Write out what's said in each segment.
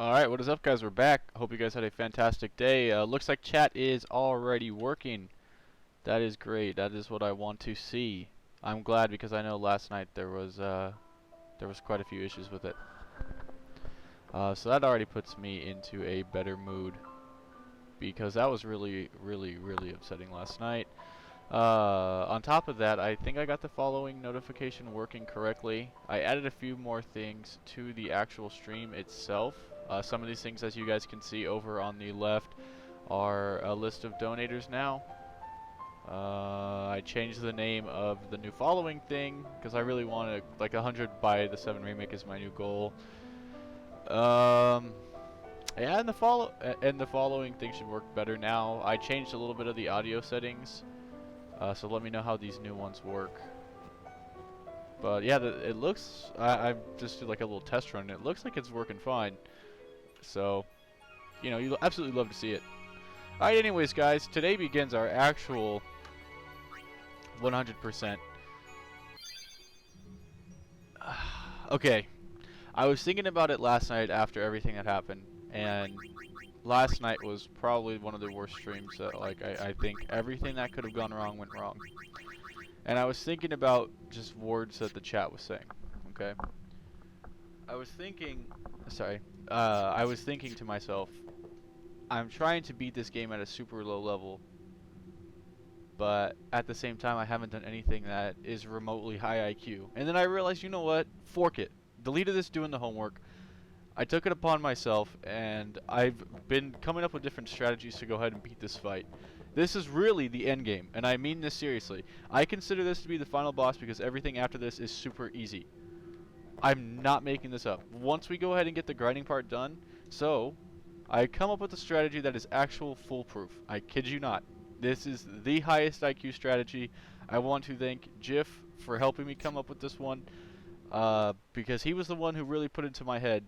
Alright, what is up, guys? We're back. Hope you guys had a fantastic day. Looks like chat is already working. That is great. That is what I want to see. I'm glad because I know last night there was quite a few issues with it. So that already puts me into a better mood because that was really upsetting last night. On top of that, I think I got the following notification working correctly. I added a few more things to the actual stream itself. Some of these things, as you guys can see over on the left, are a list of donators now. I changed the name of the new following thing because I really wanted, like, 100 by the 7 remake is my new goal. Yeah, and the following thing should work better now. I changed a little bit of the audio settings. So let me know how these new ones work. But yeah, it looks, I just did like a little test run, and it looks like it's working fine. So, you know, you'll absolutely love to see it. Alright, anyways, guys, today begins our actual 100%. Okay, I was thinking about it last night after everything that happened, and last night was probably one of the worst streams that, like, I think everything that could have gone wrong went wrong. And I was thinking about just words that the chat was saying, okay? I was thinking to myself, I'm trying to beat this game at a super low level, but at the same time I haven't done anything that is remotely high IQ. And then I realized, you know what? Fork it. Deleted this doing the homework. I took it upon myself, and I've been coming up with different strategies to go ahead and beat this fight. This is really the end game, and I mean this seriously. I consider this to be the final boss because everything after this is super easy. I'm not making this up. Once we go ahead and get the grinding part done, so I come up with a strategy that is actual foolproof. I kid you not. This is the highest IQ strategy. I want to thank Jiff for helping me come up with this one, because he was the one who really put it into my head.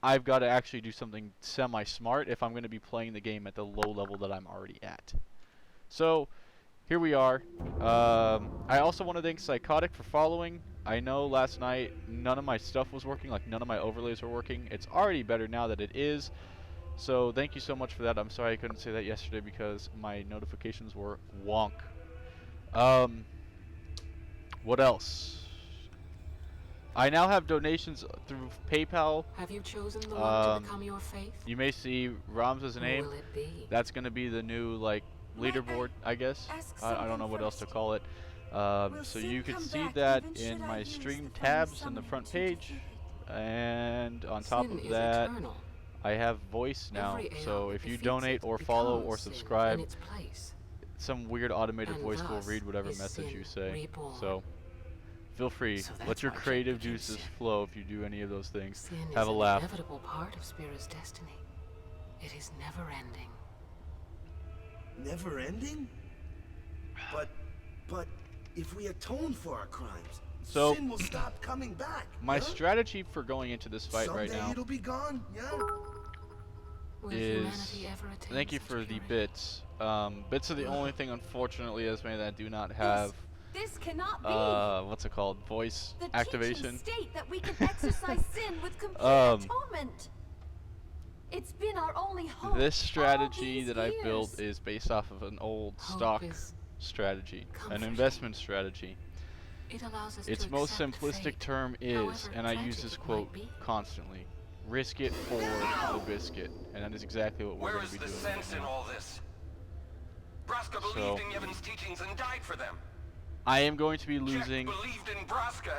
I've got to actually do something semi-smart if I'm going to be playing the game at the low level that I'm already at. So, here we are. I also want to thank Psychotic for following. I know last night none of my stuff was working, like none of my overlays were working. It's already better now that it is. So thank you so much for that. I'm sorry I couldn't say that yesterday because my notifications were wonk. What else? I now have donations through PayPal. Have you chosen the one to become your faith? You may see Ram's name. Who will it be? That's going to be the new, like, leaderboard, I guess. I don't know what else to call it. So you can see that in my stream tabs in the front page. And on top of that, I have voice now. So if you donate or follow or subscribe, some weird automated voice will read whatever message you say. So feel free. Let your creative juices flow if you do any of those things. Have a laugh. Sin is an inevitable part of Spira's destiny. It is never ending. Never ending? But if we atone for our crimes, so sin will stop coming back. My strategy for going into this fight right now it'll be gone, yeah? is, thank you for the bits. Bits are the only thing, unfortunately, Esme, that do not have This cannot be. What's it called? Voice activation. State that we can exercise sin with complete atonement. It's been our only hope. This strategy that I built is based off of an old stock strategy, an investment strategy. Its most simplistic term is, and I use this quote constantly, risk it for the biscuit. And that is exactly what we're going to be doing. Where is the sense in all this? Braska believed in Yevon's teachings and died for them. I am going to be losing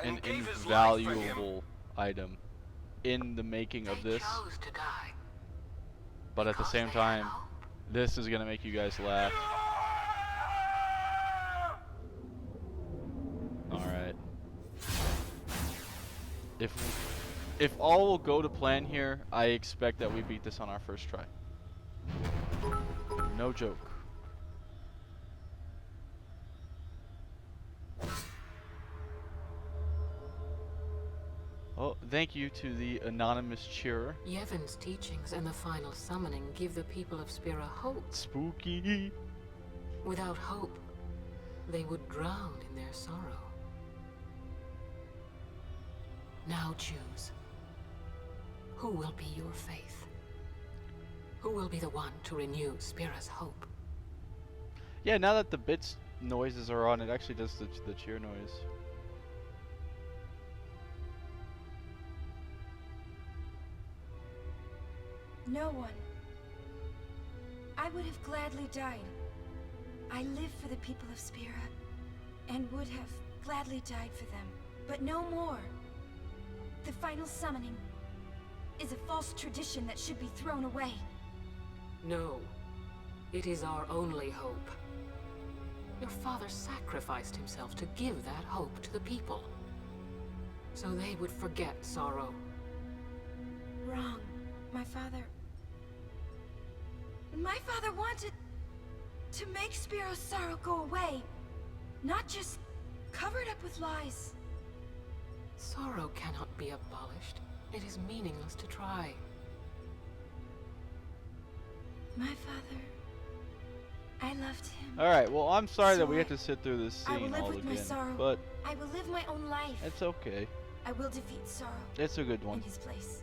an invaluable item in the making of this. But at the same time, this is going to make you guys laugh. Alright. If all will go to plan here, I expect that we beat this on our first try. No joke. Oh, thank you to the anonymous cheerer. Yevon's teachings and the final summoning give the people of Spira hope. Spooky. Without hope, they would drown in their sorrow. Now choose. Who will be your faith? Who will be the one to renew Spira's hope? Yeah, now that the bits noises are on, it actually does the cheer noise. No one. I would have gladly died. I live for the people of Spira, and would have gladly died for them, but no more. The final summoning is a false tradition that should be thrown away. No. It is our only hope. Your father sacrificed himself to give that hope to the people, so they would forget sorrow. Wrong. My father wanted to make Spiro's sorrow go away, not just cover it up with lies. Sorrow cannot be abolished. It is meaningless to try. My father, I loved him. Alright, well, I'm sorry that we So have to sit through this I will scene live all with my again, sorrow. but I will live my own life. it's okay. I will defeat sorrow It's a good in one. his place.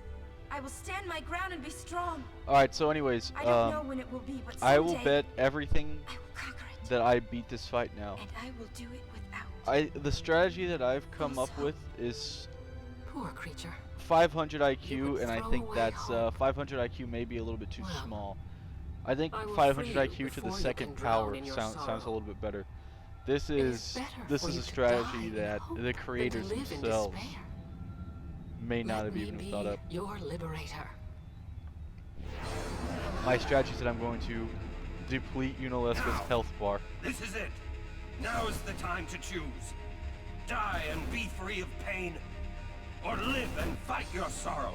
I will stand my ground and be strong. Alright, so anyways, I don't know when it will be, but someday I will bet everything I will conquer it. that I beat this fight now. And I will do it without. The strategy that I've come up with is Poor creature. 500 You IQ, would and I throw think away that's hope. 500 IQ may be a little bit too Well, small. I think I will 500 free you IQ to the before you second can drown power in your sounds a sorrow. little bit better. This It is better for a you to strategy die in that hope the than to creators live in themselves despair. may not Let have me even be thought up. your liberator. My strategy is that I'm going to deplete Unalesca's health bar. This is it. Now is the time to choose. Die and be free of pain, or live and fight your sorrow.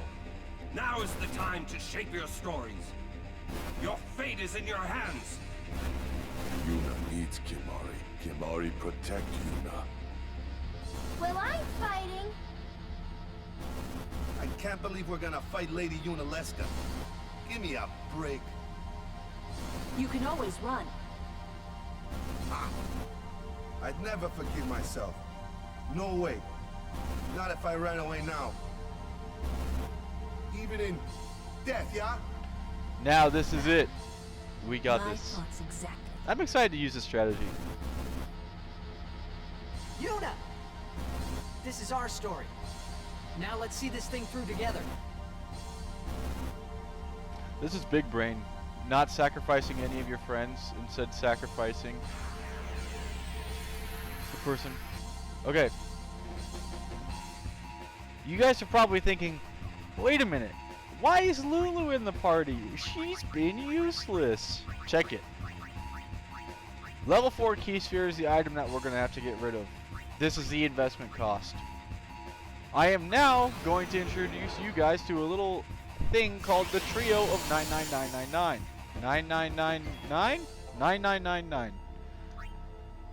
Now is the time to shape your stories. Your fate is in your hands. Yuna needs Kimari. Kimari protect Yuna. Well, I'm fighting. I can't believe we're gonna fight Lady Unalesca. Give me a break. You can always run. I'd never forgive myself. No way. Not if I ran away now. Even in death, yeah? Now this is it. We got My this. thoughts exactly. I'm excited to use this strategy. Yuna! This is our story. Now let's see this thing through together. This is big brain. Not sacrificing any of your friends, instead sacrificing the person. Okay. You guys are probably thinking, wait a minute. Why is Lulu in the party? She's been useless. Check it. Level 4 key sphere is the item that we're going to have to get rid of. This is the investment cost. I am now going to introduce you guys to a little thing called the trio of 99999. 9999? 9999.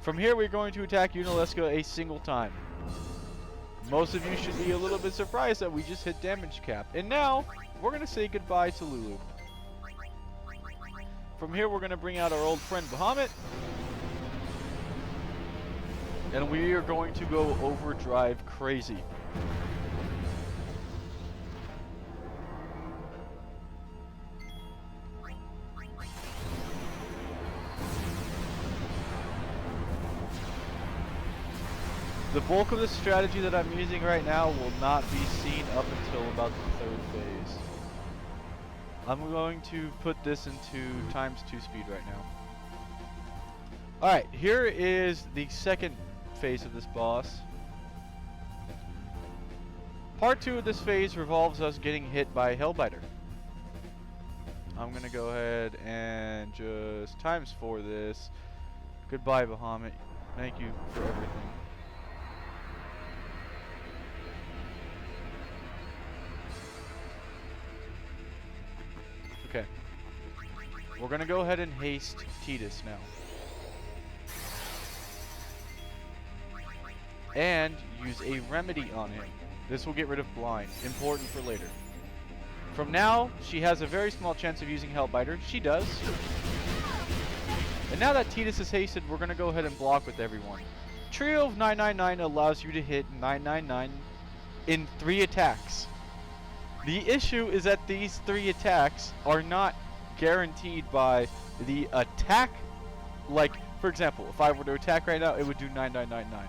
From here we're going to attack Unalesca a single time. Most of you should be a little bit surprised that we just hit damage cap. And now, we're going to say goodbye to Lulu. From here we're going to bring out our old friend Bahamut. And we are going to go overdrive crazy. The bulk of the strategy that I'm using right now will not be seen up until about the 3rd phase. I'm going to put this into ×2 speed right now. Alright, here is the 2nd phase of this boss. Part 2 of this phase revolves us getting hit by Hellbiter. I'm gonna go ahead and just ×4 this. Goodbye, Bahamut. Thank you for everything. Okay. We're gonna go ahead and haste Tidus now. And use a remedy on him. This will get rid of blind. Important for later. From now, she has a very small chance of using Hellbiter. She does. And now that Tidus is hasted, we're gonna go ahead and block with everyone. Trio of 999 allows you to hit 999 in 3 attacks. The issue is that these 3 attacks are not guaranteed by the attack. Like, for example, if I were to attack right now, it would do 9999.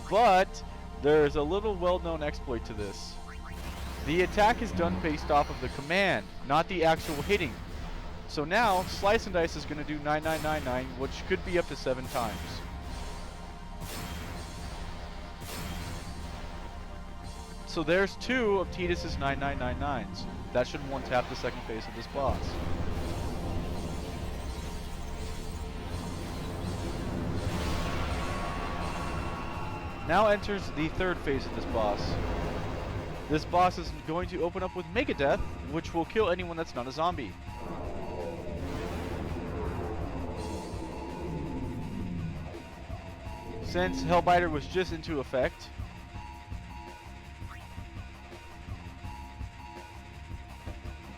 But there's a little well-known exploit to this. The attack is done based off of the command, not the actual hitting. So now, Slice and Dice is going to do 9999, which could be up to 7 times. So there's 2 of Tidus's 9999s. That should one-tap the second phase of this boss. Now enters the third phase of this boss. This boss is going to open up with Mega Death, which will kill anyone that's not a zombie. Since Hellbiter was just into effect,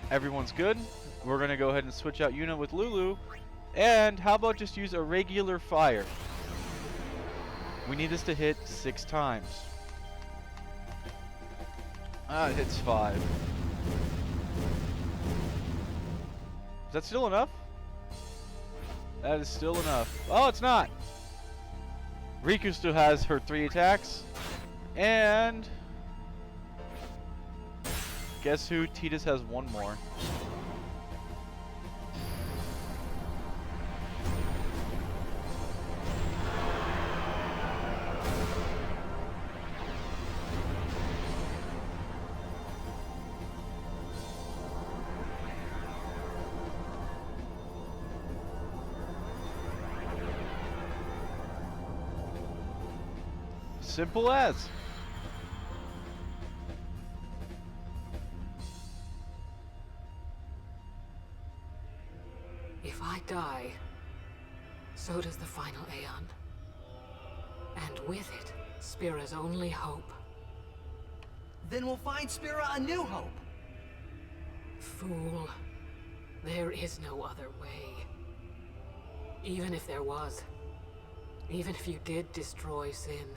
everyone's good. We're going to go ahead and switch out Yuna with Lulu. And how about just use a regular fire? We need this to hit 6 times. It hits 5. Is that still enough? That is still enough. Oh, it's not! Riku still has her 3 attacks. And guess who? Tidus has 1 more. Simple as. If I die, so does the Final Aeon. And with it, Spira's only hope. Then we'll find Spira a new hope. Fool. There is no other way. Even if there was, even if you did destroy Sin,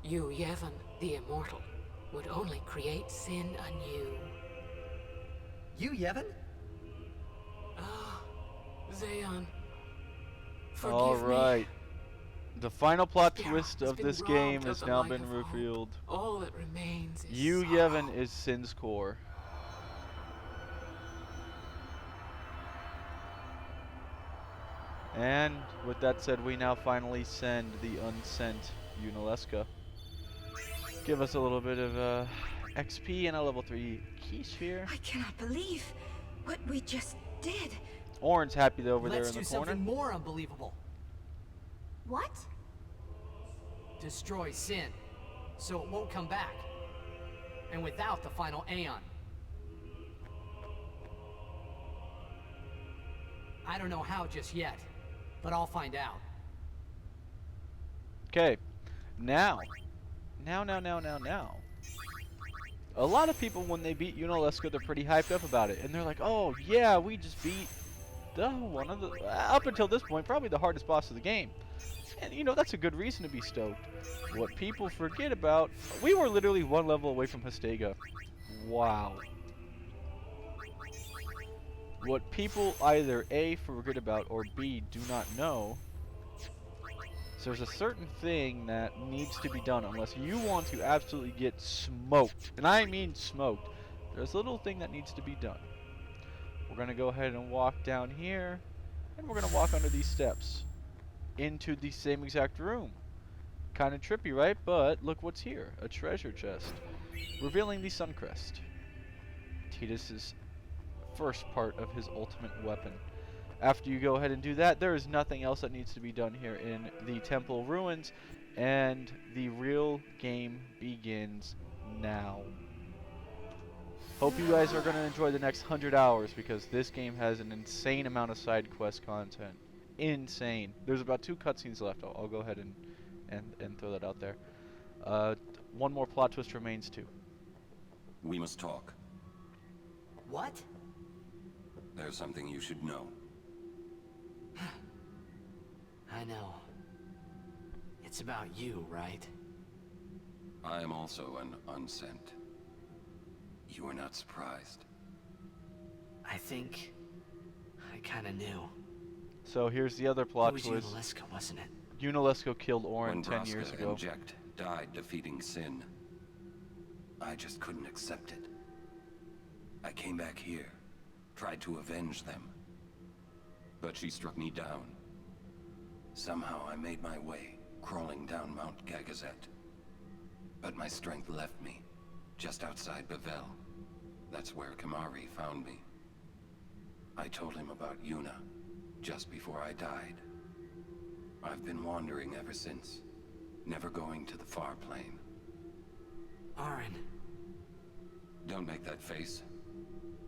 you, Yevon, the Immortal, would only create Sin anew. You, Yevon? Ah, Zayon. Forgive Alright. me. The final plot Spira twist has of been this robbed game of has the now light been of hope. revealed. All that remains is You, sorrow. Yevon, is Sin's core. And with that said, we now finally send the unsent Yunalesca. Give us a little bit of XP and a level 3 key sphere. I cannot believe what we just did. Orin's happy over there Let's in do the corner. something more unbelievable. What? Destroy Sin, so it won't come back. And without the Final Aeon. I don't know how just yet, but I'll find out. Okay, now. A lot of people, when they beat Yunalesca, they're pretty hyped up about it. And they're like, oh, yeah, we just beat one of the, up until this point, probably the hardest boss of the game. And, you know, that's a good reason to be stoked. What people forget about, we were literally 1 level away from Hastega. Wow. What people either A, forget about, or B, do not know, is there's a certain thing that needs to be done unless you want to absolutely get smoked. And I mean smoked. There's a little thing that needs to be done. We're going to go ahead and walk down here, and we're going to walk under these steps into the same exact room. Kind of trippy, right? But look what's here. A treasure chest. Revealing the Suncrest. Tidus's first part of his ultimate weapon. After you go ahead and do that, there is nothing else that needs to be done here in the temple ruins, and the real game begins now. Hope you guys are going to enjoy the next 100 hours, because this game has an insane amount of side quest content. Insane. There's about 2 cutscenes left. I'll go ahead and throw that out there. 1 more plot twist remains too. We must talk. What? There's something you should know. I know. It's about you, right? I am also an unsent. You are not surprised. I think I kinda knew. So here's the other It plot was twist. Unalesco, wasn't it? Unalesco killed Orin When 10 years Braska ago. and Jecht died defeating Sin, I just couldn't accept it. I came back here, tried to avenge them. But she struck me down. Somehow I made my way, crawling down Mount Gagazet. But my strength left me, just outside Bavel. That's where Kimahri found me. I told him about Yuna, just before I died. I've been wandering ever since, never going to the far plane. Auron. Don't make that face.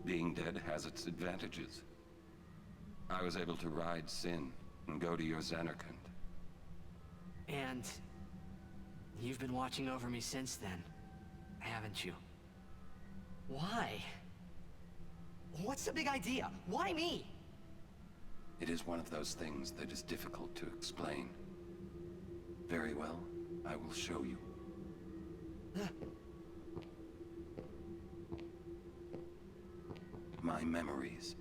Being dead has its advantages. I was able to ride Sin and go to your Zanarkand. And you've been watching over me since then, haven't you? Why? What's the big idea? Why me? It is one of those things that is difficult to explain. Very well, I will show you. My memories.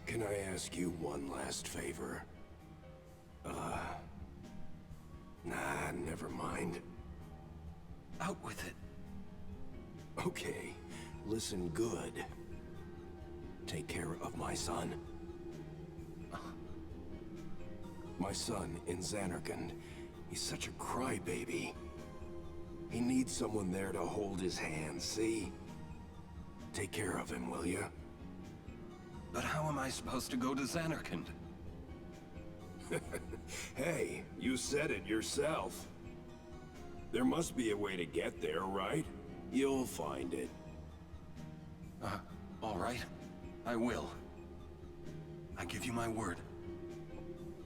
Can I ask you one last favor? Nah, never mind. Out with it. Okay, listen good. Take care of my son. My son in Zanarkand. He's such a crybaby. He needs someone there to hold his hand, see? Take care of him, will you? But how am I supposed to go to Zanarkand? Hey, you said it yourself. There must be a way to get there, right? You'll find it. All right. I will. I give you my word.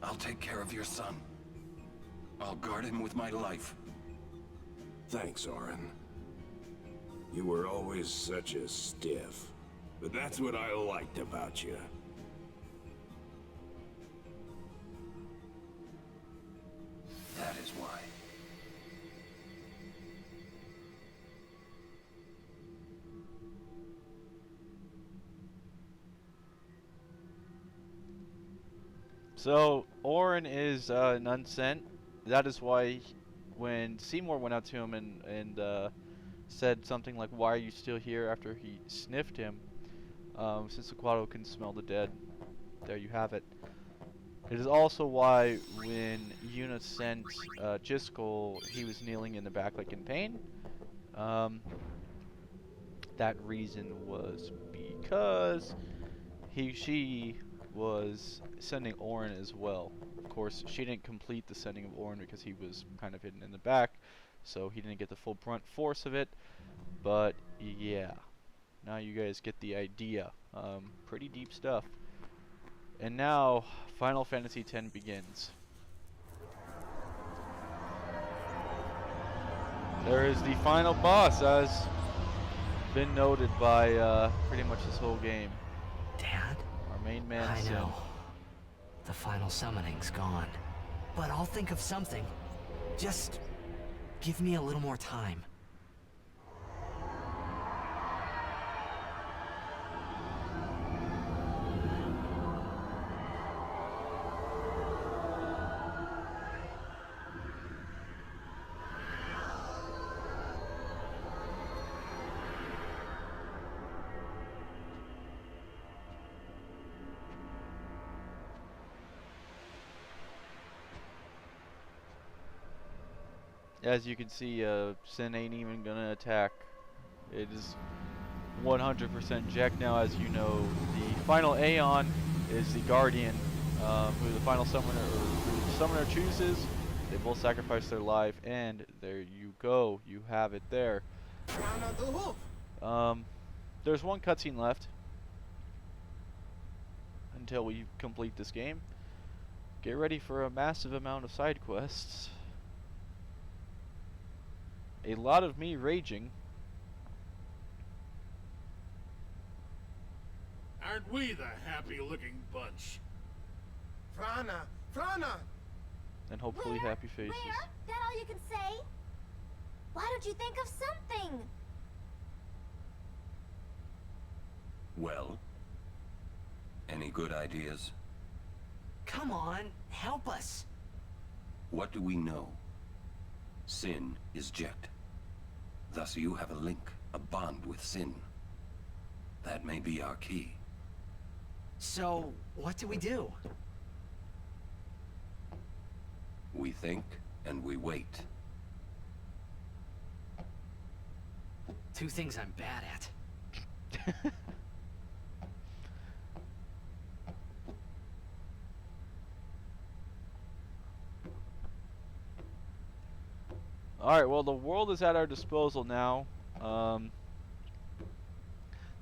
I'll take care of your son. I'll guard him with my life. Thanks, Auron. You were always such a stiff. But that's what I liked about you. That is why. So Orin is an unsent. That is why when Seymour went out to him and said something like, "Why are you still here?" after he sniffed him, since the Quado can smell the dead. There you have it. It is also why when Yuna sent Jiskel, he was kneeling in the back like in pain. That reason was because she was sending Orin as well. Of course, she didn't complete the sending of Orin because he was kind of hidden in the back, so he didn't get the full brunt force of it. But yeah, now you guys get the idea. Pretty deep stuff. And now, Final Fantasy X begins. There is the final boss, as been noted by pretty much this whole game. Dad? Our main man, I Sin. know. The final summoning's gone. But I'll think of something. Just give me a little more time. As you can see, Sin ain't even gonna attack. It is 100% Jack now. As you know, the Final Aeon is the Guardian, who the final summoner, or who the summoner chooses. They both sacrifice their life, and there you go. You have it there. There's one cutscene left until we complete this game. Get ready for a massive amount of side quests. A lot of me raging. Aren't we the happy-looking bunch? Frana! Frana! And hopefully happy faces. Where? That all you can say? Why don't you think of something? Well? Any good ideas? Come on, help us. What do we know? Sin is Jet. Thus you have a link, a bond with Sin. That may be our key. So, what do we do? We think, and we wait. Two things I'm bad at. Alright, well, the world is at our disposal now.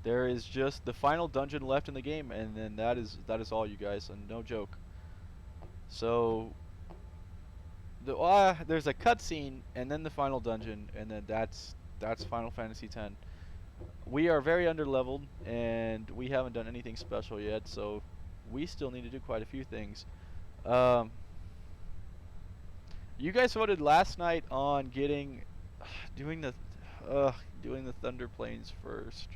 There is just the final dungeon left in the game, and then that is all, you guys, and no joke. So, there's a cutscene, and then the final dungeon, and then that's Final Fantasy X. We are very underleveled, and we haven't done anything special yet, so we still need to do quite a few things. You guys voted last night on doing the Thunder Plains first.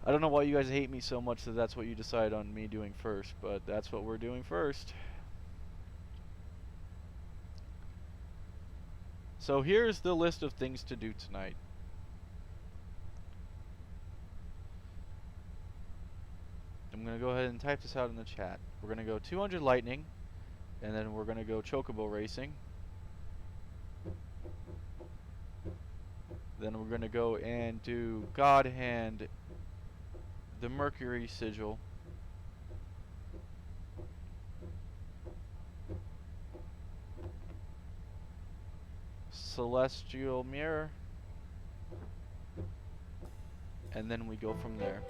I don't know why you guys hate me so much that that's what you decide on me doing first, but that's what we're doing first. So here's the list of things to do tonight. I'm going to go ahead and type this out in the chat. We're going to go 200 lightning, and then we're going to go chocobo racing. Then we're going to go and do God Hand, the Mercury Sigil. Celestial Mirror. And then we go from there.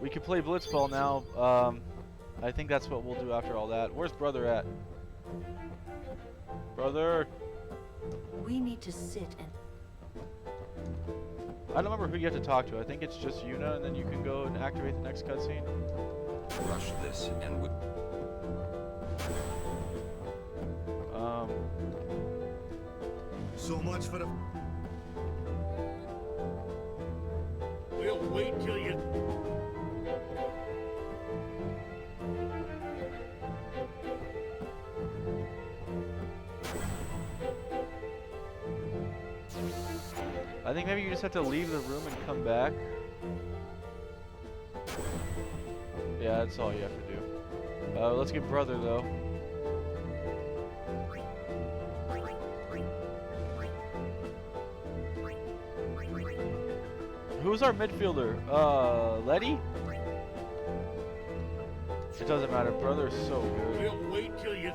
We could play Blitzball now. I think that's what we'll do after all that. Where's Brother at? Brother! We need to sit and... I don't remember who you have to talk to. I think it's just Yuna, and then you can go and activate the next cutscene. Rush this and we... So much for the... We'll wait till you... I think maybe you just have to leave the room and come back. Yeah, that's all you have to do. Let's get Brother, though. Who's our midfielder? Letty? It doesn't matter. Brother's so good. We'll wait till you...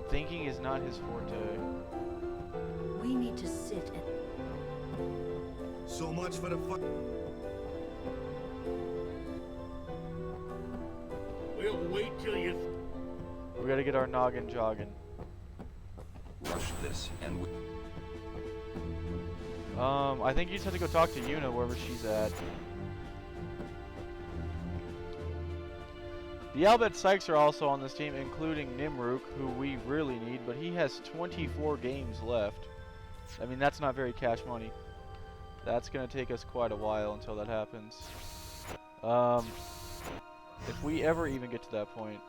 Thinking is not his forte. We need to sit and... So much for the fuck... We'll wait till you... We gotta get our noggin jogging. Rush this and we... I think you just have to go talk to Yuna wherever she's at. The Albet Sykes are also on this team, including Nimruk, who we really need, but he has 24 games left. I mean, that's not very cash money. That's going to take us quite a while until that happens. If we ever even get to that point.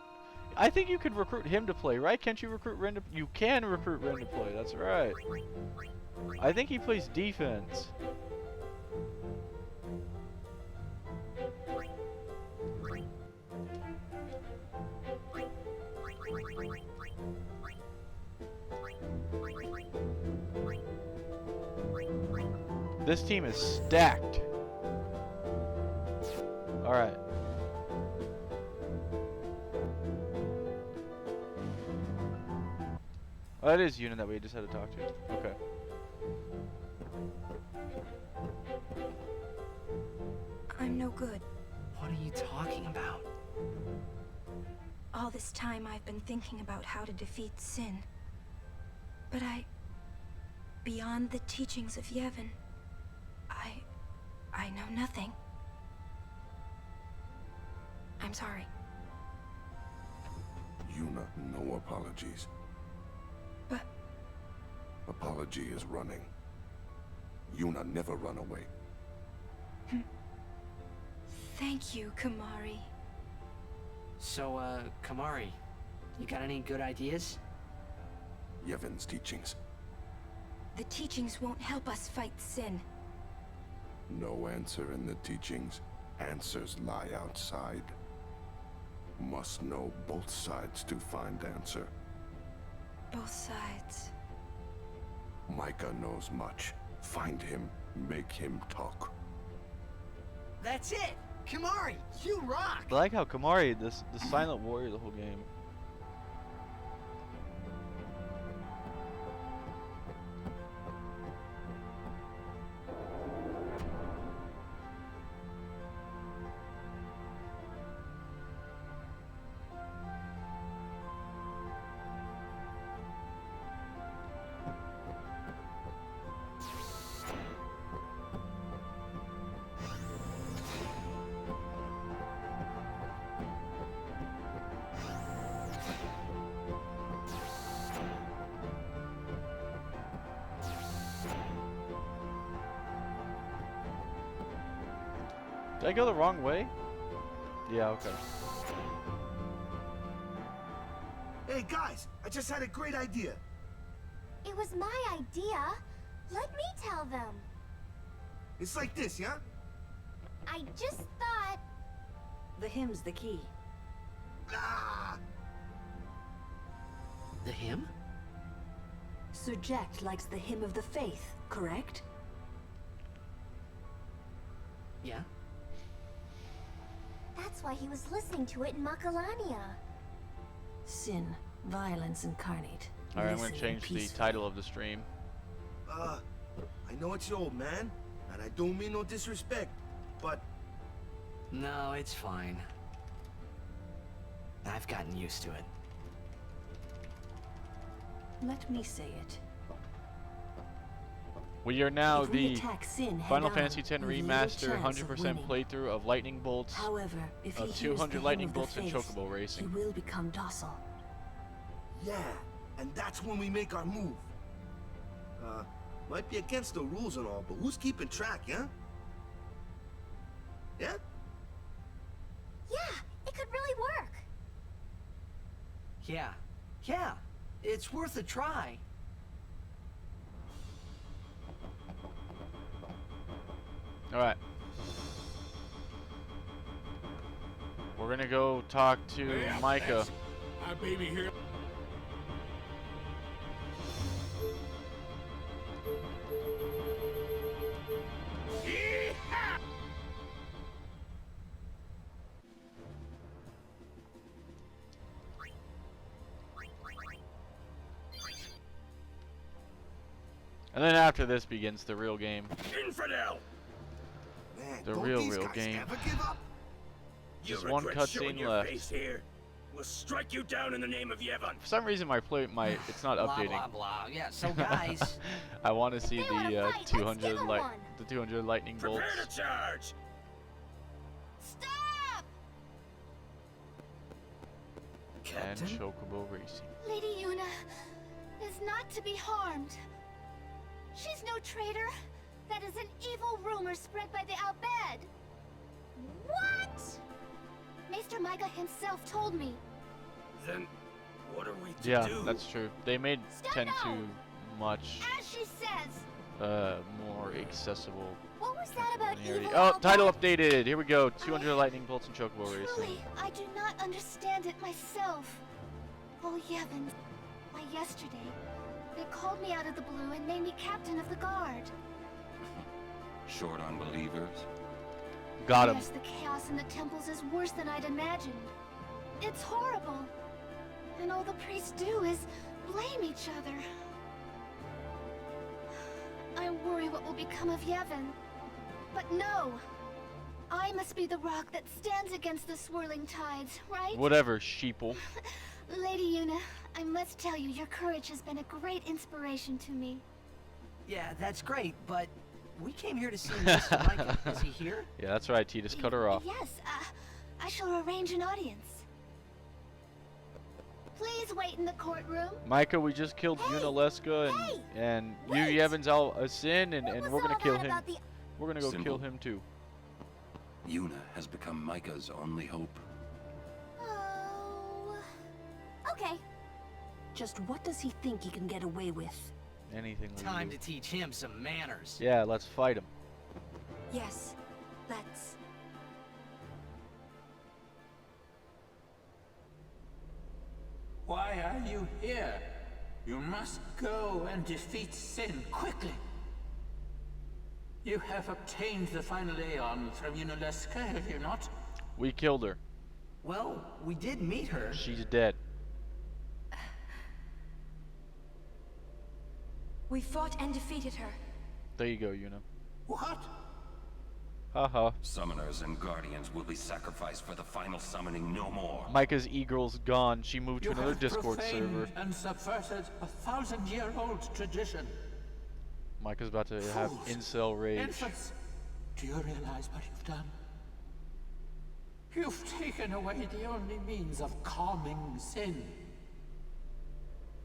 I think you could recruit him to play, right? Can't you recruit Ren to... You can recruit Ren to play, that's right. I think he plays defense. This team is stacked. Alright. Oh, it is Yuna that we just had to talk to. Okay. I'm no good. What are you talking about? All this time I've been thinking about how to defeat Sin. But beyond the teachings of Yevon, I know nothing. I'm sorry. Yuna, no apologies. But Apology is running. Yuna never run away. thank you, Kamari. So, Kamari, you got any good ideas? Yevon's teachings. The teachings won't help us fight sin. No answer in the teachings. Answers lie outside. Must know both sides to find answer. Both sides. Micah knows much. Find him, make him talk. That's it! Kamari, you rock! I like how Kamari, the silent warrior the whole game. Did I go the wrong way? Yeah, okay. Hey guys, I just had a great idea. It was my idea. Let me tell them. It's like this, yeah? I just thought... The hymn's the key. Ah! The hymn? Sir Jack likes the hymn of the faith, correct? Yeah? That's why he was listening to it in Makalania. Sin, violence incarnate. Alright, I'm gonna Listen change the peacefully. title of the stream. I know it's your old man, and I don't mean no disrespect, but No, it's fine. I've gotten used to it. Let me say it. We are now If we the attack Sin Final head-on, Fantasy X we've little Remaster chance of 100% winning. playthrough of Lightning Bolts, However, if he of hears 200 the hymn Lightning of the Bolts and faith, Chocobo he Racing. will become docile. yeah, and that's when we make our move. Might be against the rules and all, but who's keeping track, yeah? Yeah? Yeah, it could really work. Yeah. Yeah. It's worth a try. Alright. We're gonna go talk to Yeah, Micah. that's my baby here. Yee-haw! And then after this begins the real game. Infidel! Man, The don't real these guys game. ever give up? Just You one regret showing cutscene your left. face here. We'll strike you down in the name of Yevon. For some reason it's not Blah, updating. blah, blah. Yeah, so guys... I want to see They wanna the fight, let's 200 give 'em one. the 200 lightning bolts. Prepare to charge! Stop! And Chocobo Racing. Lady Yuna is not to be harmed. She's no traitor. That is an evil rumor spread by the Albed. What? Maester Micah himself told me. Then, what are we to Yeah, do? that's true. They made Stand 10 too down. much As she says. more accessible. What was that about linearity. evil Oh, Albed? title updated. Here we go. 200 lightning bolts and Chocobo Racing. Truly, I do not understand it myself. Oh, Yevon. Why, yesterday, they called me out of the blue and made me captain of the guard. Short on believers? Got him. Yes, the chaos in the temples is worse than I'd imagined. It's horrible. And all the priests do is blame each other. I worry what will become of Yevon. But no! I must be the rock that stands against the swirling tides, right? Whatever, sheeple. Lady Yuna, I must tell you, your courage has been a great inspiration to me. Yeah, that's great, but we came here to see Mr. Micah. Is he here? Yeah, that's right. T just cut her off. Yes, I shall arrange an audience. Please wait in the courtroom. Micah, we just killed Hey! Yuna Hey! and Wait! Yu Evan's all a sin, and What was we're gonna all kill that him. about the... We're gonna go kill Simple. him too. Yuna has become Micah's only hope. Oh... Okay. Just what does he think he can get away with? Anything. Time Lulu. to teach him some manners. Yeah, let's fight him. Yes, let's. Why are you here? You must go and defeat Sin quickly. You have obtained the Final Aeon from Yunalesca, have you not? We killed her. Well, we did meet her. She's dead. We fought and defeated her. There you go, Yuna. What? Haha. Summoners and guardians will be sacrificed for the final summoning no more. Micah's eagle's gone. She moved to You another have Discord profaned server. and subverted a 1,000-year-old tradition. Micah's about to have Fools. incel rage. Infants, do you realize what you've done? You've taken away the only means of calming Sin.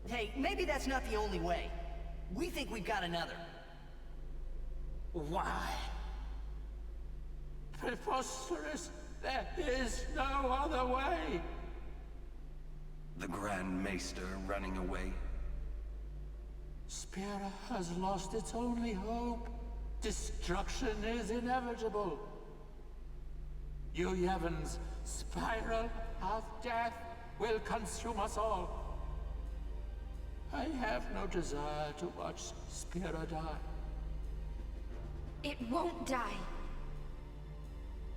Hey, maybe that's not the only way. We think we've got another. Why? Preposterous! There is no other way! The Grand Maester running away. Spira has lost its only hope. Destruction is inevitable. Yu Yevon's spiral of death will consume us all. I have no desire to watch Spira die. It won't die.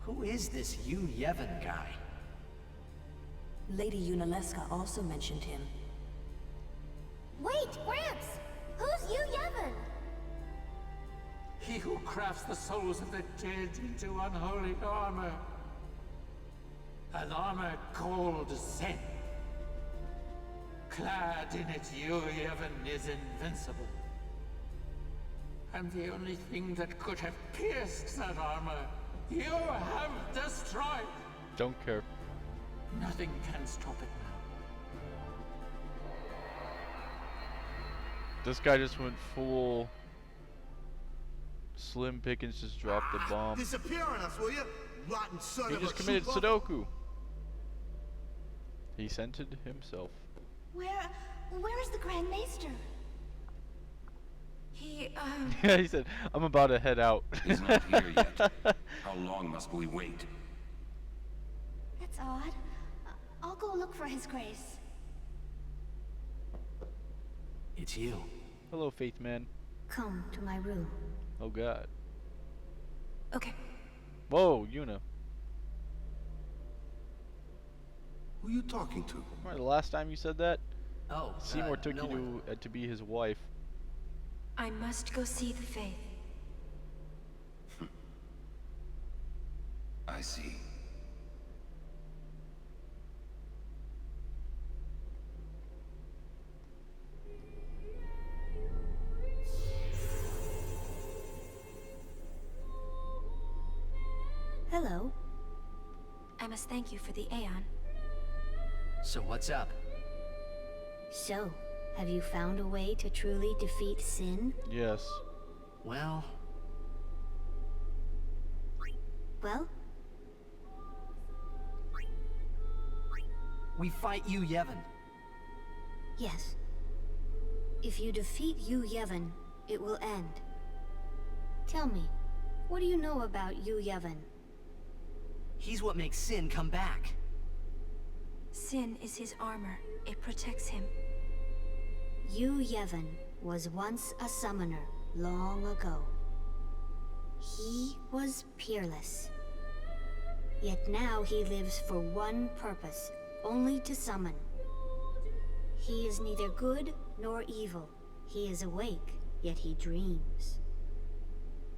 Who is this Yu Yevon guy? Lady Yunalesca also mentioned him. Wait, Gramps! Who's Yu Yevon? He who crafts the souls of the dead into unholy armor. An armor called Zen. Clad in it, Yu Yevon is invincible. And the only thing that could have pierced that armor, you have destroyed. Don't care. Nothing can stop it now. This guy just went full Slim Pickens, just dropped the bomb. Disappear on us, will you? Rotten son He of a just committed chupa. Sudoku. He scented himself. Where is the Grand Maester? He, Yeah, he said, I'm about to head out. He's not here yet. How long must we wait? That's odd. I'll go look for his grace. It's you. Hello, Faith Man. Come to my room. Oh God. okay. Whoa, Yuna. Who you talking to? Remember the last time you said that? Oh, Seymour took no you to be his wife. I must go see the Faith. I see. Hello. I must thank you for the Aeon. So what's up? So, have you found a way to truly defeat Sin? Yes. Well, Well, we fight Yu Yevon. yes. If you defeat Yu Yevon, it will end. Tell me, what do you know about Yu Yevon? He's what makes Sin come back. Sin is his armor. It protects him. Yu Yevon was once a summoner, long ago. He was peerless. Yet now he lives for one purpose, only to summon. He is neither good nor evil. He is awake, yet he dreams.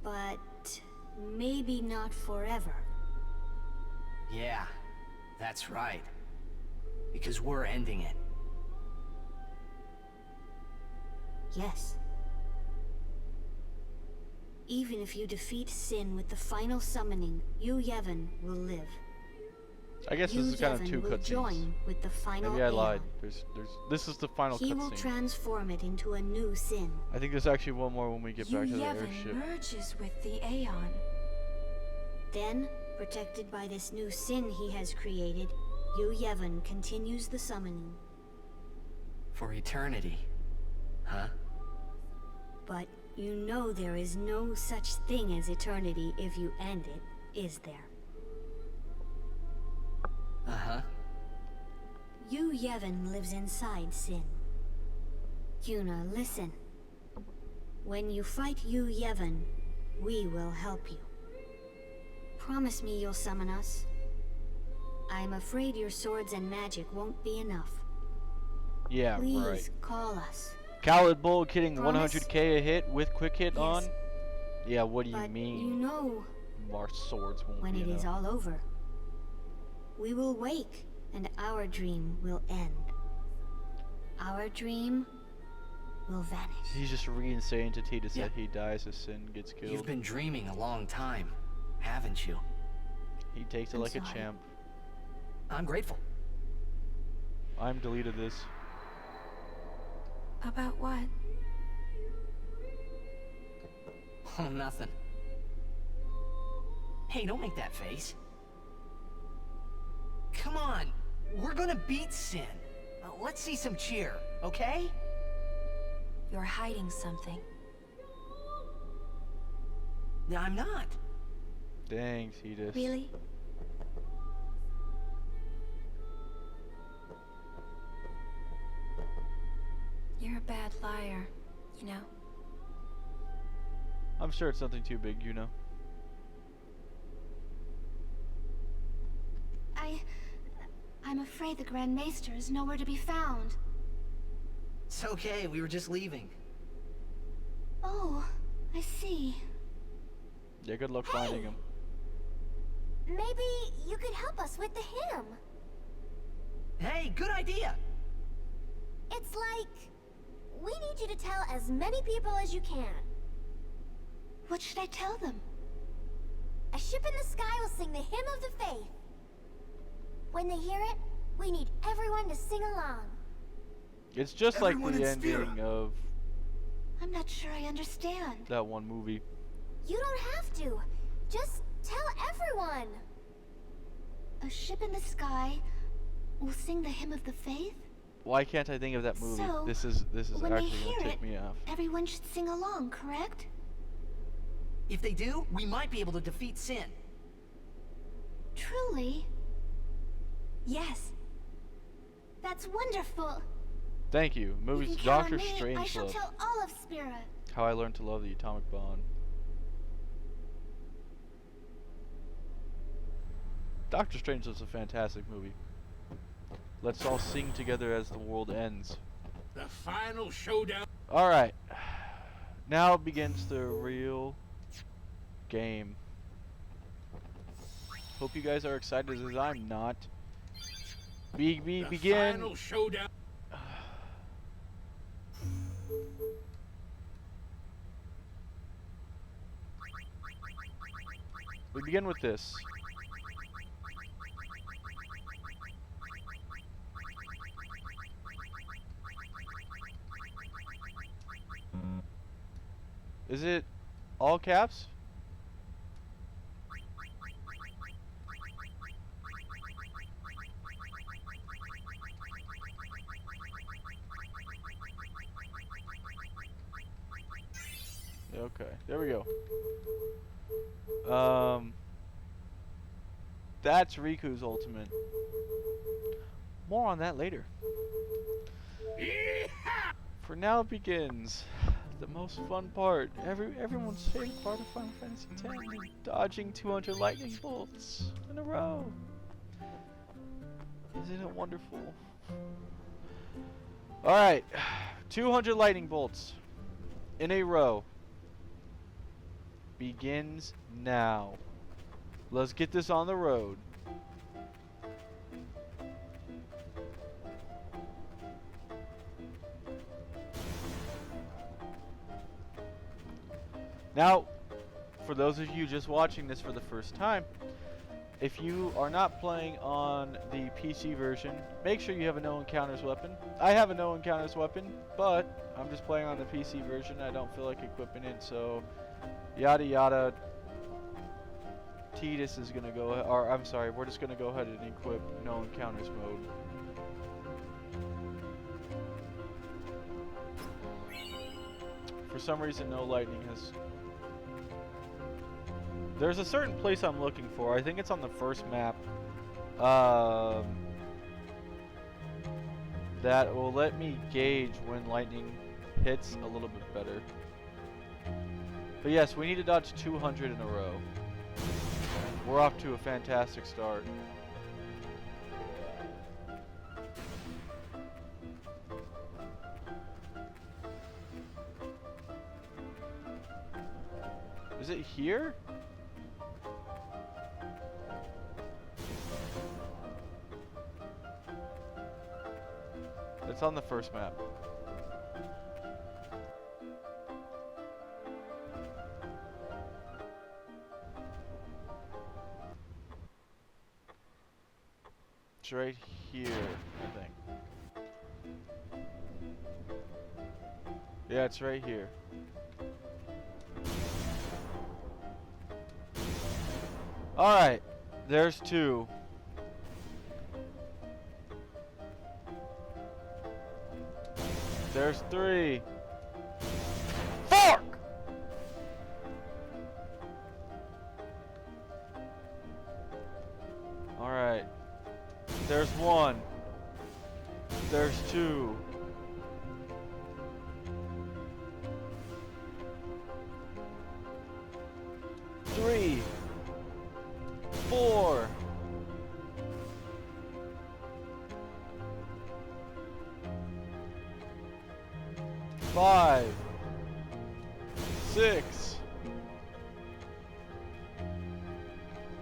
But maybe not forever. Yeah, that's right. Because we're ending it. Yes. Even if you defeat Sin with the final summoning, Yu Yevon will live. I guess this is kind of two will cutscenes. join with the Final Maybe I Aeon. lied. This is the final He will cutscene. transform it into a new sin. I think there's actually one more when we get back to the Yevon airship. merges with the Aeon. Then, protected by this new sin he has created, Yevon continues the summoning. For eternity. Huh? But you know there is no such thing as eternity if you end it, is there? Uh-huh. Yevon lives inside sin. Yuna, listen. When you fight Yevon, we will help you. Promise me you'll summon us. I'm afraid your swords and magic won't be enough. Yeah, Please right. call us. Khaled Bulk hitting Promise? 100k a hit with quick hit Yes. on? Yeah, what do you But mean? you know, Our swords won't when be it is enough. all over, we will wake and our dream will end. Our dream will vanish. He's just re-insane to Tita said Yeah. he dies as Sin gets killed. You've been dreaming a long time, haven't you? He takes it I'm like a sorry. champ. I'm grateful. I'm deleted this. About what? Oh, nothing. Hey, don't make that face. Come on, we're gonna beat Sin. Let's see some cheer, okay? You're hiding something. No, I'm not. Dang, Titus. Really? You're a bad liar, you know. I'm sure it's nothing too big, you know. I'm afraid the Grand Maester is nowhere to be found. It's okay, we were just leaving. Oh, I see. Yeah, good luck finding him. Maybe you could help us with the hymn. Hey, good idea! It's like, we need you to tell as many people as you can. What should I tell them? A ship in the sky will sing the hymn of the faith. When they hear it, we need everyone to sing along. It's just Everyone like the in Spira. ending of I'm not sure I understand. that one movie. You don't have to. Just tell everyone. A ship in the sky will sing the hymn of the faith? Why can't I think of that movie? So, This is when they actually hear gonna it, tick me off. everyone should sing along, correct? If they do, we might be able to defeat Sin. Truly? Yes. That's wonderful. Thank you. You Movie's can count Doctor on me. I shall Strangelove. tell all of Spira. How I Learned to Love the Atomic Bomb. Doctor Strangelove's a fantastic movie. Let's all sing together as the world ends. The final showdown. Alright. Now begins the real game. Hope you guys are excited as I'm not. The Begin. final showdown. We begin with this. Is it all caps? Okay, there we go. That's Riku's ultimate. More on that later. For now begins the most fun part. Everyone's favorite part of Final Fantasy X. Dodging 200 lightning bolts in a row. Isn't it wonderful? Alright. 200 lightning bolts in a row. Begins now. Let's get this on the road. Now, for those of you just watching this for the first time, if you are not playing on the PC version, make sure you have a no encounters weapon. I have a no encounters weapon, but I'm just playing on the PC version. I don't feel like equipping it, so yada yada. Tidus is gonna go, or I'm sorry, we're just gonna go ahead and equip no encounters mode. For some reason, no lightning has. There's a certain place I'm looking for. I think it's on the first map. That will let me gauge when lightning hits a little bit better. But yes, we need to dodge 200 in a row. We're off to a fantastic start. Is it here? It's on the first map. It's right here, I think. Yeah, it's right here. Alright, there's 2. There's 3. Fork! Alright. There's 1. There's 2. Three. 4. 5. 6.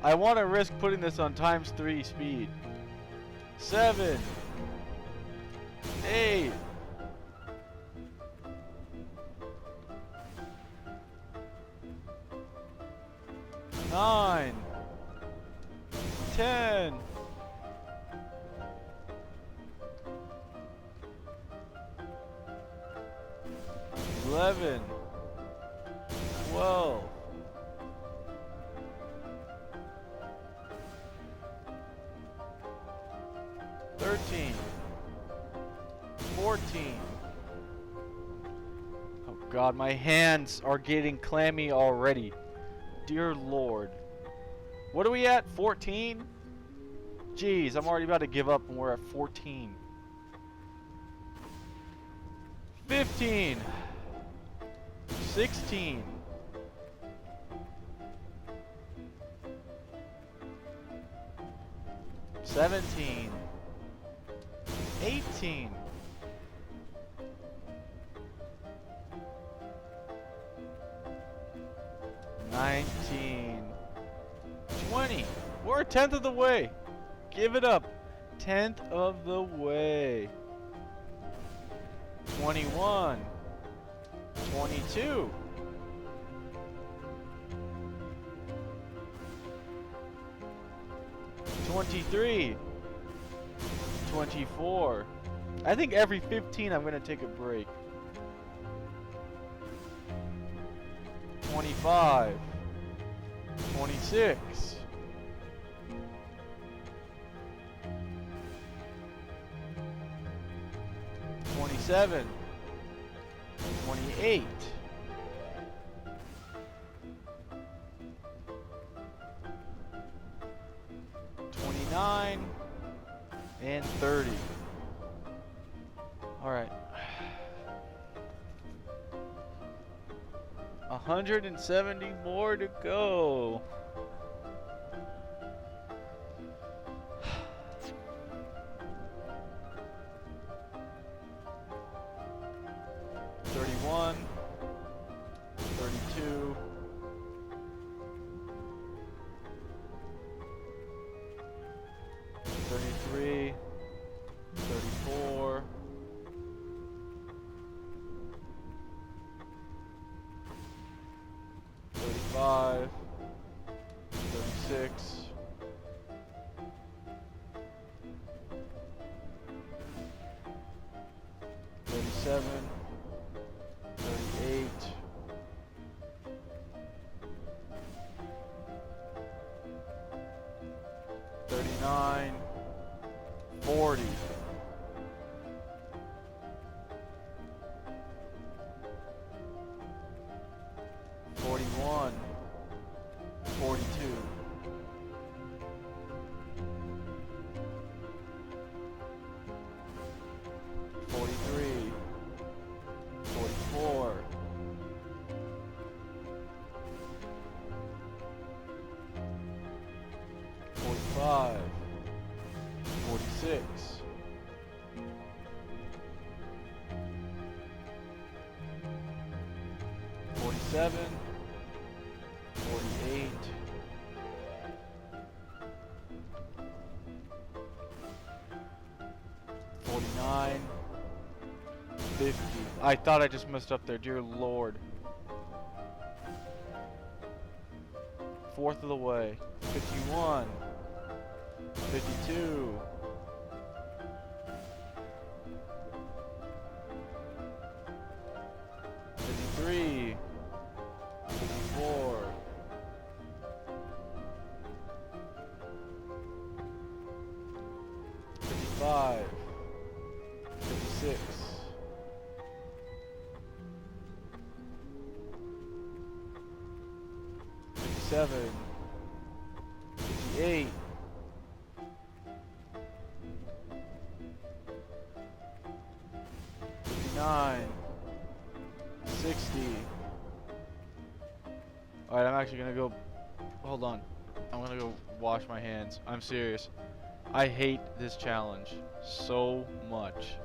I want to risk putting this on ×3 speed. 7. 8. 9. 10. 11. 12. 13. 14. Oh God, my hands are getting clammy already. Dear Lord. What are we at? 14? Jeez, I'm already about to give up when we're at 14. 15. 16. 17. 18. 19. 20. We're a 10th of the way. Give it up. 10th of the way. 21. 22. 23. 24. I think every 15 I'm going to take a break. 25. 26. 27. 28. 29. And 30. Alright. 170 more to go. $31, $32, $33, $34, $35, $36, 37, 38, 39, 40, 41, 42, 43, 44, 45, 46, 47, 48, 49, 50. I thought I just messed up there, dear Lord. Fourth of the way. 51, 52, 53, 54, 55, 56, 57, 58, 59, 60. Alright, I'm actually gonna go. Hold on. I'm gonna go wash my hands. I'm serious. I hate this challenge so much.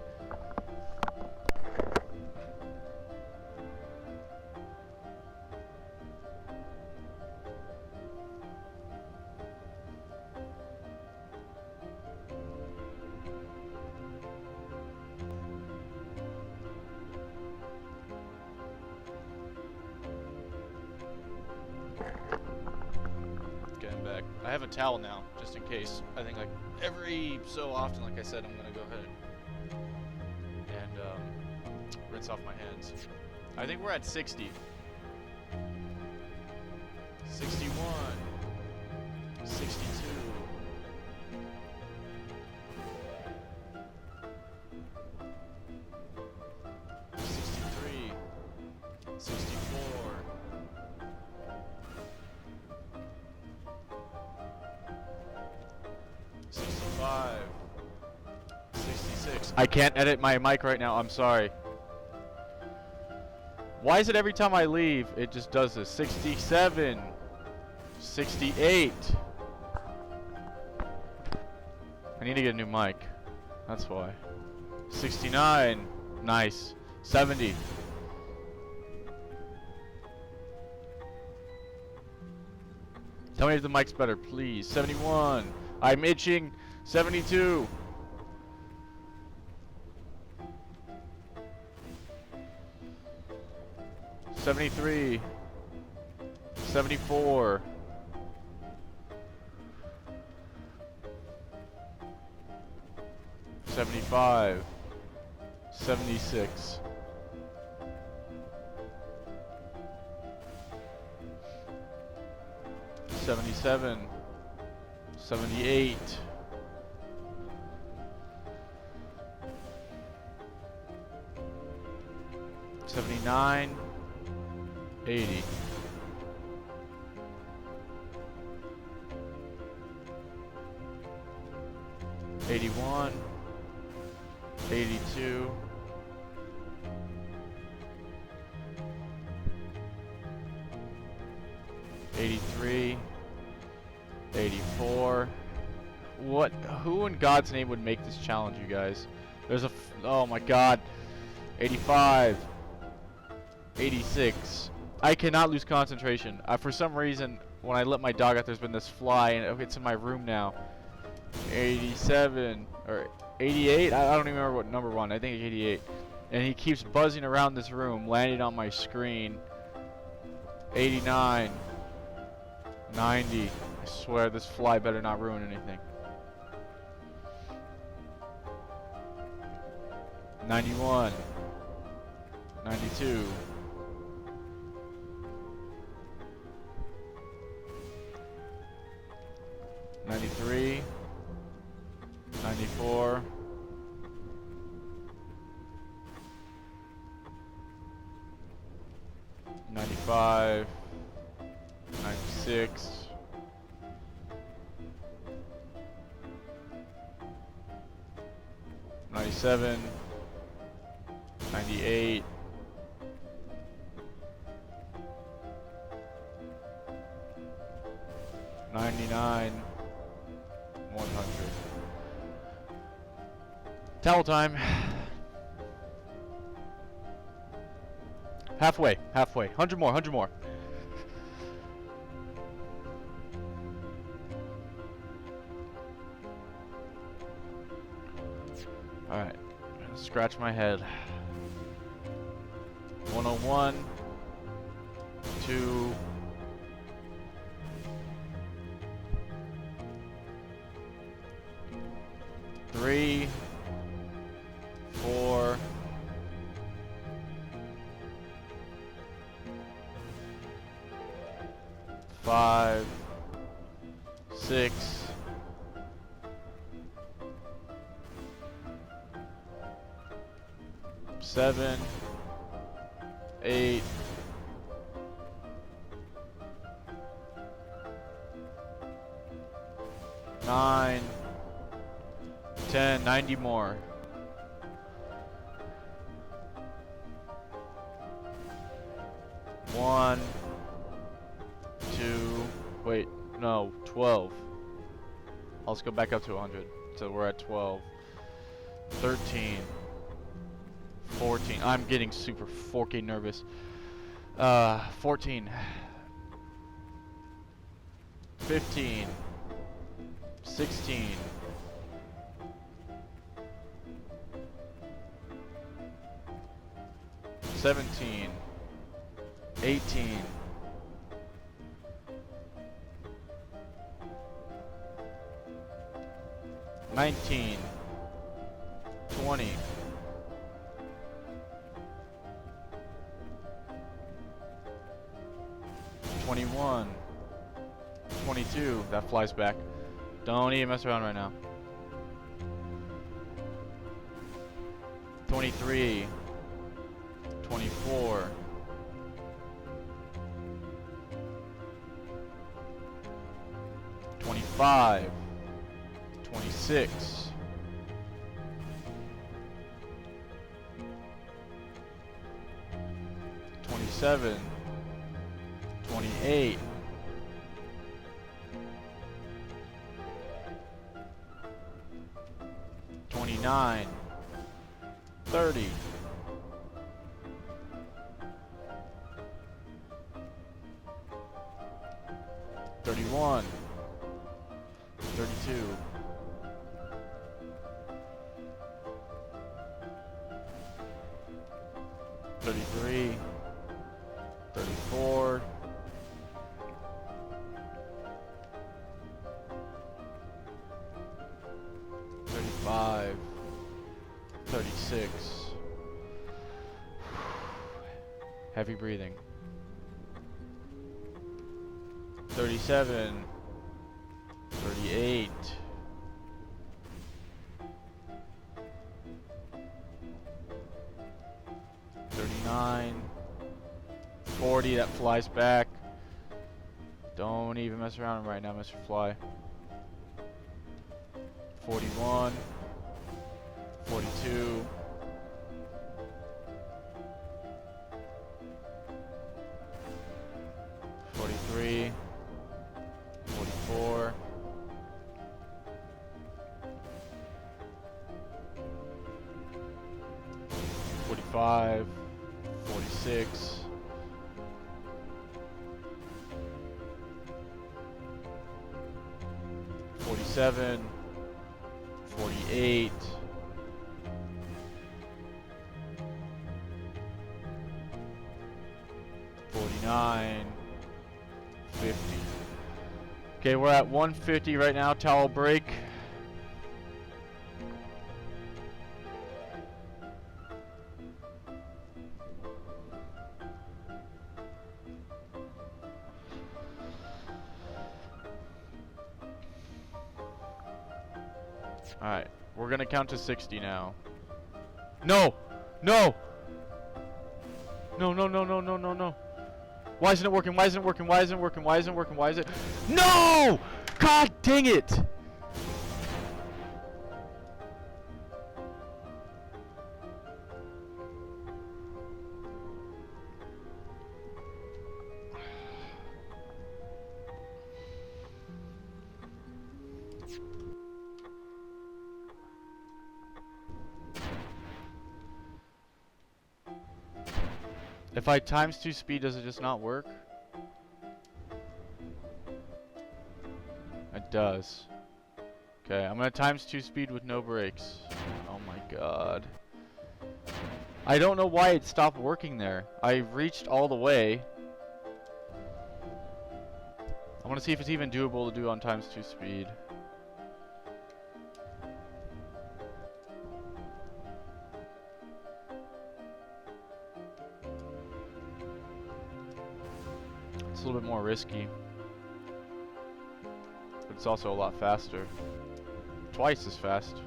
Getting back. I have a towel now, just in case. I think like every so often, like I said, I'm gonna go ahead and rinse off my hands. I think we're at 60. 61. 62. 63. 64. 65. 66. I can't edit my mic right now. I'm sorry. Why is it every time I leave, it just does this? 67. 68. I need to get a new mic. That's why. 69. Nice. 70. Tell me if the mic's better, please. 71. I'm itching. 72. 73. 74. 75. 76. 77. 78. 79. 80. 81. 82. 83. 84. What? Who in God's name would make this challenge, you guys? There's a. Oh my God. 85. 86. I cannot lose concentration. For some reason, when I let my dog out, there's been this fly, and it's in my room now. 87 or 88. I don't even remember what number one. I think 88. And he keeps buzzing around this room, landing on my screen. 89. 90. I swear this fly better not ruin anything. 91. 92. 93. 94. 95. 96. 97. 98. 99. 100. Towel time. Halfway, halfway. 100 more, 100 more. Alright. Scratch my head. 101. 2. 3. 4. 5. 6. 7. 8. 9. 10. 90 more. 1. 2. Wait, no, 12. Let's go back up to 100. So we're at 12. 13. 14. I'm getting super forking nervous. 14. 15. 16. 17. 18. 19. 20. 21. 22. That flies back. Don't even mess around right now. 23. 24. 25. 26. 27. 28. 29. 30. 31. 32. 33. 34. 35. 36. Heavy breathing. 37. 38. 39. 40. That flies back. Don't even mess around right now, Mr. Fly. 41. 42. 43. 44. 45. 46. 47. 48. 49. 50. Okay, we're at 150 right now. Towel break. Alright, we're gonna count to 60 now. No! No! No, no, no, no, no, no, no. Why isn't it working? Why isn't it working? Why isn't it working? Why isn't it working? Why is it? No! God dang it! If I times 2 speed, does it just not work? It does. Okay, I'm gonna times 2 speed with no brakes. Oh my god. I don't know why it stopped working there. I reached all the way. I want to see if it's even doable to do on times 2 speed. It's a little bit more risky. But it's also a lot faster. Twice as fast.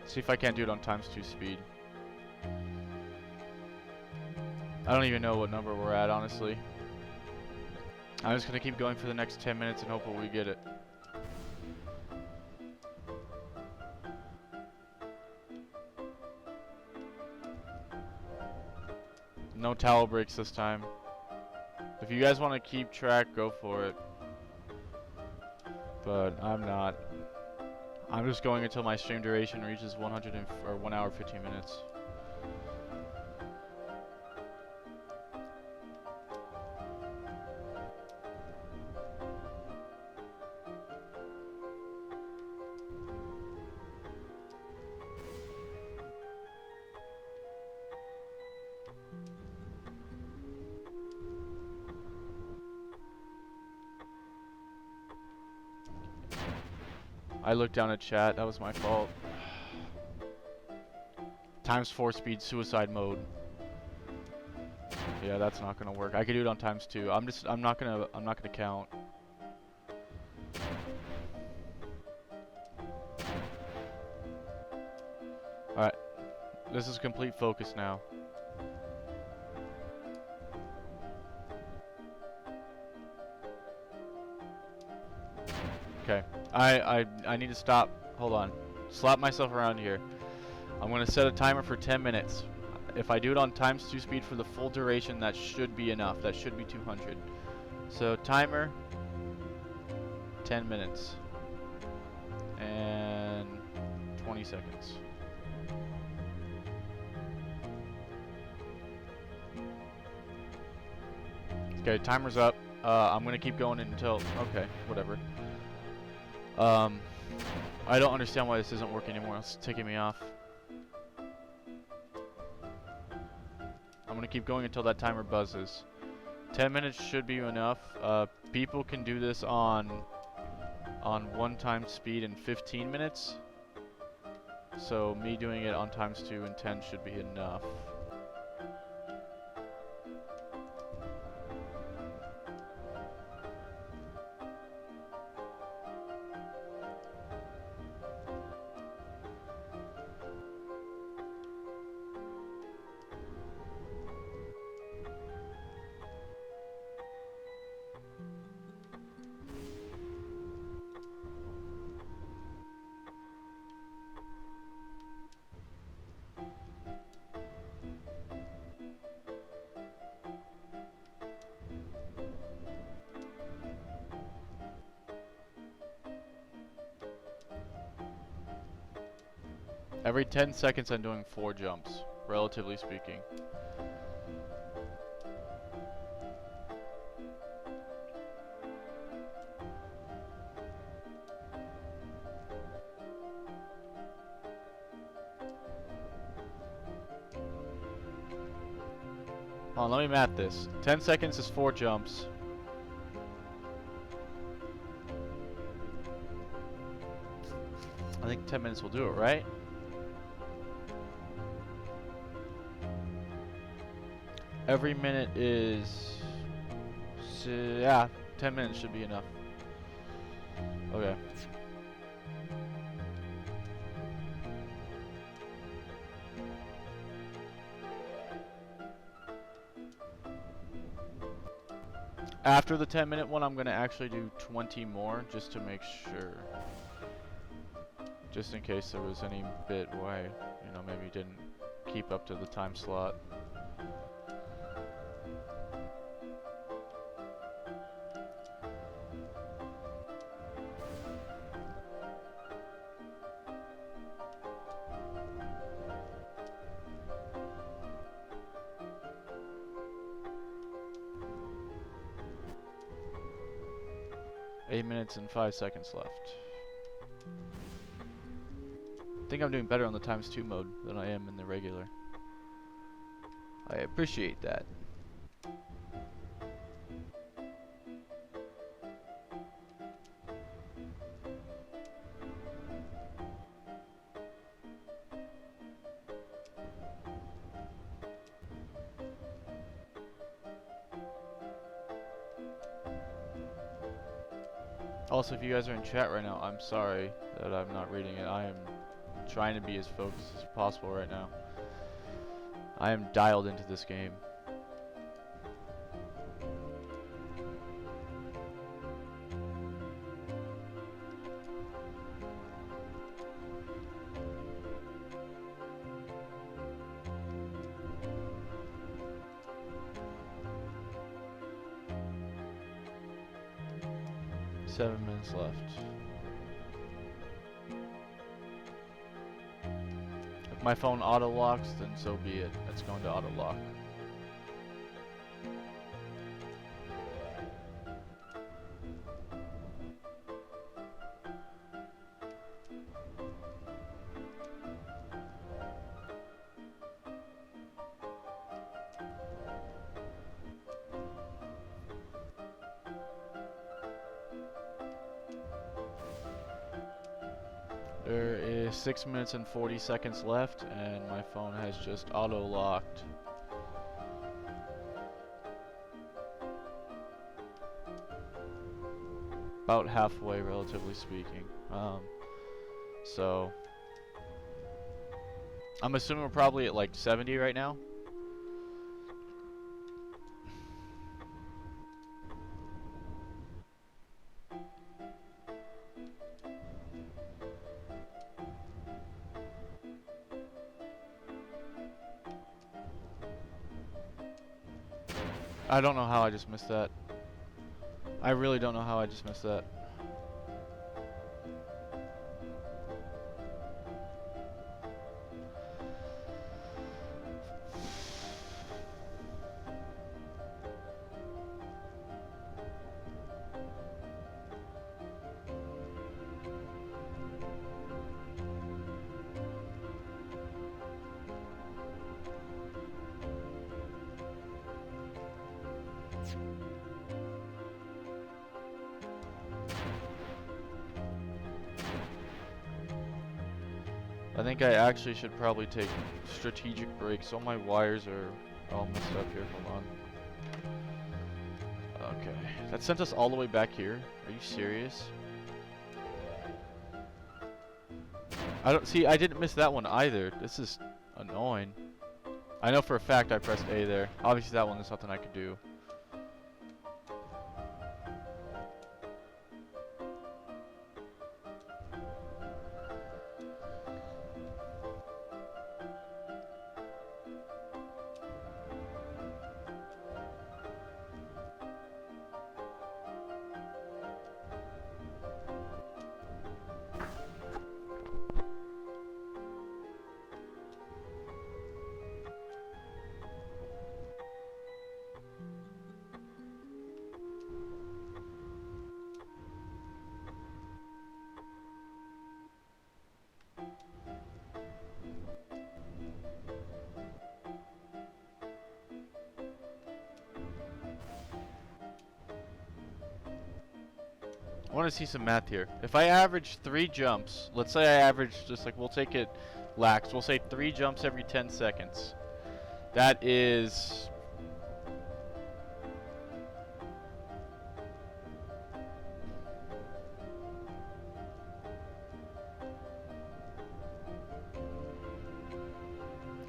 See if I can't do it on times 2 speed. I don't even know what number we're at, honestly. I'm just gonna keep going for the next 10 minutes and hopefully we get it. No towel breaks this time. If you guys want to keep track, go for it. But I'm not. I'm just going until my stream duration reaches 1 hour 15 minutes. I looked down at chat, that was my fault. Times 4 speed suicide mode. Yeah, that's not gonna work. I could do it on times 2. I'm not gonna count. Alright. This is complete focus now. Okay. I need to stop. Hold on. Slap myself around here. I'm going to set a timer for 10 minutes. If I do it on times 2 speed for the full duration, that should be enough. That should be 200. So timer, 10 minutes. And 20 seconds. Okay, timer's up. I'm going to keep going until... Okay, whatever. I don't understand why this isn't working anymore. It's taking me off. I'm gonna keep going until that timer buzzes. 10 minutes should be enough. People can do this on 1 times speed in 15 minutes. So me doing it on times 2 and 10 should be enough. Every 10 seconds I'm doing 4 jumps, relatively speaking. Hold on, let me math this. 10 seconds is 4 jumps. I think 10 minutes will do it, right? Every minute is... yeah, 10 minutes should be enough. Okay. After the 10-minute one, I'm going to actually do 20 more just to make sure. Just in case there was any bit where I, you know, maybe didn't keep up to the time slot. Eight minutes and 5 seconds left. I think I'm doing better on the ×2 mode than I am in the regular. I appreciate that. Also, if you guys are in chat right now, I'm sorry that I'm not reading it. I am trying to be as focused as possible right now. I am dialed into this game. Seven minutes left. If my phone auto locks, then so be it. It's going to auto lock. There is 6 minutes and 40 seconds left, and my phone has just auto-locked. About halfway, relatively speaking. So I'm assuming we're probably at like 70 right now. I don't know how I just missed that. I really don't know how I just missed that. I think I actually should probably take strategic breaks. All my wires are all messed up here. Hold on. Okay. That sent us all the way back here. Are you serious? I don't see. I didn't miss that one either. This is annoying. I know for a fact I pressed A there. Obviously that one is something I could do. I want to see some math here. If I average 3 jumps, let's say I average, just like, we'll take it lax, we'll say 3 jumps every 10 seconds. That is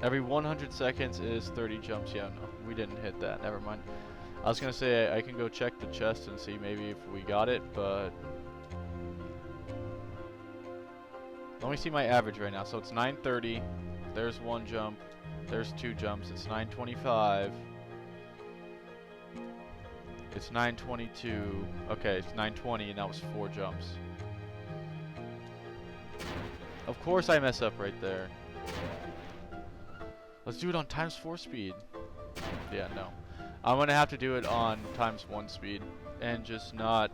Every 100 seconds is 30 jumps. Yeah, no, we didn't hit that. Never mind. I was gonna say I can go check the chest and see maybe if we got it, but let me see my average right now. So it's 930. There's one jump. There's two jumps. It's 925. It's 922. Okay, it's 920, and that was 4 jumps. Of course I mess up right there. Let's do it on ×4 speed. Yeah, no. I'm gonna have to do it on ×1 speed and just not.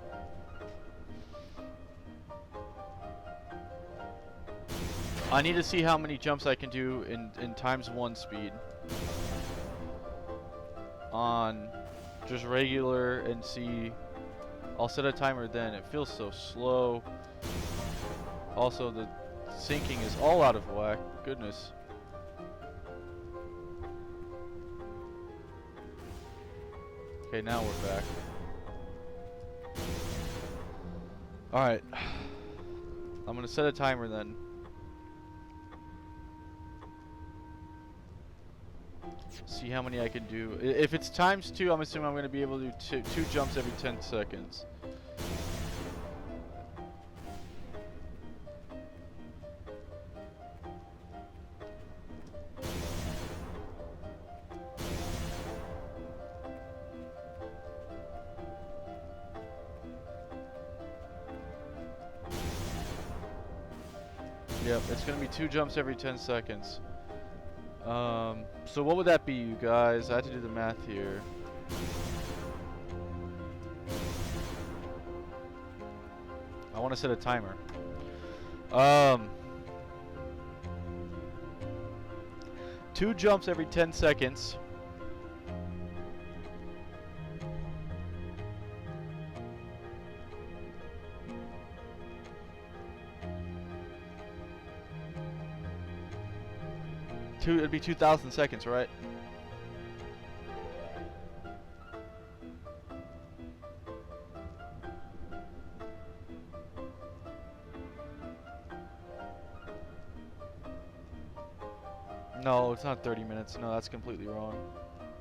I need to see how many jumps I can do in ×1 speed on just regular and see. I'll set a timer then. It feels so slow. Also, the syncing is all out of whack. Goodness. Okay, now we're back. Alright. I'm gonna set a timer then. See how many I can do. If it's ×2, I'm assuming I'm gonna be able to do two jumps every 10 seconds. Yep, it's gonna be 2 jumps every 10 seconds. So what would that be, you guys? I have to do the math here. I want to set a timer. 2 jumps every 10 seconds. It'd be 2,000 seconds, right? No, it's not 30 minutes. No, that's completely wrong.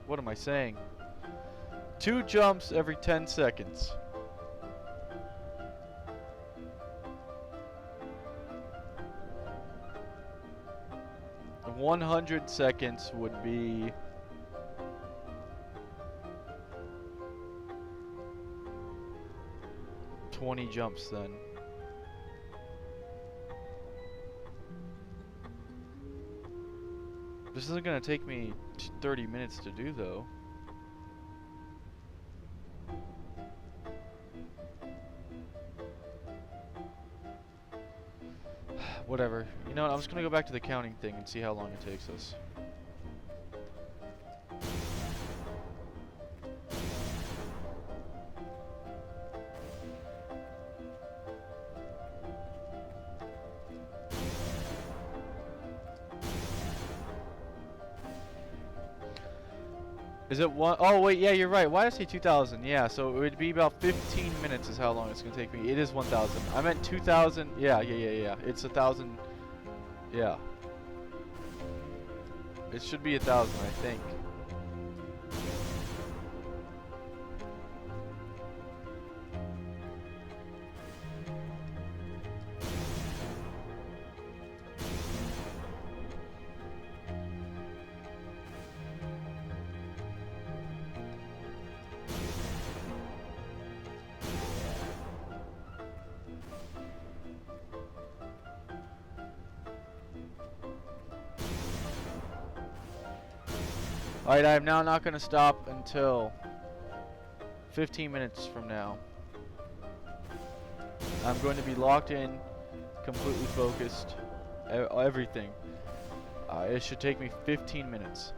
What am I saying? 2 jumps every 10 seconds. And 100 seconds would be 20 jumps then. This isn't gonna take me 30 minutes to do though. Whatever. You know what? I'm just gonna go back to the counting thing and see how long it takes us. Is it one? Oh wait, yeah, you're right. Why did I say 2,000? Yeah, so it would be about 15 minutes is how long it's gonna take me. It is 1,000. I meant 2,000. Yeah. It's 1,000. Yeah. It should be 1,000, I think. Alright, I am now not going to stop until 15 minutes from now. I'm going to be locked in, completely focused, everything. It should take me 15 minutes.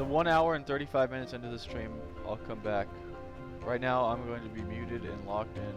So 1 hour and 35 minutes into the stream, I'll come back. Right now, I'm going to be muted and locked in.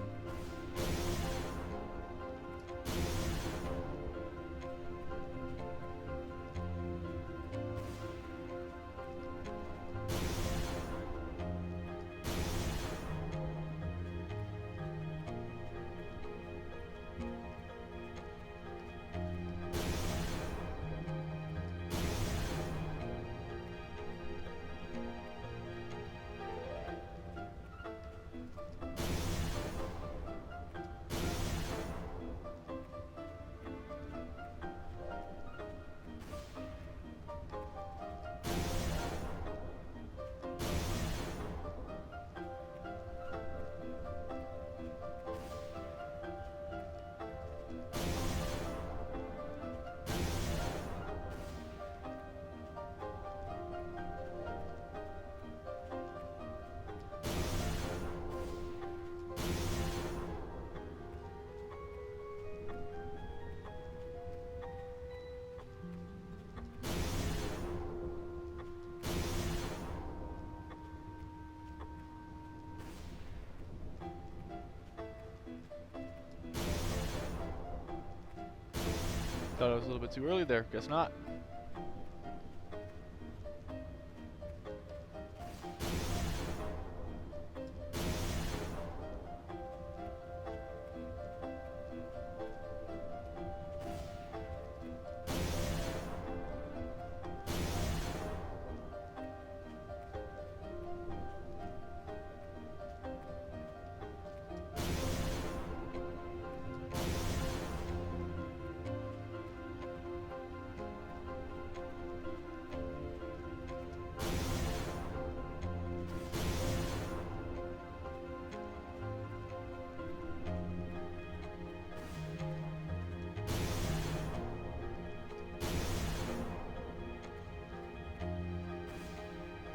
Thought I was a little bit too early there. Guess not.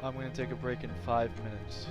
I'm going to take a break in 5 minutes.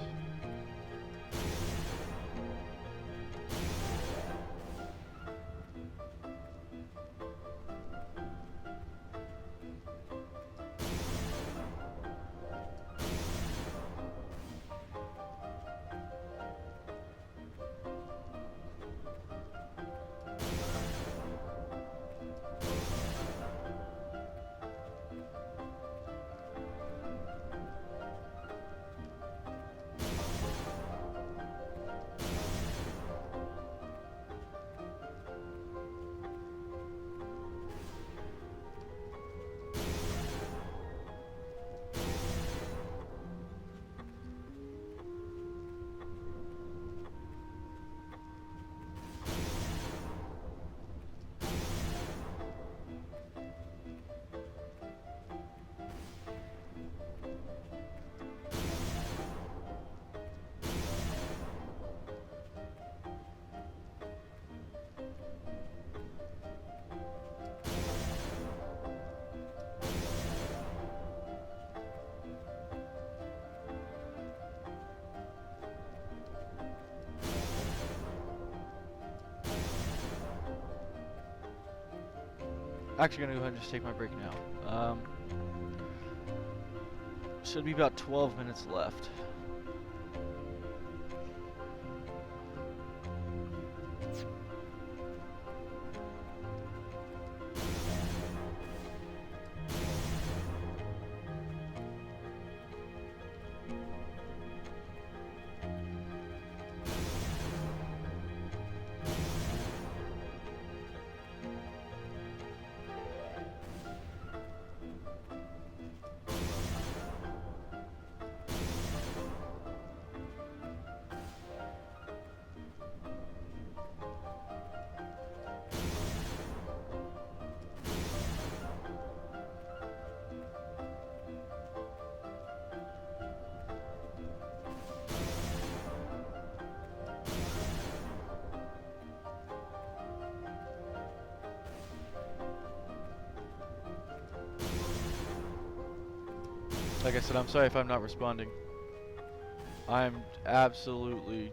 Actually gonna go ahead and just take my break now. Should be about 12 minutes left. Like I said, I'm sorry if I'm not responding. I'm absolutely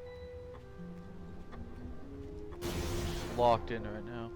locked in right now.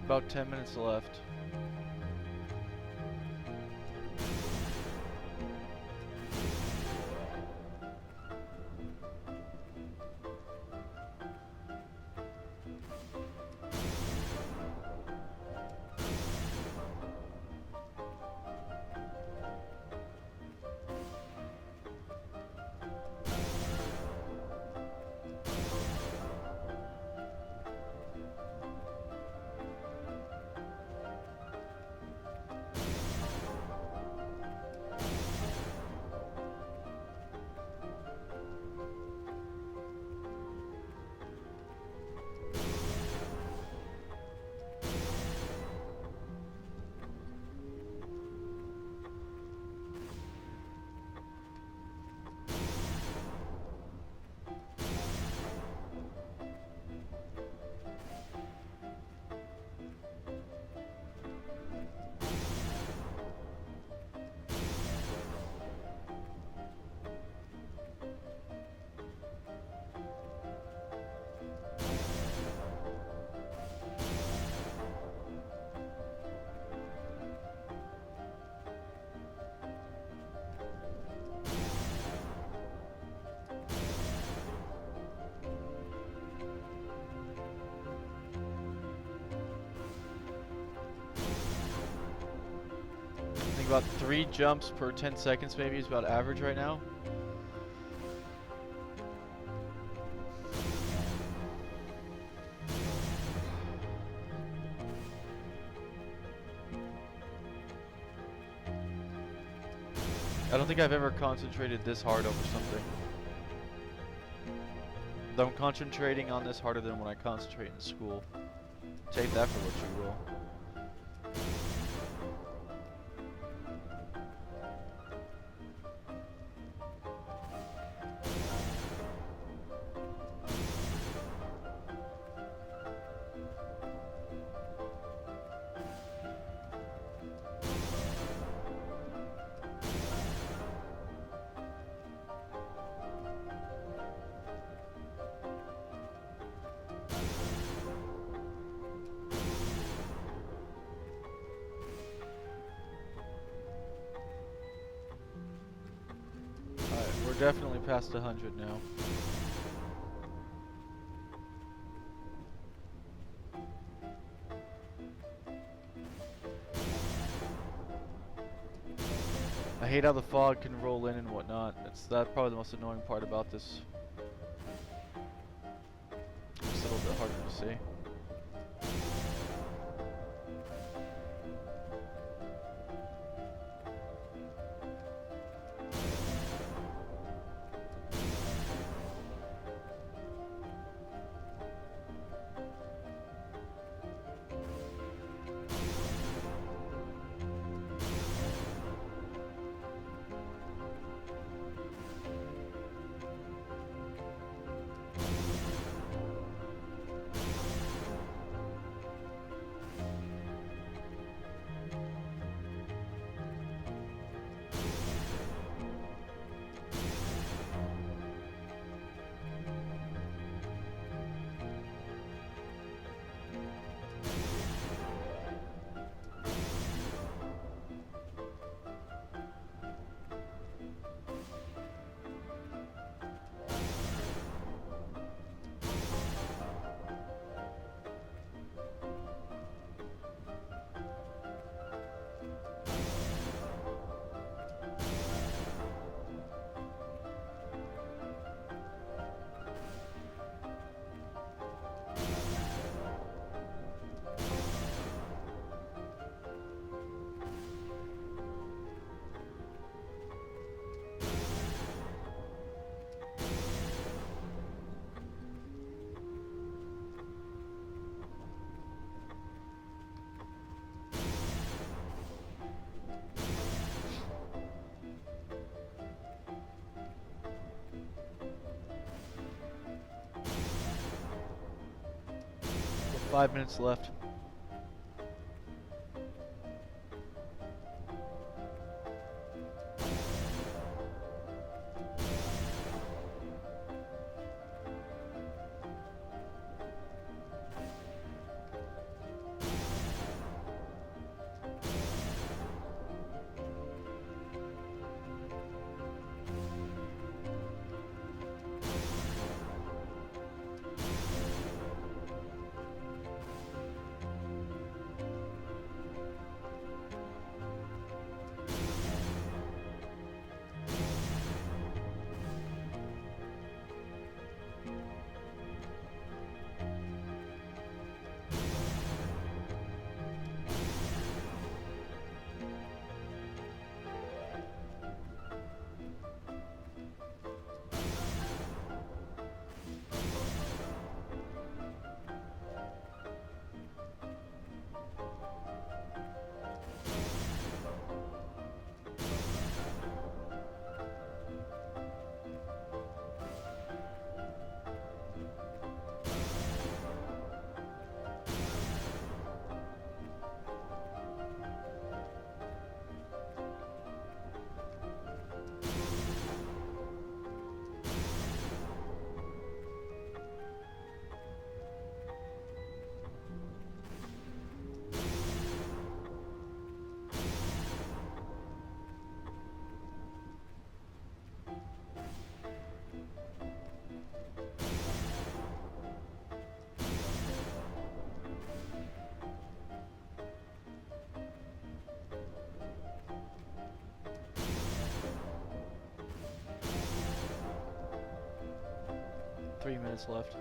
About 10 minutes left. I think about 3 jumps per 10 seconds maybe is about average right now. I don't think I've ever concentrated this hard over something. Though I'm concentrating on this harder than when I concentrate in school. Take that for what you will. Definitely past 100 now. I hate how the fog can roll in and whatnot. That's probably the most annoying part about this. It's a little bit harder to see. With 5 minutes left. minutes left.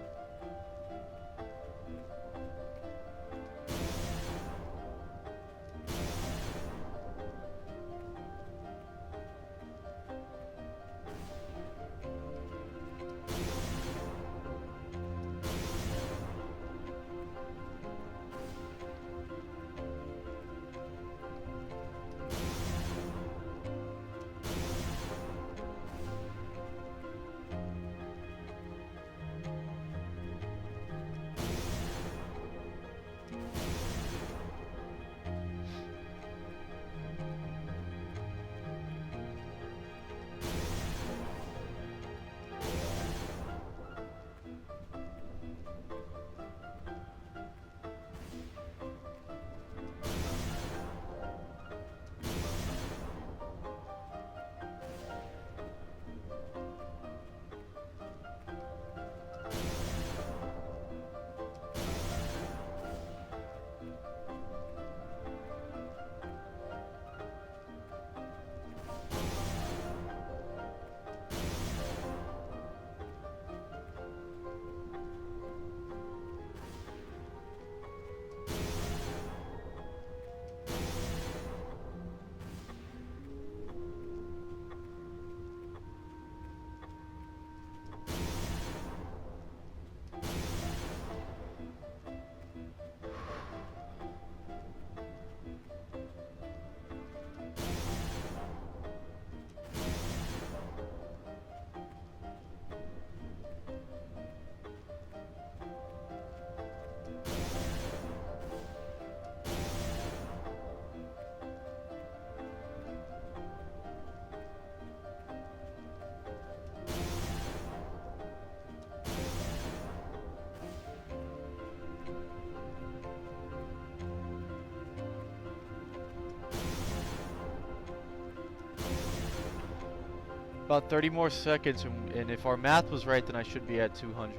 About 30 more seconds, and if our math was right, then I should be at 200.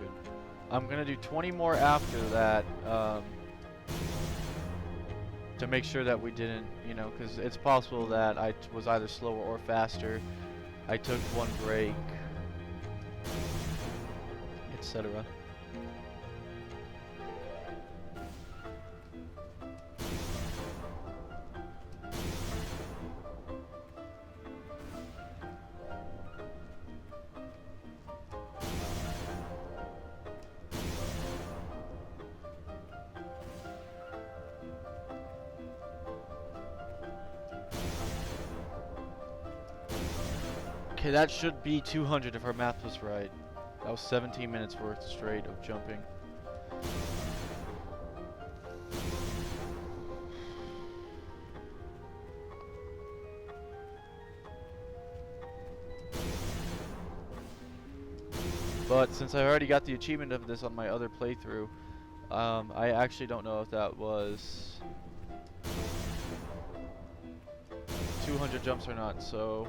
I'm gonna do 20 more after that, to make sure that we didn't, you know, because it's possible that I was either slower or faster. I took one break, etc. Okay, that should be 200 if our math was right. That was 17 minutes worth straight of jumping. But since I already got the achievement of this on my other playthrough, I actually don't know if that was 200 jumps or not, so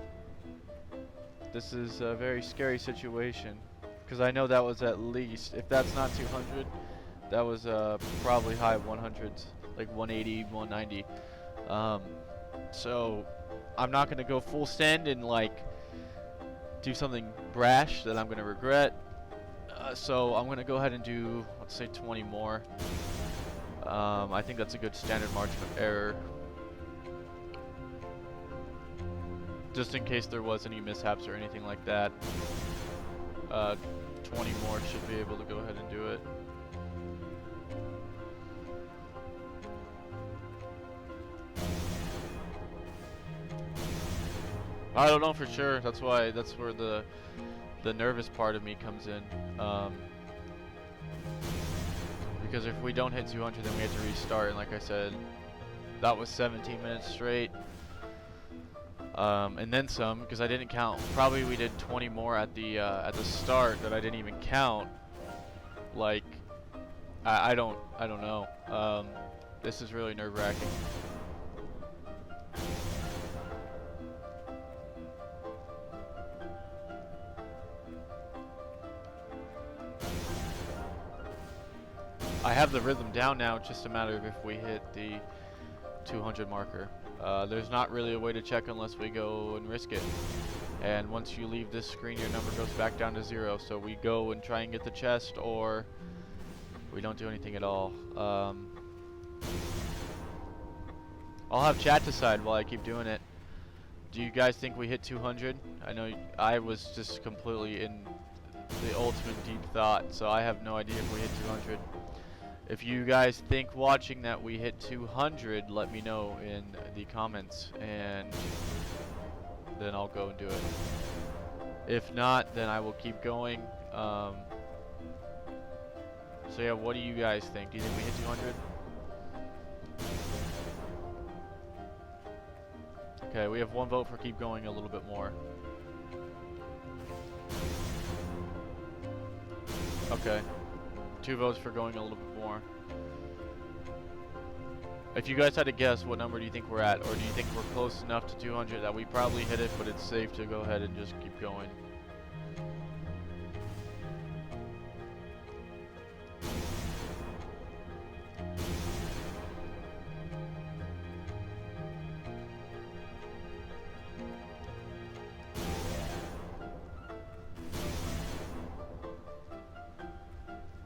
this is a very scary situation, because I know that was at least, if that's not 200, that was probably high 100s, like 180, 190. So I'm not going to go full send and like do something brash that I'm going to regret. So I'm going to go ahead and do, let's say 20 more. I think that's a good standard margin of error, just in case there was any mishaps or anything like that. 20 more should be able to go ahead and do it. I don't know for sure. That's where the nervous part of me comes in. Because if we don't hit 200, then we have to restart. And like I said, that was 17 minutes straight. And then some, because I didn't count. Probably we did 20 more at the start that I didn't even count. Like, I don't know. This is really nerve-wracking. I have the rhythm down now. It's just a matter of if we hit the 200 marker. There's not really a way to check unless we go and risk it. And once you leave this screen, your number goes back down to 0. So we go and try and get the chest, or we don't do anything at all. I'll have chat decide while I keep doing it. Do you guys think we hit 200? I know I was just completely in the ultimate deep thought, so I have no idea if we hit 200. If you guys think watching that we hit 200, let me know in the comments, and then I'll go and do it. If not, then I will keep going. So yeah, what do you guys think? Do you think we hit 200? Okay, we have 1 vote for keep going a little bit more. Okay. 2 votes for going a little bit more. If you guys had to guess, what number do you think we're at? Or do you think we're close enough to 200 that we probably hit it, but it's safe to go ahead and just keep going?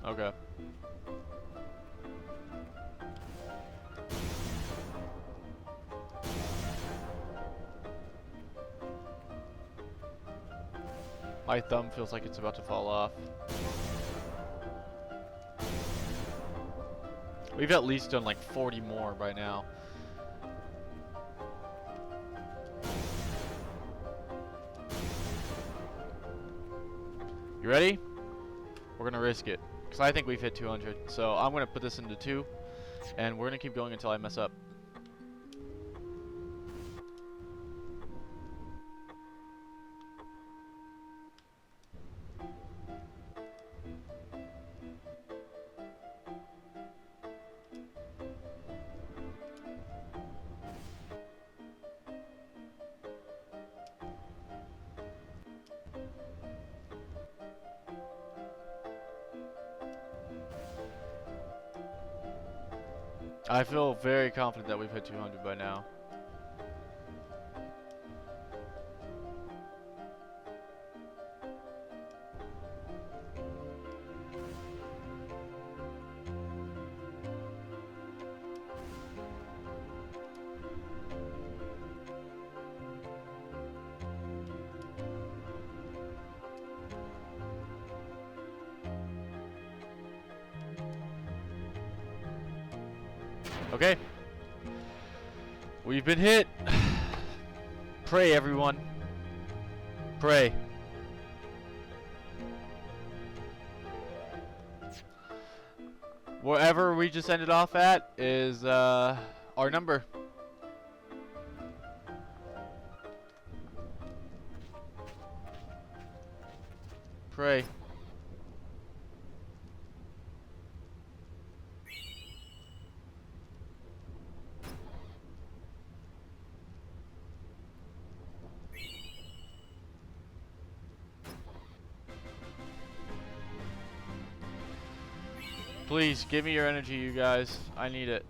Okay. My thumb feels like it's about to fall off. We've at least done like 40 more by now. You ready? We're gonna risk it. Because I think we've hit 200. So I'm going to put this into 2. And we're going to keep going until I mess up. I feel very confident that we've hit 200 by now. Okay. We've been hit. Pray, everyone. Pray. Wherever we just ended off at is our number. Pray. Please, give me your energy, you guys. I need it.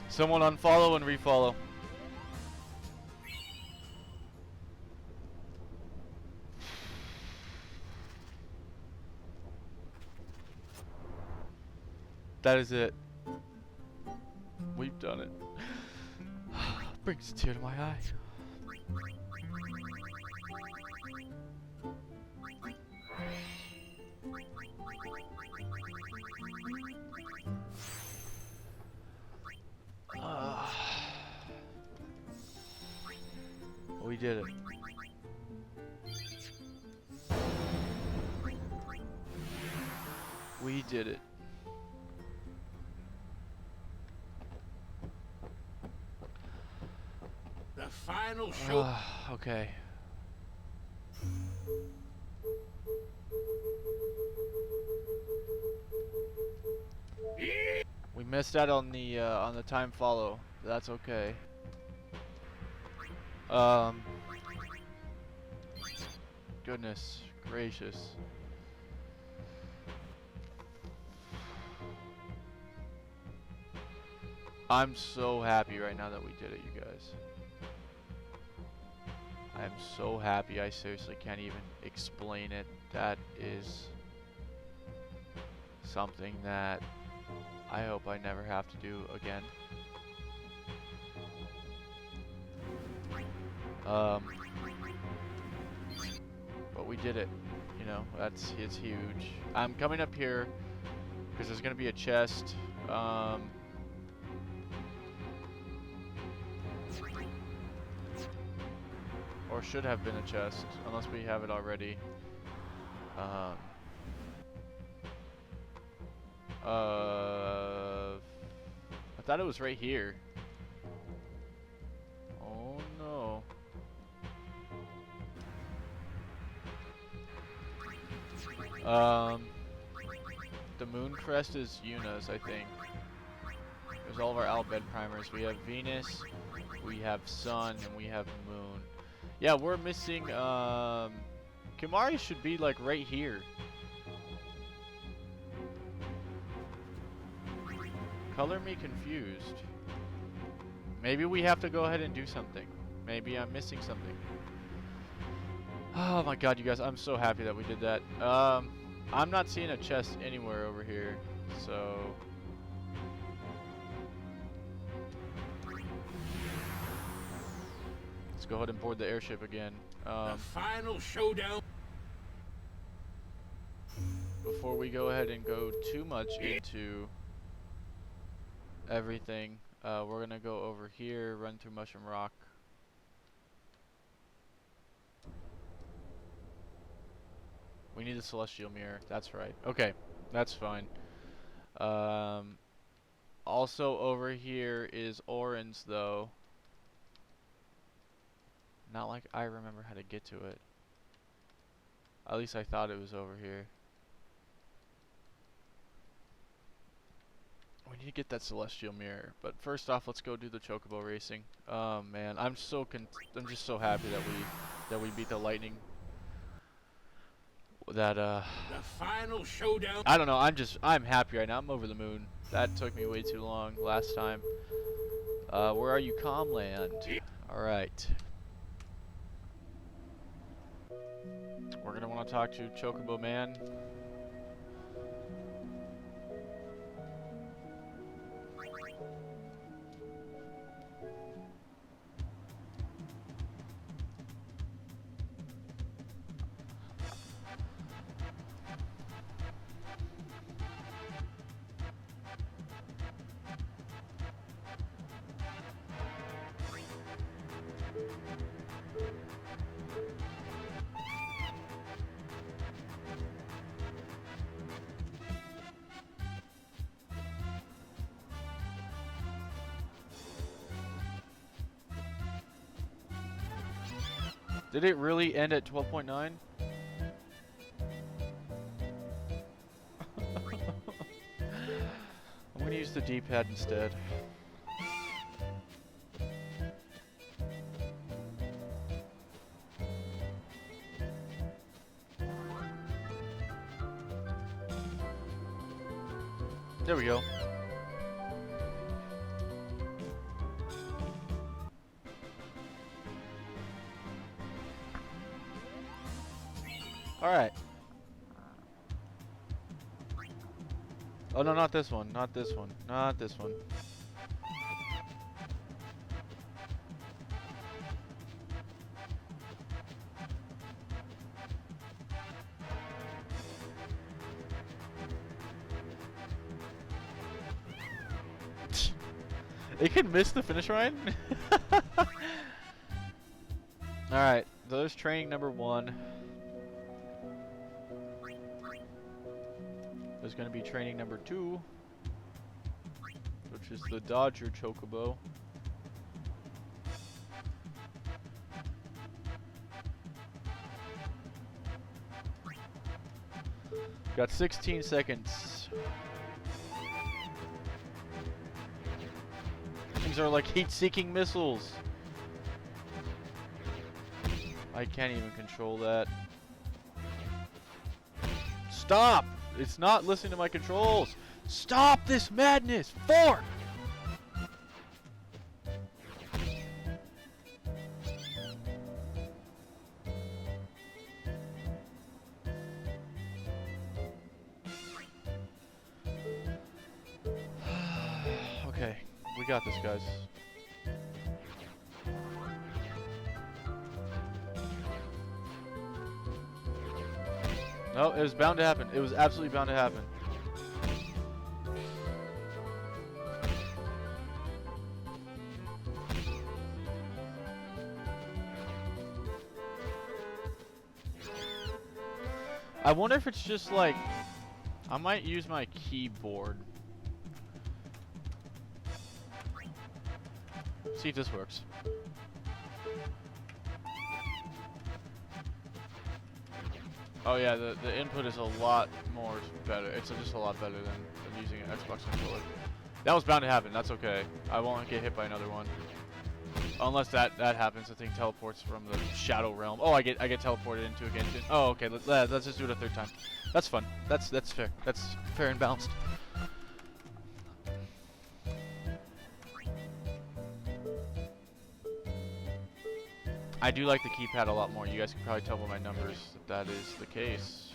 Someone unfollow and refollow. That is it. We've done it. Brings a tear to my eye. We did it. We did it. final show. Okay. We missed out on the time follow. That's okay. Goodness gracious. I'm so happy right now that we did it, you guys. I am so happy. I seriously can't even explain it. That is something that I hope I never have to do again. But we did it. You know, it's huge. I'm coming up here because there's gonna be a chest. Or should have been a chest, unless we have it already. I thought it was right here. Oh no. The moon crest is Yuna's, I think. There's all of our Al Bhed primers. We have Venus, we have Sun, and we have Moon. Yeah, we're missing, Kimari should be like right here. Color me confused. Maybe we have to go ahead and do something. Maybe I'm missing something. Oh my god, you guys, I'm so happy that we did that. I'm not seeing a chest anywhere over here, so... Let's go ahead and board the airship again. The final showdown. Before we go ahead and go too much into everything, we're gonna go over here, run through Mushroom Rock. We need a Celestial Mirror, that's right. Okay, that's fine. Also over here is Orin's though. Not like I remember how to get to it. At least I thought it was over here. We need to get that Celestial Mirror, but first off, let's go do the chocobo racing. Oh man, I'm just so happy that we beat the lightning. The final showdown. I don't know. I'm happy right now. I'm over the moon. That took me way too long last time. Where are you, Comland? All right. We're gonna want to talk to Chocobo Man. Did it really end at 12.9? I'm gonna use the D-pad instead. There we go. Alright. Oh no, not this one, not this one, not this one. It can miss the finish line? Alright, so there's training number 1. There's going to be training number 2, which is the Dodger Chocobo. Got 16 seconds. These are like heat-seeking missiles. I can't even control that. Stop! It's not listening to my controls. Stop this madness! Fork! Okay, we got this, guys. No, it was bound to happen. It was absolutely bound to happen. I wonder if it's just like, I might use my keyboard. See if this works. Oh yeah, the input is a lot more better. It's just a lot better than using an Xbox controller. That was bound to happen. That's okay. I won't get hit by another one. Unless that happens, the thing teleports from the shadow realm. Oh, I get teleported into again. Oh, okay. Let's just do it a third time. That's fun. That's fair. That's fair and balanced. I do like the keypad a lot more. You guys can probably tell by my numbers that is the case.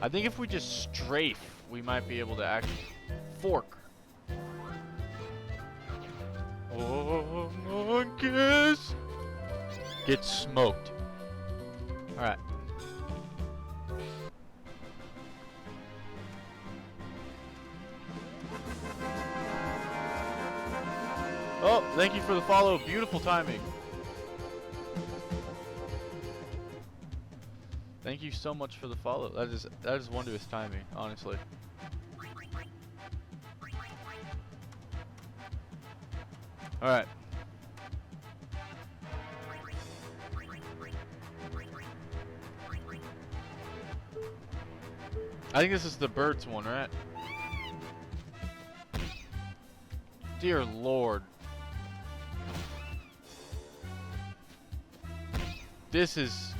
I think if we just strafe, we might be able to actually fork. Oh, kiss! Get smoked. Alright. Oh, thank you for the follow. Beautiful timing. Thank you so much for the follow. That is wondrous timing, honestly. All right. I think this is the birds one, right? Dear Lord. This is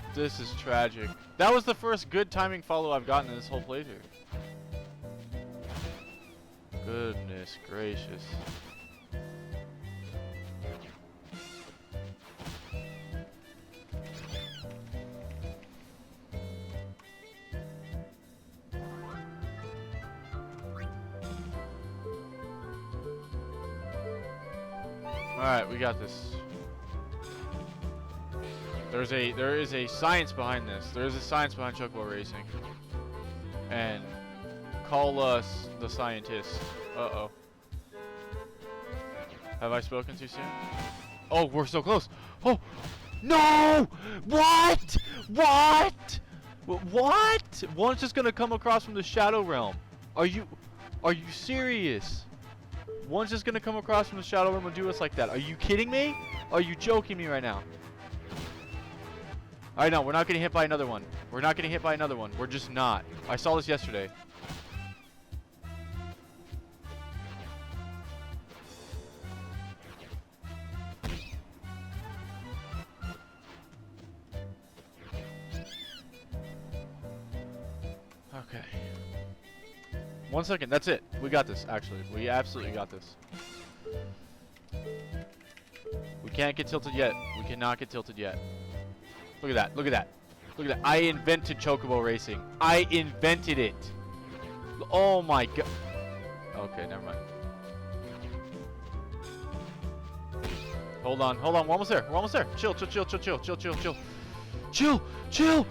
tragic. That was the first good timing follow I've gotten in this whole playthrough. Goodness gracious. Alright, we got this. There is a science behind this. There is a science behind chocobo racing. And call us the scientists. Uh-oh. Have I spoken too soon? Oh, we're so close. Oh, no! What? What? What? One's just gonna come across from the shadow realm. Are you serious? One's just gonna come across from the shadow realm and do us like that. Are you kidding me? Are you joking me right now? Alright, no, we're not getting hit by another one. We're not getting hit by another one. We're just not. I saw this yesterday. Okay. 1 second. That's it. We got this, actually. We absolutely got this. We can't get tilted yet. We cannot get tilted yet. Look at that. Look at that. Look at that. I invented chocobo racing. I invented it. Oh my god. Okay, never mind. Hold on. Hold on. We're almost there. We're almost there. Chill, chill, chill, chill, chill, chill, chill, chill. Chill, chill.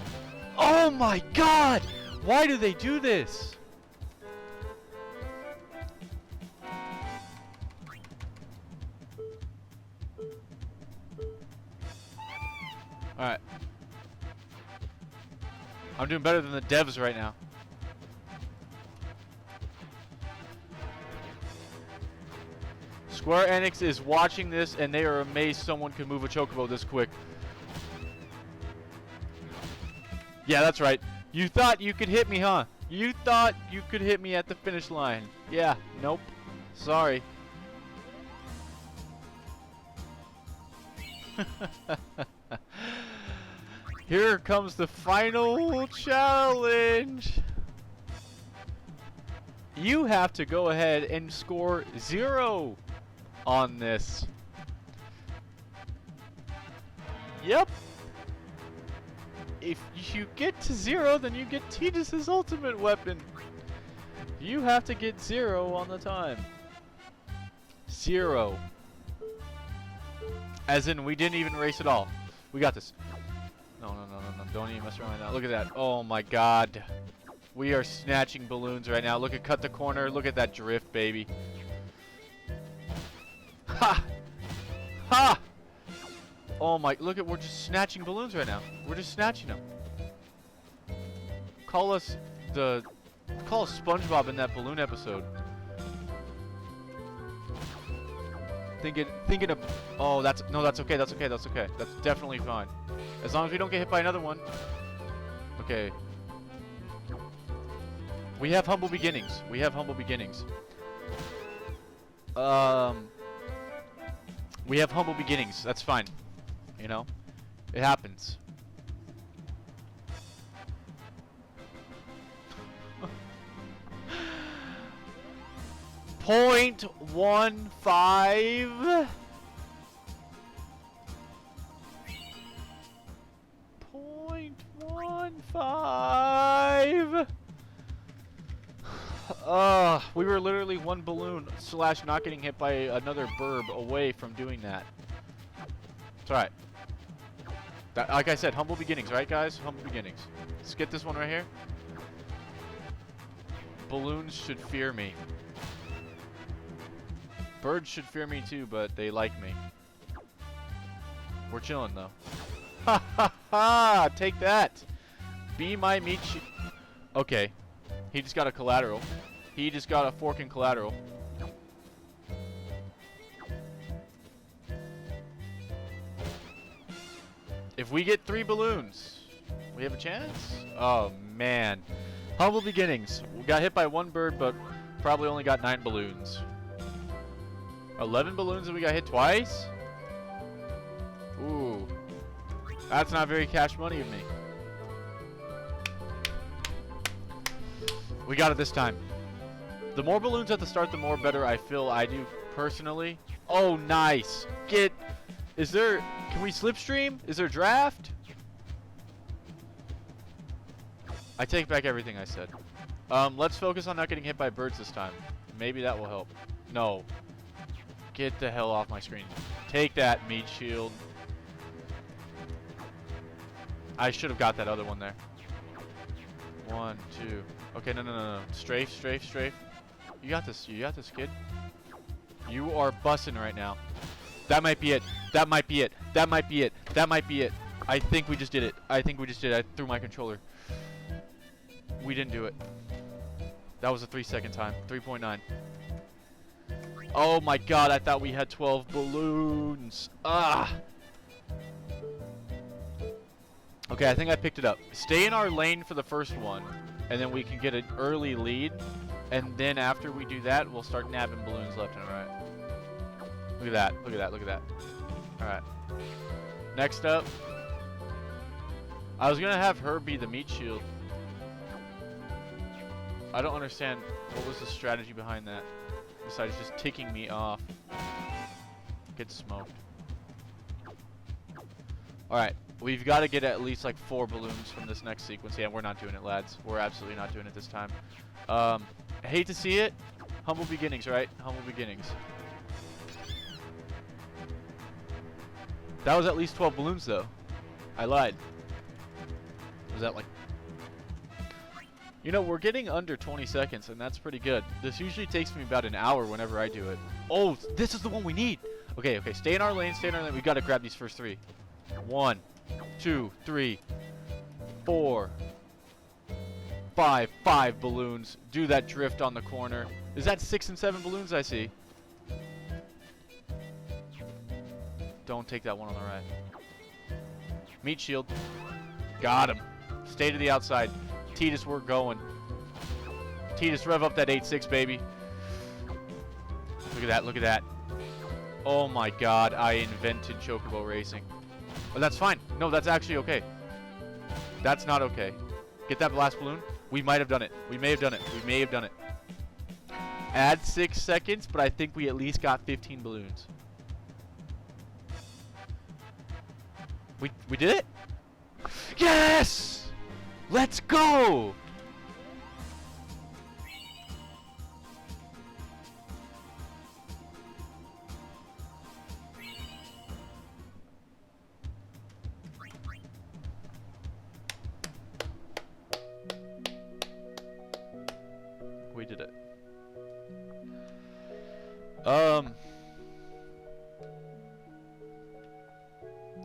Oh my god. Why do they do this? Alright. I'm doing better than the devs right now. Square Enix is watching this and they are amazed someone can move a chocobo this quick. Yeah, that's right. You thought you could hit me, huh? You thought you could hit me at the finish line. Yeah, nope. Sorry. Here comes the final challenge. You have to go ahead and score 0 on this. Yep. If you get to 0, then you get Tidus's ultimate weapon. You have to get 0 on the time. 0. As in, we didn't even race at all. We got this. No, no, no, no, no. Don't even mess around right now. Look at that. Oh my god. We are snatching balloons right now. Look at cut the corner. Look at that drift, baby. Ha! Ha! Oh my, look at, we're just snatching balloons right now. We're just snatching them. Call us SpongeBob in that balloon episode. Thinking of, oh, that's okay, that's okay. That's definitely fine. As long as we don't get hit by another one. Okay. We have humble beginnings. We have humble beginnings. We have humble beginnings. That's fine. You know? It happens. .15. .15. We were literally one balloon / not getting hit by another burb away from doing that. It's alright. Like I said, humble beginnings, right guys? Humble beginnings. Let's get this one right here. Balloons should fear me. Birds should fear me too, but they like me. We're chilling though. Ha ha ha! Take that! Be my meat Okay. He just got a collateral. He just got a fork and collateral. If we get 3 balloons, we have a chance? Oh, man. Humble beginnings. We got hit by 1 bird, but probably only got 9 balloons. 11 balloons and we got hit twice? Ooh. That's not very cash money of me. We got it this time. The more balloons at the start, the more better I feel I do personally. Oh, nice. Is there, can we slipstream? Is there draft? I take back everything I said. Let's focus on not getting hit by birds this time. Maybe that will help. No. Get the hell off my screen. Take that, meat shield. I should have got that other one there. 1, 2. Okay, no. Strafe. You got this, kid. You are bussing right now. That might be it. That might be it. I think we just did it. I threw my controller. We didn't do it. That was a 3-second time. 3.9. Oh my god, I thought we had 12 balloons. Ah! Okay, I think I picked it up. Stay in our lane for the first one, and then we can get an early lead. And then after we do that, we'll start nabbing balloons left and right. Look at that. Alright. Next up. I was gonna have her be the meat shield. I don't understand what was the strategy behind that. Besides just ticking me off. Get smoked. Alright. We've got to get at least like 4 balloons from this next sequence. Yeah, we're not doing it, lads. We're absolutely not doing it this time. I hate to see it. Humble beginnings, right? Humble beginnings. That was at least 12 balloons, though. I lied. Was that like... You know, we're getting under 20 seconds, and that's pretty good. This usually takes me about an hour whenever I do it. Oh, this is the one we need! Okay, stay in our lane, We've got to grab these first 3. 1, 2, 3, 4, 5. 5 balloons. Do that drift on the corner. Is that 6 and 7 balloons I see? Don't take that one on the right. Meat shield. Got him. Stay to the outside. Titus, we're going. Titus, rev up that 8.6, baby. Look at that, look at that. Oh my god, I invented chocobo racing. But that's fine. No, that's actually okay. That's not okay. Get that blast balloon. We might have done it. We may have done it. We may have done it. Add 6 seconds, but I think we at least got 15 balloons. We did it? Yes! Let's go! We did it.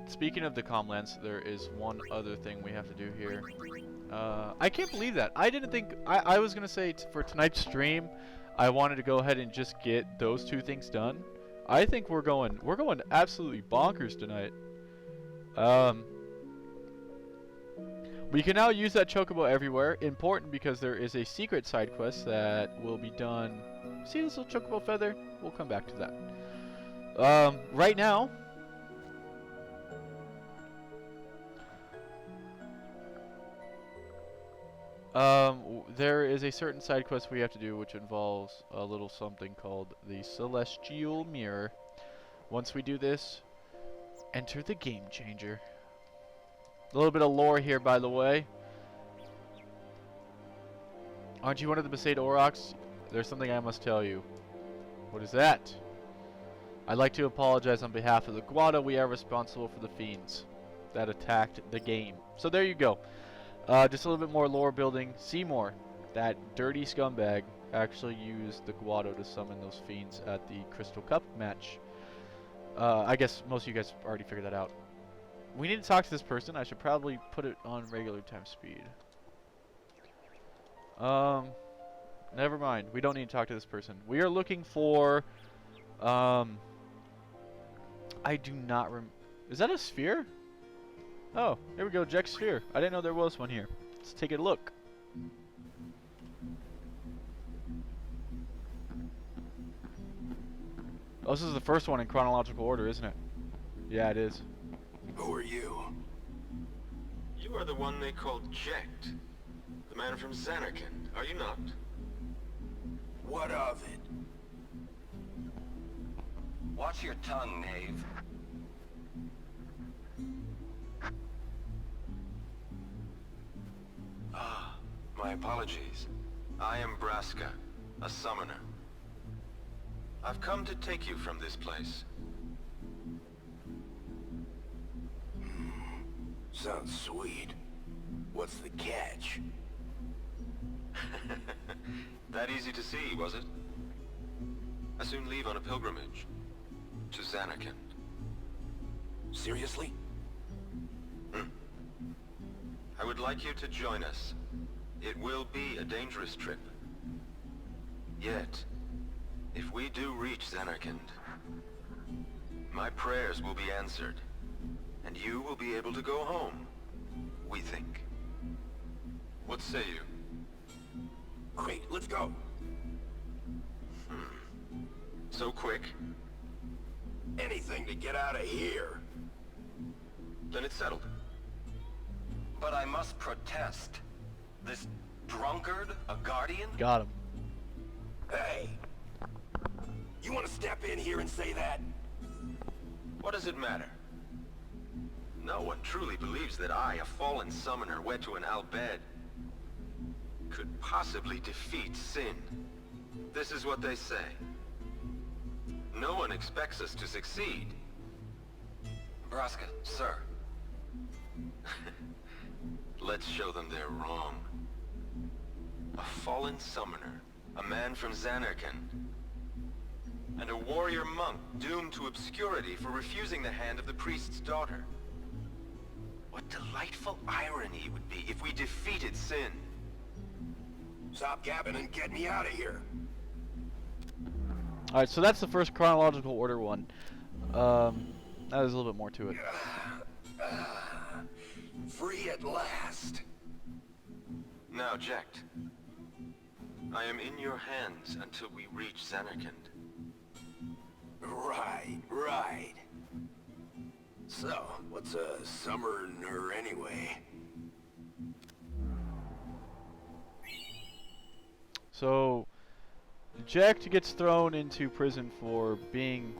Speaking of the Comlands, there is one other thing we have to do here. I can't believe that. I didn't think I was gonna say for tonight's stream, I wanted to go ahead and just get those 2 things done. I think we're going absolutely bonkers tonight. We can now use that chocobo everywhere. Important because there is a secret side quest that will be done. See this little chocobo feather? We'll come back to that. Right now, there is a certain side quest we have to do which involves a little something called the Celestial Mirror. Once we do this, enter the Game Changer. A little bit of lore here, by the way. Aren't you one of the Besaid Aurochs? There's something I must tell you. What is that? I'd like to apologize on behalf of the Guado. We are responsible for the fiends that attacked the game. So there you go. Just a little bit more lore building. Seymour, that dirty scumbag, actually used the Guado to summon those fiends at the Crystal Cup match. I guess most of you guys already figured that out. We need to talk to this person. I should probably put it on regular time speed. Never mind. We don't need to talk to this person. We are looking for, I do not is that a sphere? Oh, here we go, Jack's sphere. I didn't know there was one here. Let's take a look. Oh, this is the first one in chronological order, isn't it? Yeah, it is. Who are you? You are the one they called Jekt. The man from Zanarkand, are you not? What of it? Watch your tongue, knave. Ah, my apologies. I am Braska, a summoner. I've come to take you from this place. Sounds sweet. What's the catch? That easy to see, was it? I soon leave on a pilgrimage to Zanarkand. Seriously? I would like you to join us. It will be a dangerous trip. Yet, if we do reach Zanarkand, my prayers will be answered, and you will be able to go home, we think. What say you? Great, let's go. So quick? Anything to get out of here. Then it's settled. But I must protest. This drunkard, a guardian? Got him. Hey! You want to step in here and say that? What does it matter? No one truly believes that I, a fallen summoner wed to an Al-Bhed, could possibly defeat sin. This is what they say. No one expects us to succeed. Braska, sir. Let's show them they're wrong. A fallen summoner, a man from Zanarkand, and a warrior monk doomed to obscurity for refusing the hand of the priest's daughter. What delightful irony it would be if we defeated sin. Stop gabbing and get me out of here. Alright, so that's the first chronological order one. There's a little bit more to it. Free at last. Now, Jecht, I am in your hands until we reach Zanarkand. Right. So, what's a summoner anyway? So, Jecht gets thrown into prison for being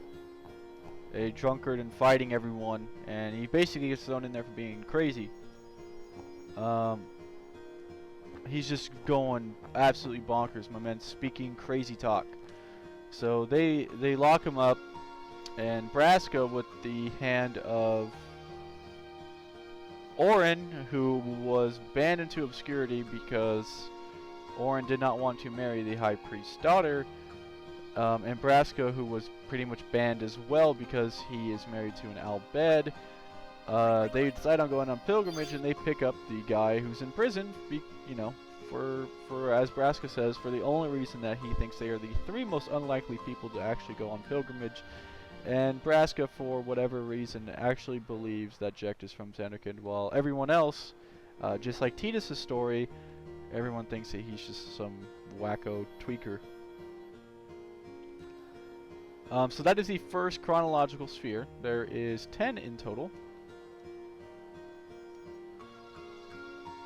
a drunkard and fighting everyone, and he basically gets thrown in there for being crazy. He's just going absolutely bonkers, my man, speaking crazy talk. So they lock him up, and Braska, with the hand of Orin, who was banned into obscurity because Orin did not want to marry the High Priest's daughter, and Braska, who was pretty much banned as well because he is married to an Albed. They decide on going on pilgrimage, and they pick up the guy who's in prison, for as Braska says, for the only reason that he thinks they are the three most unlikely people to actually go on pilgrimage. And Braska, for whatever reason, actually believes that Jecht is from Zanarkand, while everyone else, just like Tidus' story, everyone thinks that he's just some wacko tweaker. So that is the first chronological sphere. There is 10 in total.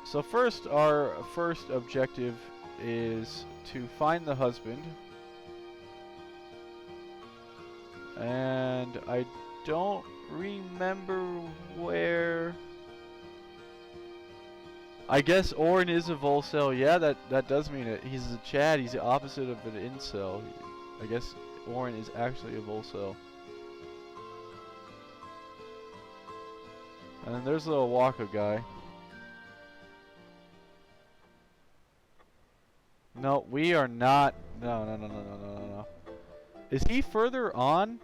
So first, our first objective is to find the husband. And I don't remember where... I guess Orin is a Volcel. Yeah, that does mean it. He's a Chad. He's the opposite of an incel. I guess Orin is actually a Volcel. And then there's the Waka guy. No, we are not. No. Is he further on?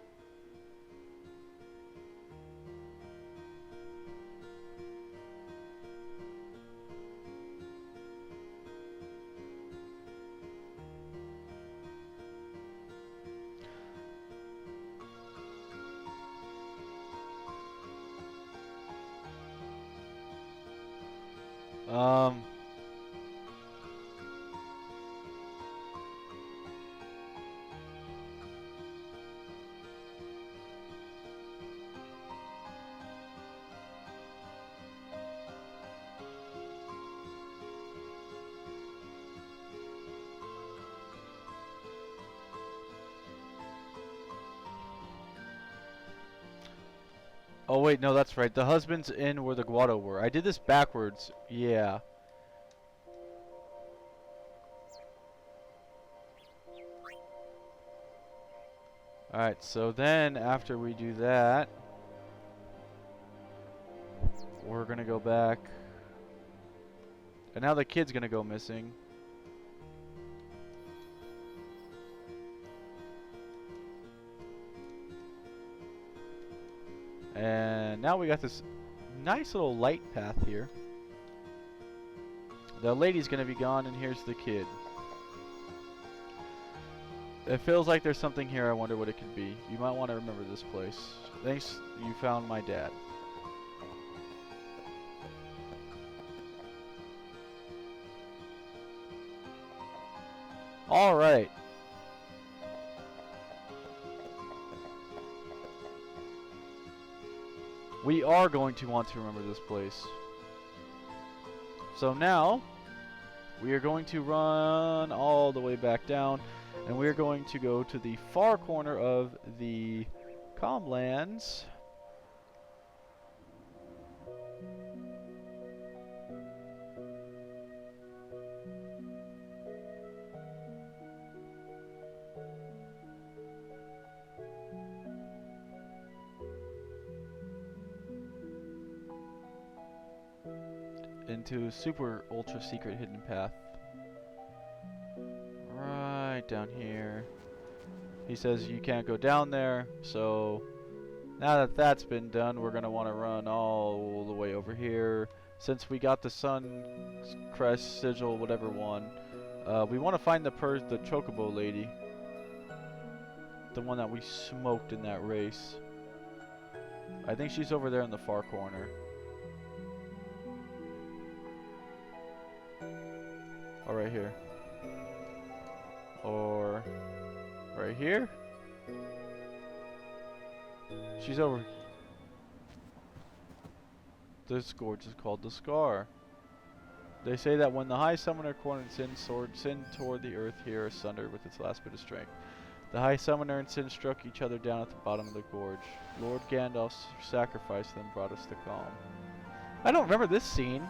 Oh wait, no, that's right. The husband's in where the Guado were. I did this backwards. Yeah. Alright, so then after we do that, we're gonna go back. And now the kid's gonna go missing. And now we got this nice little light path here. The lady's gonna be gone, and here's the kid. It feels like there's something here. I wonder what it could be. You might want to remember this place. Thanks, you found my dad. Alright. We are going to want to remember this place. So now, we are going to run all the way back down, and we are going to go to the far corner of the Comlands. Into super ultra secret hidden path. Right down here. He says you can't go down there, so now that that's been done, we're gonna want to run all the way over here. Since we got the Sun Crest Sigil, whatever one, we want to find the chocobo lady, the one that we smoked in that race. I think she's over there in the far corner. or right here? Or right here? She's over. This gorge is called the Scar. They say that when the High Summoner cornered Sin's sword, Sin tore the earth here asunder with its last bit of strength. The High Summoner and Sin struck each other down at the bottom of the gorge. Lord Gandalf's sacrifice then brought us the calm. I don't remember this scene.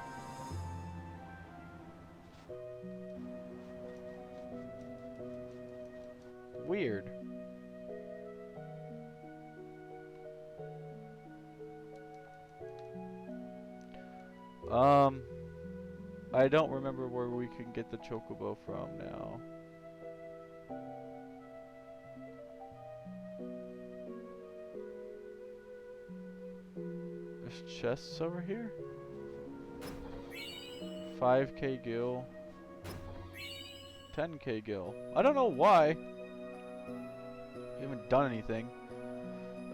Weird. I don't remember where we can get the chocobo from now. There's chests over here? 5k gil. 10k gil. I don't know why. We haven't done anything.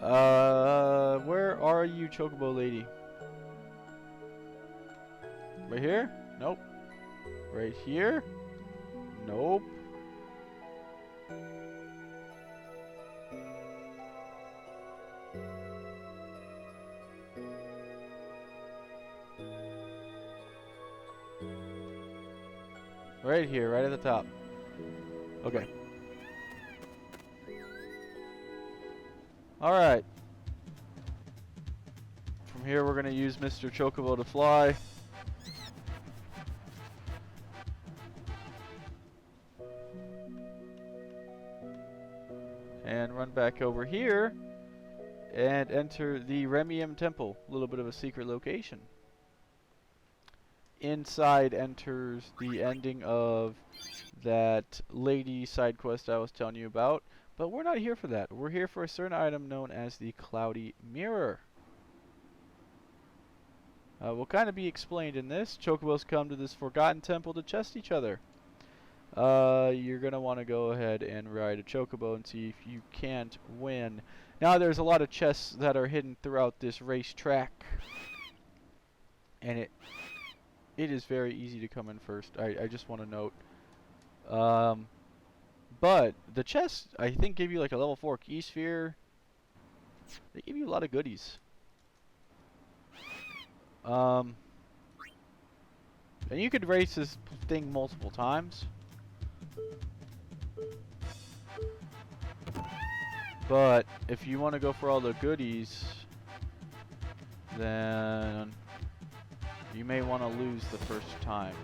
Where are you, chocobo lady? Right here? Nope. Right here? Nope. Right here, right at the top. Okay. Alright. From here we're gonna use Mr. Chocobo to fly. And run back over here and enter the Remium Temple. A little bit of a secret location. Inside enters the ending of that lady side quest I was telling you about. But we're not here for that. We're here for a certain item known as the Cloudy Mirror. Will kind of be explained in this. Chocobos come to this forgotten temple to test each other. You're going to want to go ahead and ride a chocobo and see if you can't win. Now there's a lot of chests that are hidden throughout this racetrack. And it is very easy to come in first. I just want to note. But the chests, I think, give you like a level 4 key sphere. They give you a lot of goodies. And you could race this thing multiple times. But if you want to go for all the goodies, then you may want to lose the first time.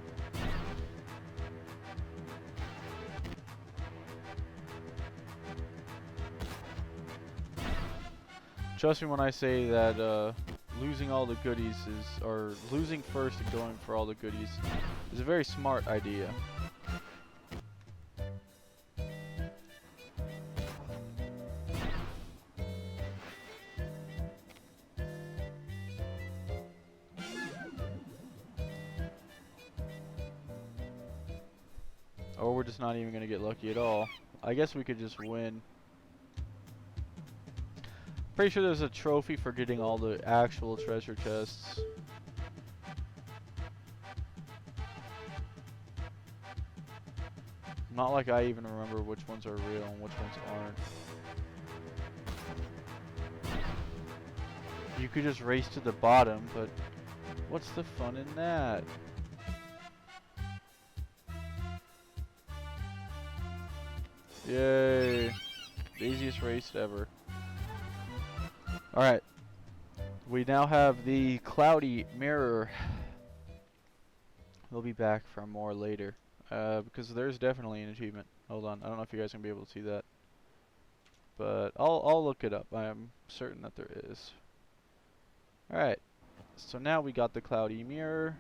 Trust me when I say that losing all the goodies is, or losing first and going for all the goodies is a very smart idea. Or we're just not even going to get lucky at all. I guess we could just win. Pretty sure there's a trophy for getting all the actual treasure chests. Not like I even remember which ones are real and which ones aren't. You could just race to the bottom, but what's the fun in that? Yay! The easiest race ever. Alright. We now have the Cloudy Mirror. We'll be back for more later. Because there's definitely an achievement. Hold on. I don't know if you guys are going to be able to see that. But I'll look it up. I am certain that there is. Alright. So now we got the Cloudy Mirror.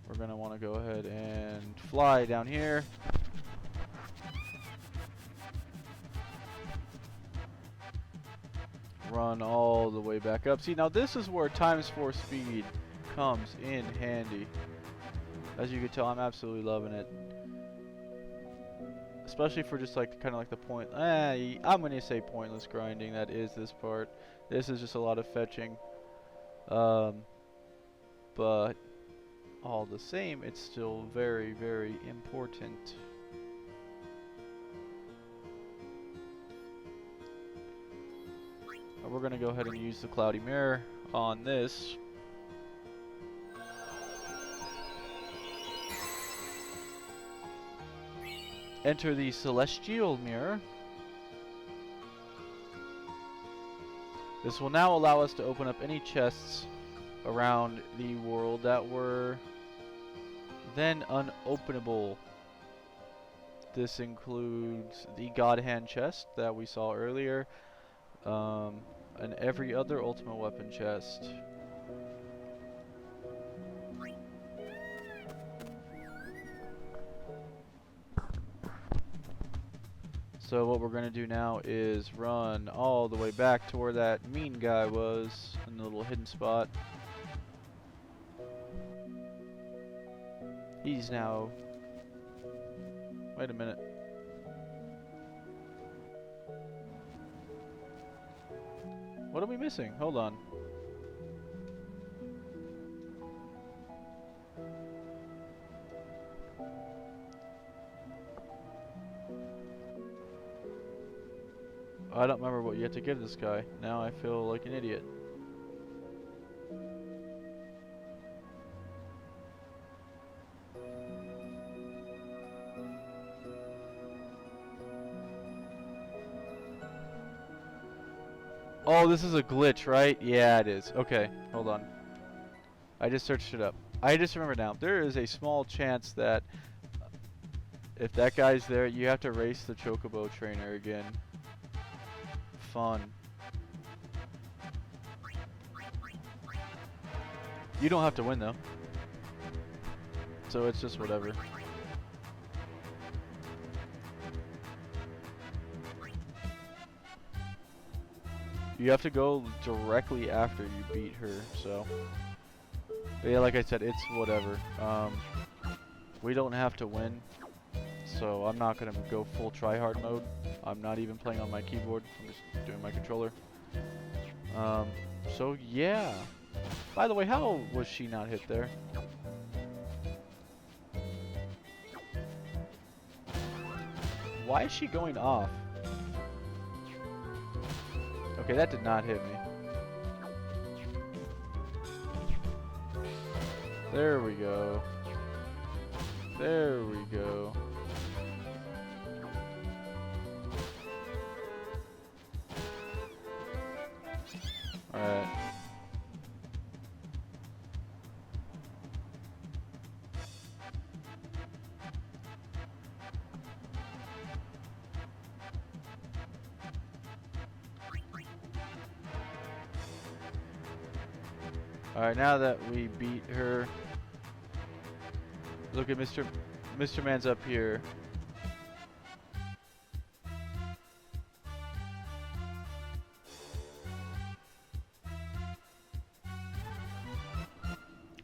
We're going to want to go ahead and fly down here. Run all the way back up. See, now this is where ×4 speed comes in handy. As you can tell, I'm absolutely loving it. Especially for just like kind of like the point. I'm gonna say pointless grinding. That is this part. This is just a lot of fetching. But all the same, it's still very, very important. We're gonna go ahead and use the cloudy mirror on this. Enter the celestial mirror. This will now allow us to open up any chests around the world that were then unopenable. This includes the God Hand chest that we saw earlier, and every other ultimate weapon chest. So what we're going to do now is run all the way back to where that mean guy was in the little hidden spot. He's now... Wait a minute. What are we missing? Hold on. I don't remember what you have to give this guy. Now I feel like an idiot. Oh, this is a glitch, right? Yeah, it is. Okay, hold on. I just searched it up. I just remember now. There is a small chance that if that guy's there, you have to race the chocobo trainer again. Fun. You don't have to win though. So it's just whatever. You have to go directly after you beat her, so. But yeah, like I said, it's whatever. We don't have to win, so I'm not gonna go full tryhard mode. I'm not even playing on my keyboard. I'm just doing my controller. So yeah. By the way, how was she not hit there? Why is she going off? Okay, that did not hit me. There we go. There we go. Alright. Alright, now that we beat her, look at Mr. Man's up here.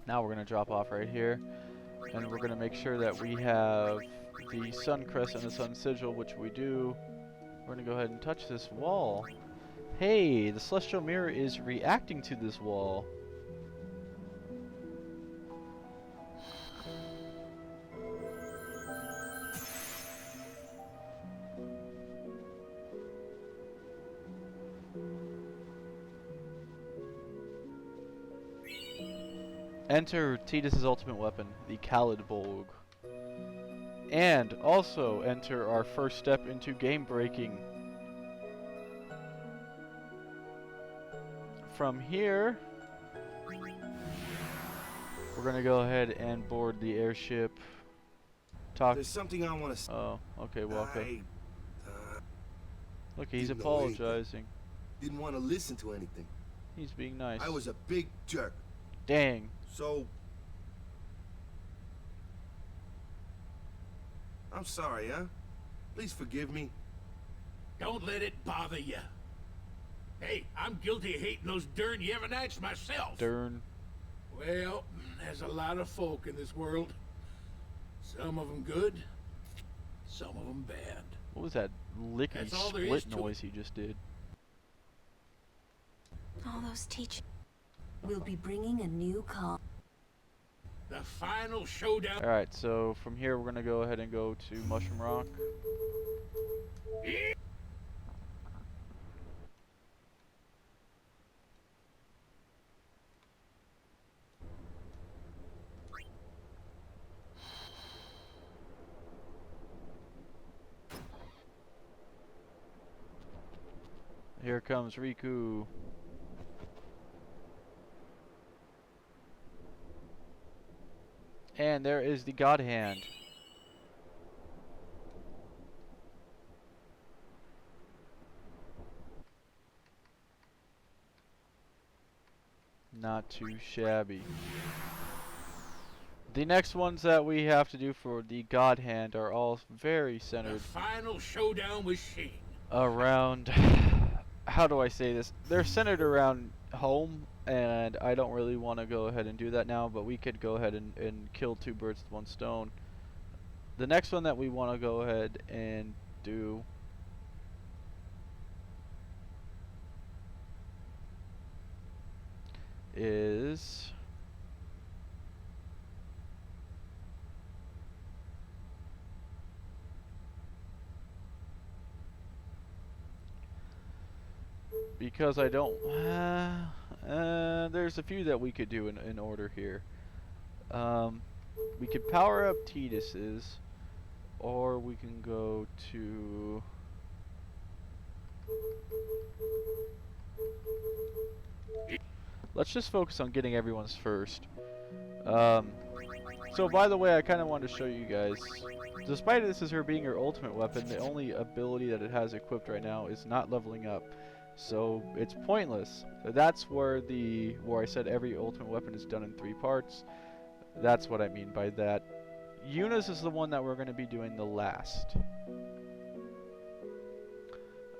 Now we're going to drop off right here, and we're going to make sure that we have the sun crest and the sun sigil, which we do. We're going to go ahead and touch this wall. Hey, the celestial mirror is reacting to this wall. Enter Tidus' ultimate weapon, the Khalidbolg. And also enter our first step into game breaking. From here, we're gonna go ahead and board the airship. There's something I want to say. Oh, okay, Walker. Look, he's apologizing. Didn't want to listen to anything. He's being nice. I was a big jerk. Dang. So, I'm sorry, huh? Please forgive me. Don't let it bother you. Hey, I'm guilty of hating those darn Yevanites myself. Darn. Well, there's a lot of folk in this world. Some of them good, some of them bad. What was that lickety split noise he just did? All those teachers. We'll be bringing a new calm. The final showdown. Alright, so from here we're gonna go ahead and go to Mushroom Rock. Here comes Riku. And there is the God Hand. Not too shabby. The next ones that we have to do for the God Hand are all very centered. The final showdown with Sheen. Around, how do I say this? They're centered around home, and I don't really want to go ahead and do that now, but we could go ahead and kill two birds with one stone. The next one that we want to go ahead and do is because I don't there's a few that we could do in order here. We could power up Tidus's, or we can go to let's just focus on getting everyone's first. So by the way, I kind of wanted to show you guys, despite this as her being her ultimate weapon, the only ability that it has equipped right now is not leveling up. So it's pointless. That's where I said every ultimate weapon is done in 3 parts. That's what I mean by that. Yuna's is the one that we're going to be doing the last.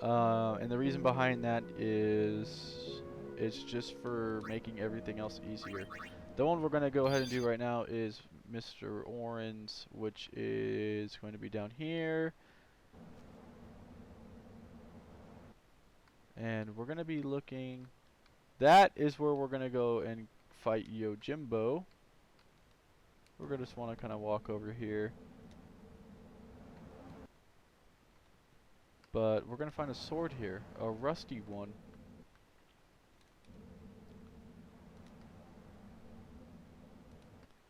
And the reason behind that is it's just for making everything else easier. The one we're going to go ahead and do right now is Mr. Oran's, which is going to be down here. And we're going to be looking... That is where we're going to go and fight Yojimbo. We're going to just want to kind of walk over here. But we're going to find a sword here. A rusty one.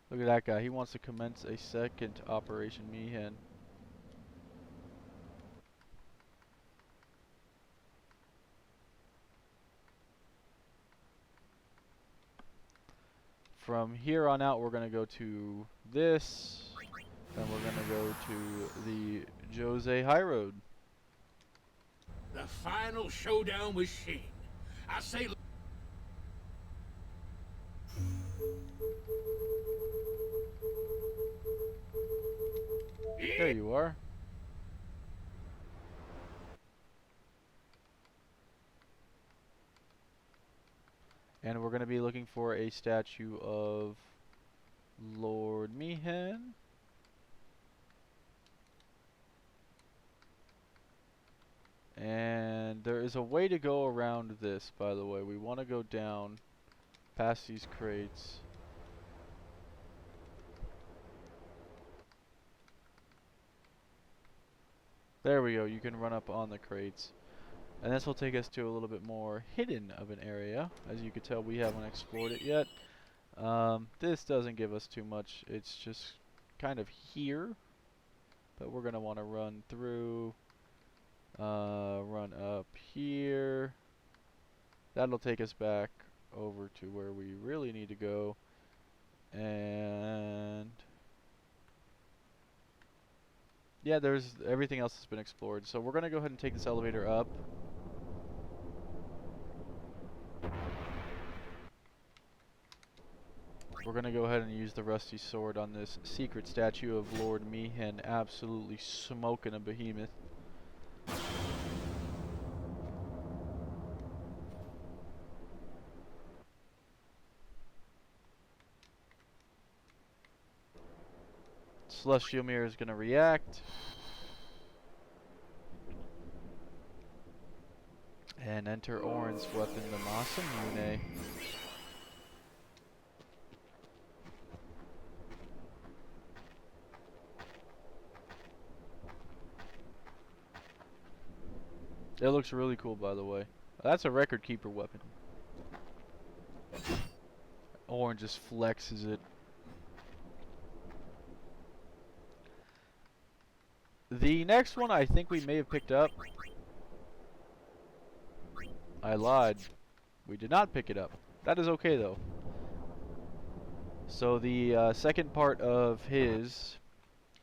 Look at that guy. He wants to commence a second Operation Mihen. From here on out, we're going to go to this. Then we're going to go to the Jose High Road. The final showdown with Sheen. I say... There you are. And we're going to be looking for a statue of Lord Mihen. And there is a way to go around this, by the way. We want to go down past these crates. There we go. You can run up on the crates. And this will take us to a little bit more hidden of an area. As you can tell, we haven't explored it yet. This doesn't give us too much. It's just kind of here. But we're going to want to run through. Run up here. That'll take us back over to where we really need to go. And... yeah, there's everything else has been explored. So we're going to go ahead and take this elevator up. We're going to go ahead and use the rusty sword on this secret statue of Lord Mihen, absolutely smoking a behemoth. Celestial Mirror is going to react. And enter Orin's weapon, the Masamune. It looks really cool, by the way. That's a record keeper weapon. Orange just flexes it. The next one I think we may have picked up. I lied. We did not pick it up. That is okay though. So the second part of his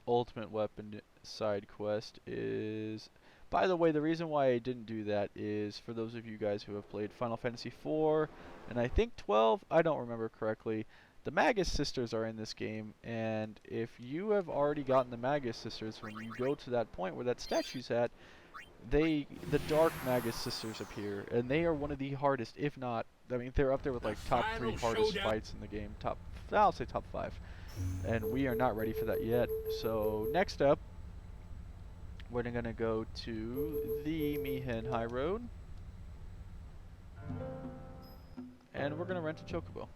ultimate weapon side quest is... By the way, the reason why I didn't do that is for those of you guys who have played Final Fantasy IV and I think 12, I don't remember correctly. The Magus Sisters are in this game, and if you have already gotten the Magus Sisters, when you go to that point where that statue's at, the Dark Magus Sisters appear, and they are one of the hardest, if not, I mean, they're up there with like top 3 hardest fights in the game. I'll say top 5. And we are not ready for that yet. So next up, we're gonna go to the Mihen High Road, and we're gonna rent a chocobo.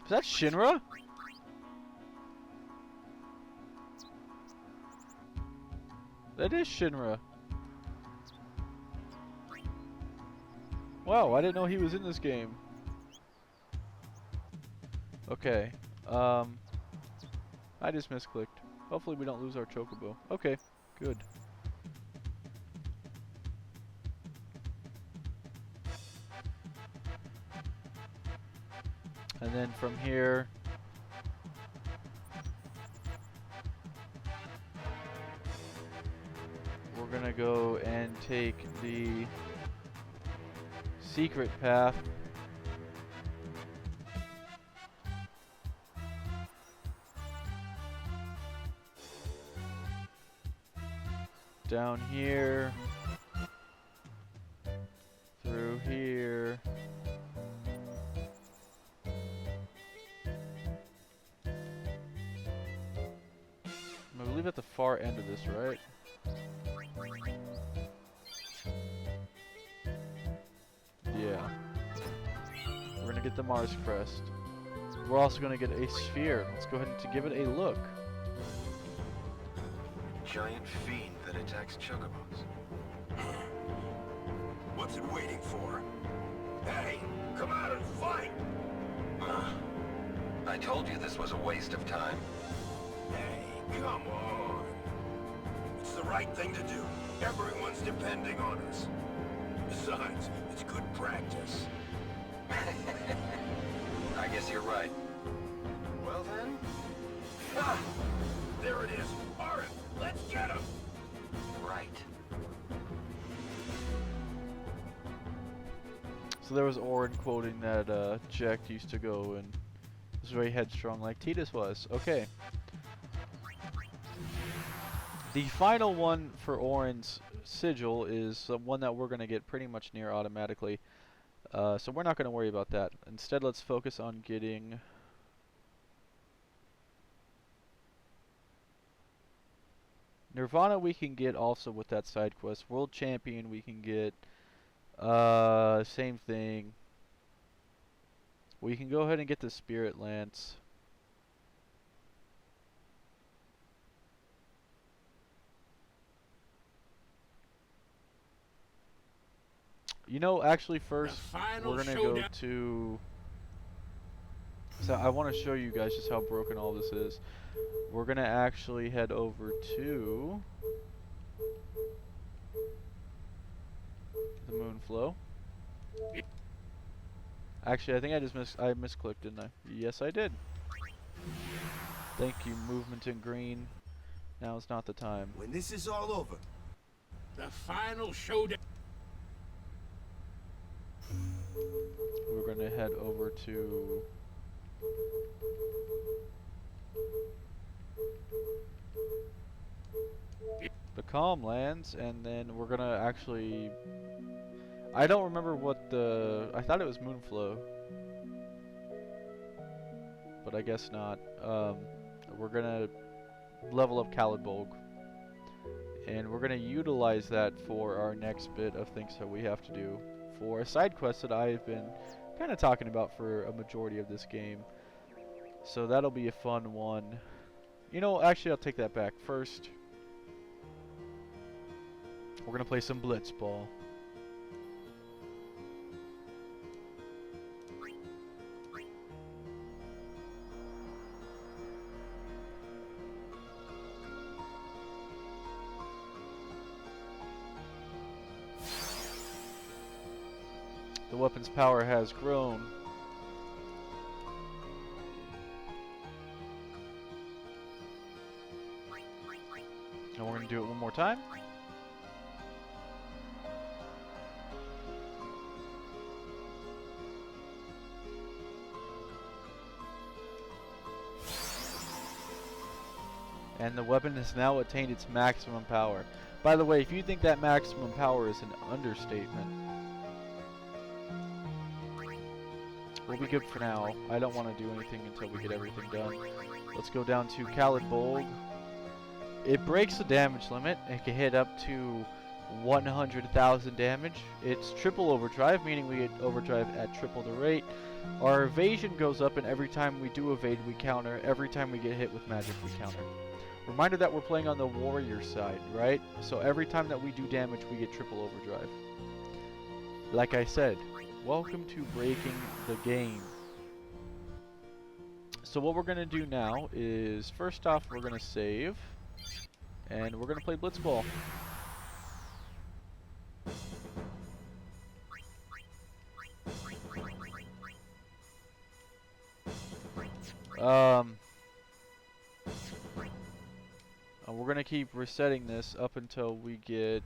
Is that Shinra? That is Shinra. Wow, I didn't know he was in this game. Okay. I just misclicked. Hopefully we don't lose our chocobo. Okay, good. And then from here, we're gonna go and take the secret path. Down here, through here, I believe at the far end of this, right? Yeah. We're gonna get the Mars Crest. We're also gonna get a sphere. Let's go ahead and give it a look. Giant fiend that attacks chocobos. What's it waiting for? Hey, come out and fight! I told you this was a waste of time. Hey, come on. It's the right thing to do. Everyone's depending on us. Besides, it's good practice. I guess you're right. Well then... Ah! There it is! Arin, let's get him! Right. So there was Orin quoting that Jack used to go and was very headstrong like Tidus was. Okay. The final one for Orin's sigil is the one that we're going to get pretty much near automatically. So we're not going to worry about that. Instead, let's focus on getting... Nirvana we can get also with that side quest. World Champion we can get. Same thing. We can go ahead and get the Spirit Lance. You know, actually first we're gonna go to... So I want to show you guys just how broken all this is. We're gonna actually head over to the Moonflow. Actually, I think I misclicked, didn't I? Yes, I did. Thank you, movement in green. Now is not the time. When this is all over, the final showdown. We're gonna head over to the Calm Lands, and then we're gonna actually... I don't remember what the... I thought it was Moonflow, but I guess not. We're gonna level up Kalidbolg, and we're gonna utilize that for our next bit of things that we have to do for a side quest that I've been kind of talking about for a majority of this game. So that'll be a fun one. You know, actually, I'll take that back. First, we're gonna play some Blitzball. The weapon's power has grown. And we're going to do it one more time. And the weapon has now attained its maximum power. By the way, if you think that maximum power is an understatement, we'll be good for now. I don't want to do anything until we get everything done. Let's go down to Khalid Bolg. It breaks the damage limit and can hit up to 100,000 damage. It's triple overdrive, meaning we get overdrive at triple the rate. Our evasion goes up, and every time we do evade, we counter. Every time we get hit with magic, we counter. Reminder that we're playing on the warrior side, right? So every time that we do damage, we get triple overdrive. Like I said, welcome to breaking the game. So what we're going to do now is, first off, we're going to save. And we're going to play Blitzball. We're going to keep resetting this up until we get...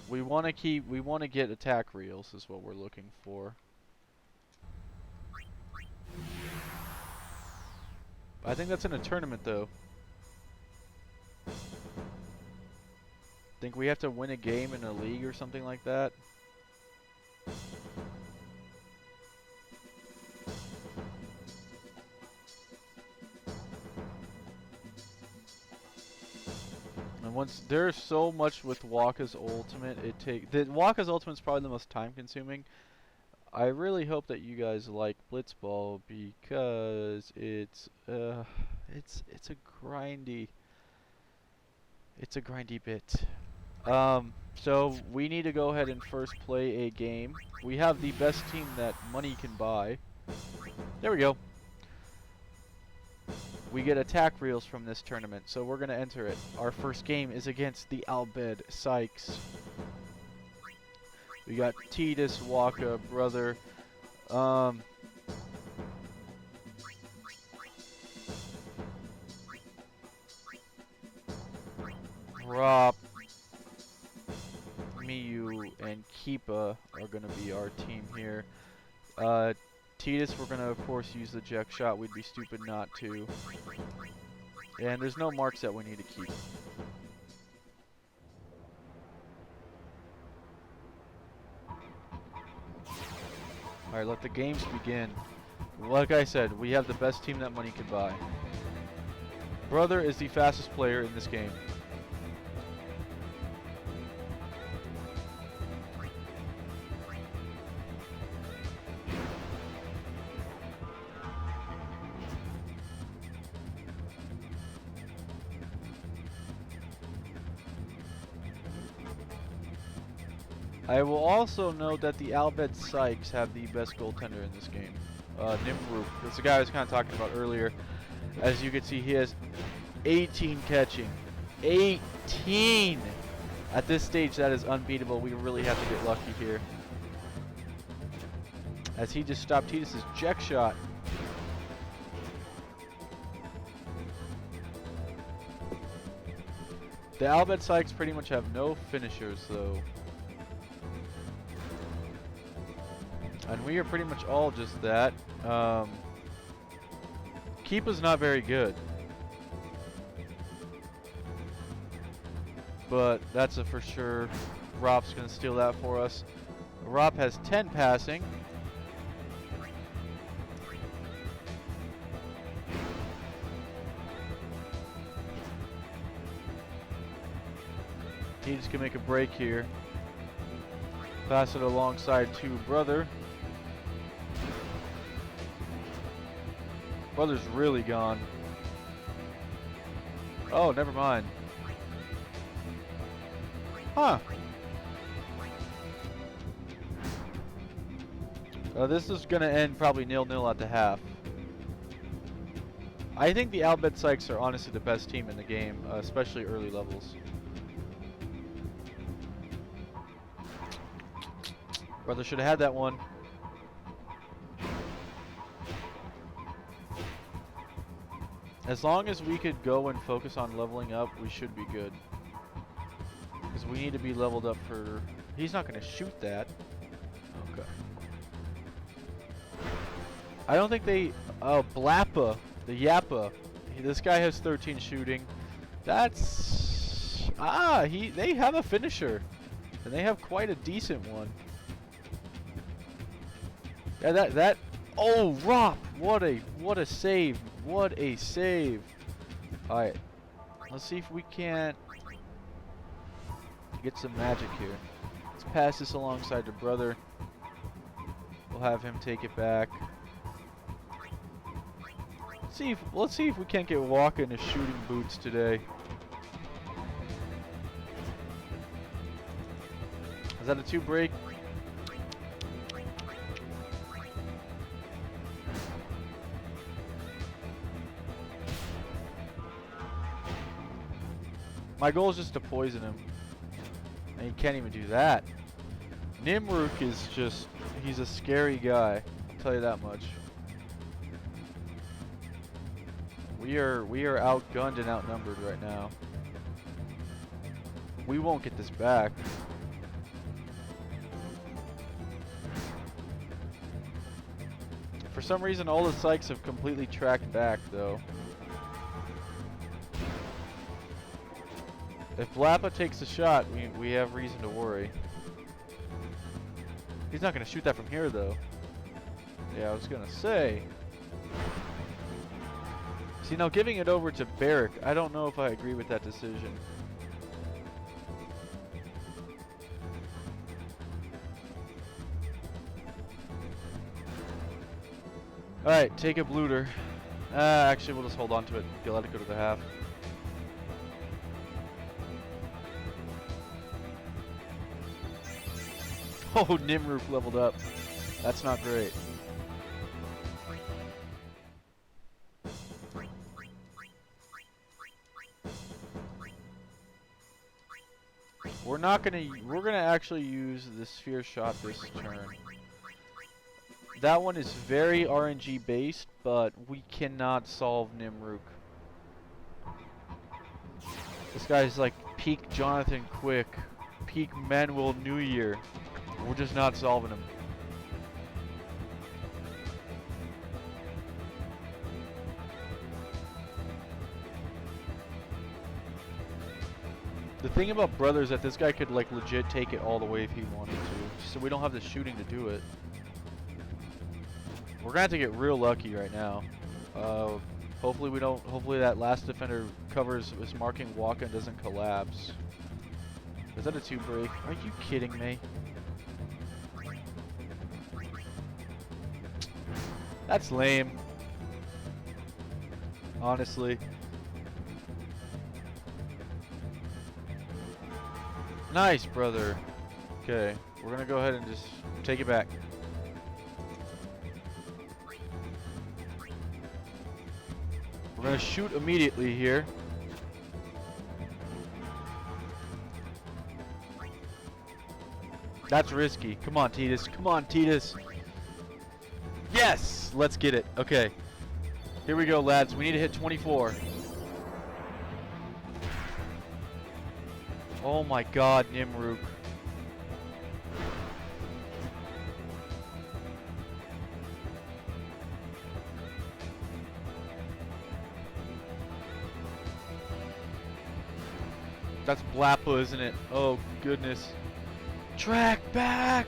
We want to get attack reels is what we're looking for. I think that's in a tournament though. Think we have to win a game in a league or something like that. And once there's so much with Wakka's ultimate, Wakka's ultimate is probably the most time consuming. I really hope that you guys like Blitzball because it's a grindy bit. So we need to go ahead and first play a game. We have the best team that money can buy. There we go. We get attack reels from this tournament, so we're going to enter it. Our first game is against the Albed Sykes. We got Tidus, Wakka, brother. Rop, Miyu, and Keepa are going to be our team here. Tidus, we're going to, of course, use the Jack Shot. We'd be stupid not to. And there's no marks that we need to keep. Alright, let the games begin. Like I said, we have the best team that money can buy. Brother is the fastest player in this game. I will also note that the Albed Sykes have the best goaltender in this game. Nimruk. That's the guy I was kind of talking about earlier. As you can see, he has 18 catching. 18! At this stage, that is unbeatable. We really have to get lucky here. As he just stopped Tidus' Jack Shot. The Albed Sykes pretty much have no finishers, though. And we are pretty much all just that. Keepa's not very good. But that's a for sure. Rop's going to steal that for us. Rop has 10 passing. Tidus can make a break here. Pass it alongside to Brother. Brother's really gone. Oh, never mind. Huh. This is going to end probably 0-0 at the half. I think the Albed Sykes are honestly the best team in the game, especially early levels. Brother should have had that one. As long as we could go and focus on leveling up, we should be good. Because we need to be leveled up for... He's not going to shoot that. Okay. I don't think they... Oh, Blappa. The Yappa. This guy has 13 shooting. That's... Ah, they have a finisher. And they have quite a decent one. Yeah, that... Oh, Rop! What a save. What a save. Alright. Let's see if we can't get some magic here. Let's pass this alongside to Brother. We'll have him take it back. Let's see if we can't get Walker into shooting boots today. Is that a 2 break? My goal is just to poison him. And he can't even do that. Nimruk is just... He's a scary guy. I'll tell you that much. We are outgunned and outnumbered right now. We won't get this back. For some reason, all the Sykes have completely tracked back, though. If Blappa takes a shot, we have reason to worry. He's not going to shoot that from here, though. Yeah, I was going to say. See, now giving it over to Barrick, I don't know if I agree with that decision. Alright, take a Blooter. Actually, we'll just hold on to it. Let it go to the half. Oh, Nimruk leveled up. That's not great. We're gonna actually use the sphere shot this turn. That one is very RNG based, but we cannot solve Nimruk. This guy's like peak Jonathan Quick, peak Manuel New Year. We're just not solving him. The thing about Brother is that this guy could like legit take it all the way if he wanted to. So we don't have the shooting to do it. We're gonna have to get real lucky right now. Hopefully we don't. Hopefully that last defender covers his marking walk and doesn't collapse. Is that a 2 break? Are you kidding me? That's lame. Honestly. Nice, Brother. Okay, we're gonna go ahead and just take it back. We're gonna shoot immediately here. That's risky. Come on, Tidus. Come on, Tidus. Yes! Let's get it. Okay. Here we go, lads. We need to hit 24. Oh my god, Nimruk. That's Blappa, isn't it? Oh, goodness. Track back!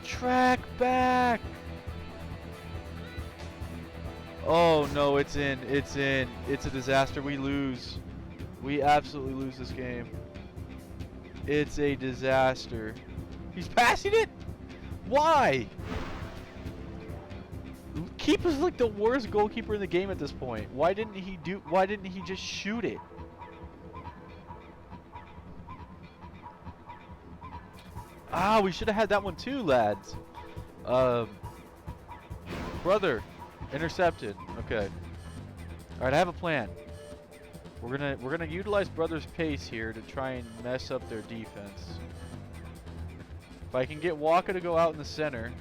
Track back! Oh no, it's in. It's in. It's a disaster. We lose. We absolutely lose this game. It's a disaster. He's passing it? Why? Keeper's like the worst goalkeeper in the game at this point. Why didn't he just shoot it? Ah, we should have had that one too, lads. Brother, intercepted. Okay. All right, I have a plan. We're gonna utilize Brother's pace here to try and mess up their defense. If I can get Waka to go out in the center.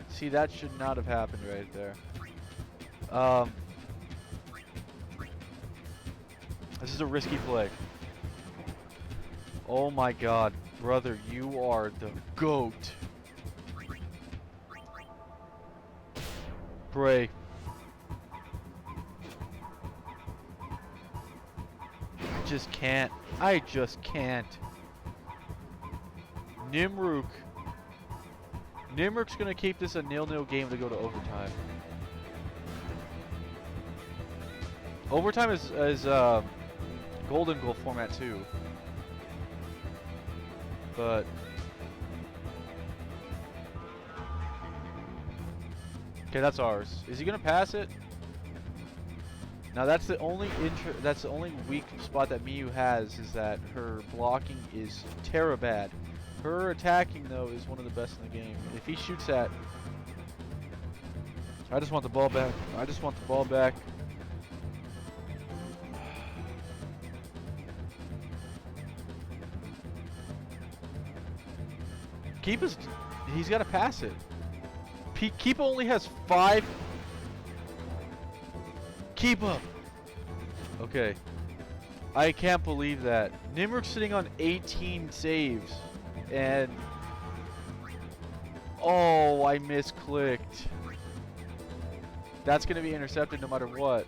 See, that should not have happened right there. This is a risky play. Oh my God, Brother, you are the GOAT. Pray. I just can't. Nimruk's gonna keep this a 0-0 game to go to overtime. Overtime is golden goal format too. But okay, that's ours. Is he gonna pass it? Now that's the only weak spot that Miyu has, is that her blocking is bad. Her attacking though is one of the best in the game. If he shoots that, I just want the ball back. He's got to pass it. Keepa only has 5. Keepa. Okay. I can't believe that. Nimruk's sitting on 18 saves. And oh, I misclicked. That's going to be intercepted no matter what.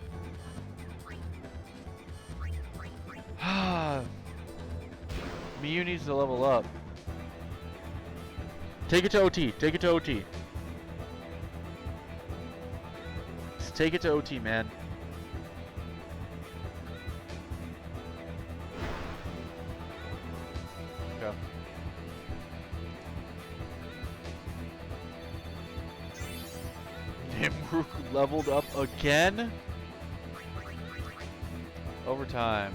Miyu needs to level up. Take it to OT. Take it to OT. Just take it to OT, man. Okay. Nimruk leveled up again. Overtime.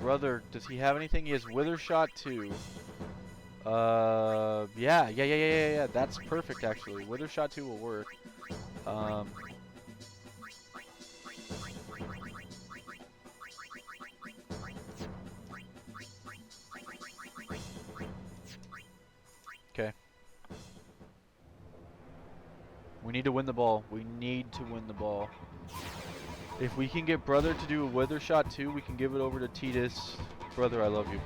Brother, does he have anything? He has Wither Shot too. Yeah. That's perfect actually. Wither Shot 2 will work. Okay. We need to win the ball. We need to win the ball. If we can get Brother to do a Wither Shot too, we can give it over to Titus. Brother, I love you.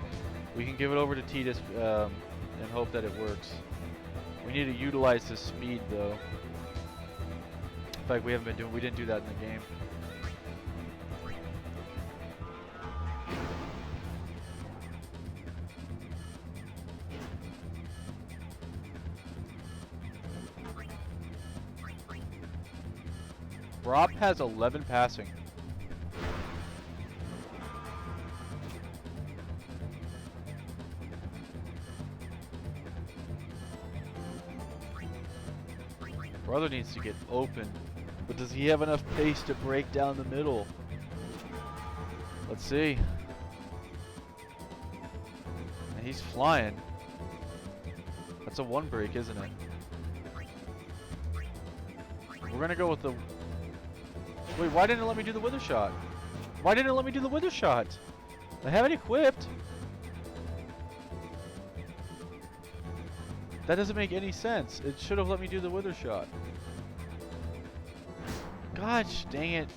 We can give it over to Titus and hope that it works. We need to utilize the speed though. In fact, we didn't do that in the game. Rob has 11 passing. Brother needs to get open, but does he have enough pace to break down the middle? Let's see. And he's flying. That's a 1 break, isn't it? We're gonna go with the... Wait, why didn't it let me do the Wither Shot? Why didn't it let me do the Wither Shot? I have it equipped. That doesn't make any sense. It should have let me do the Wither Shot. Gosh, dang it.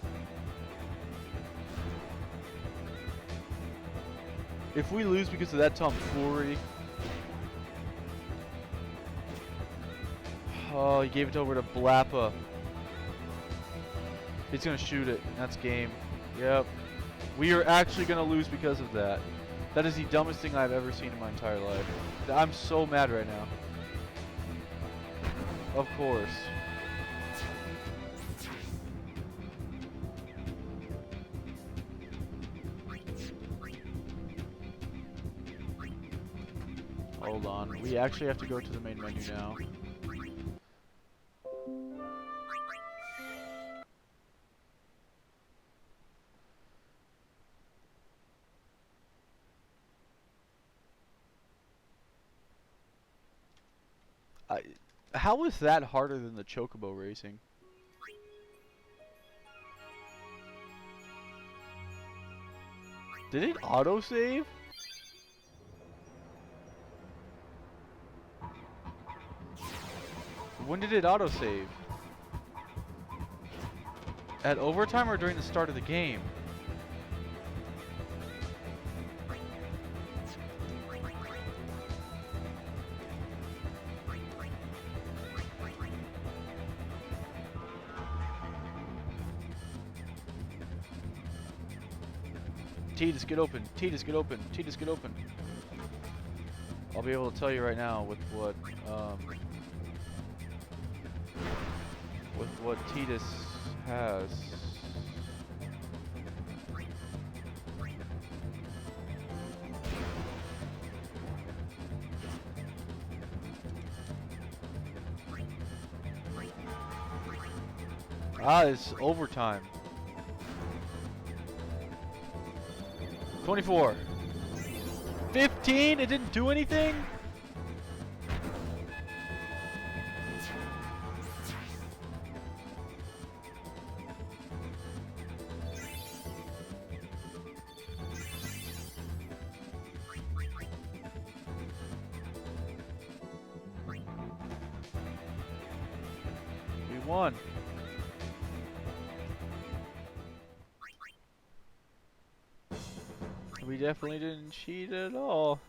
If we lose because of that tomfoolery... Oh, he gave it over to Blappa. He's gonna shoot it. That's game. Yep. We are actually gonna lose because of that. That is the dumbest thing I've ever seen in my entire life. I'm so mad right now. Of course. Hold on. We actually have to go to the main menu now. How is that harder than the chocobo racing? Did it autosave? When did it autosave? At overtime or during the start of the game? Titus, get open. Titus, get open. Titus, get open. I'll be able to tell you right now with what Titus has. Ah, it's overtime. 24. 15? It didn't do anything? We won. We definitely didn't cheat at all.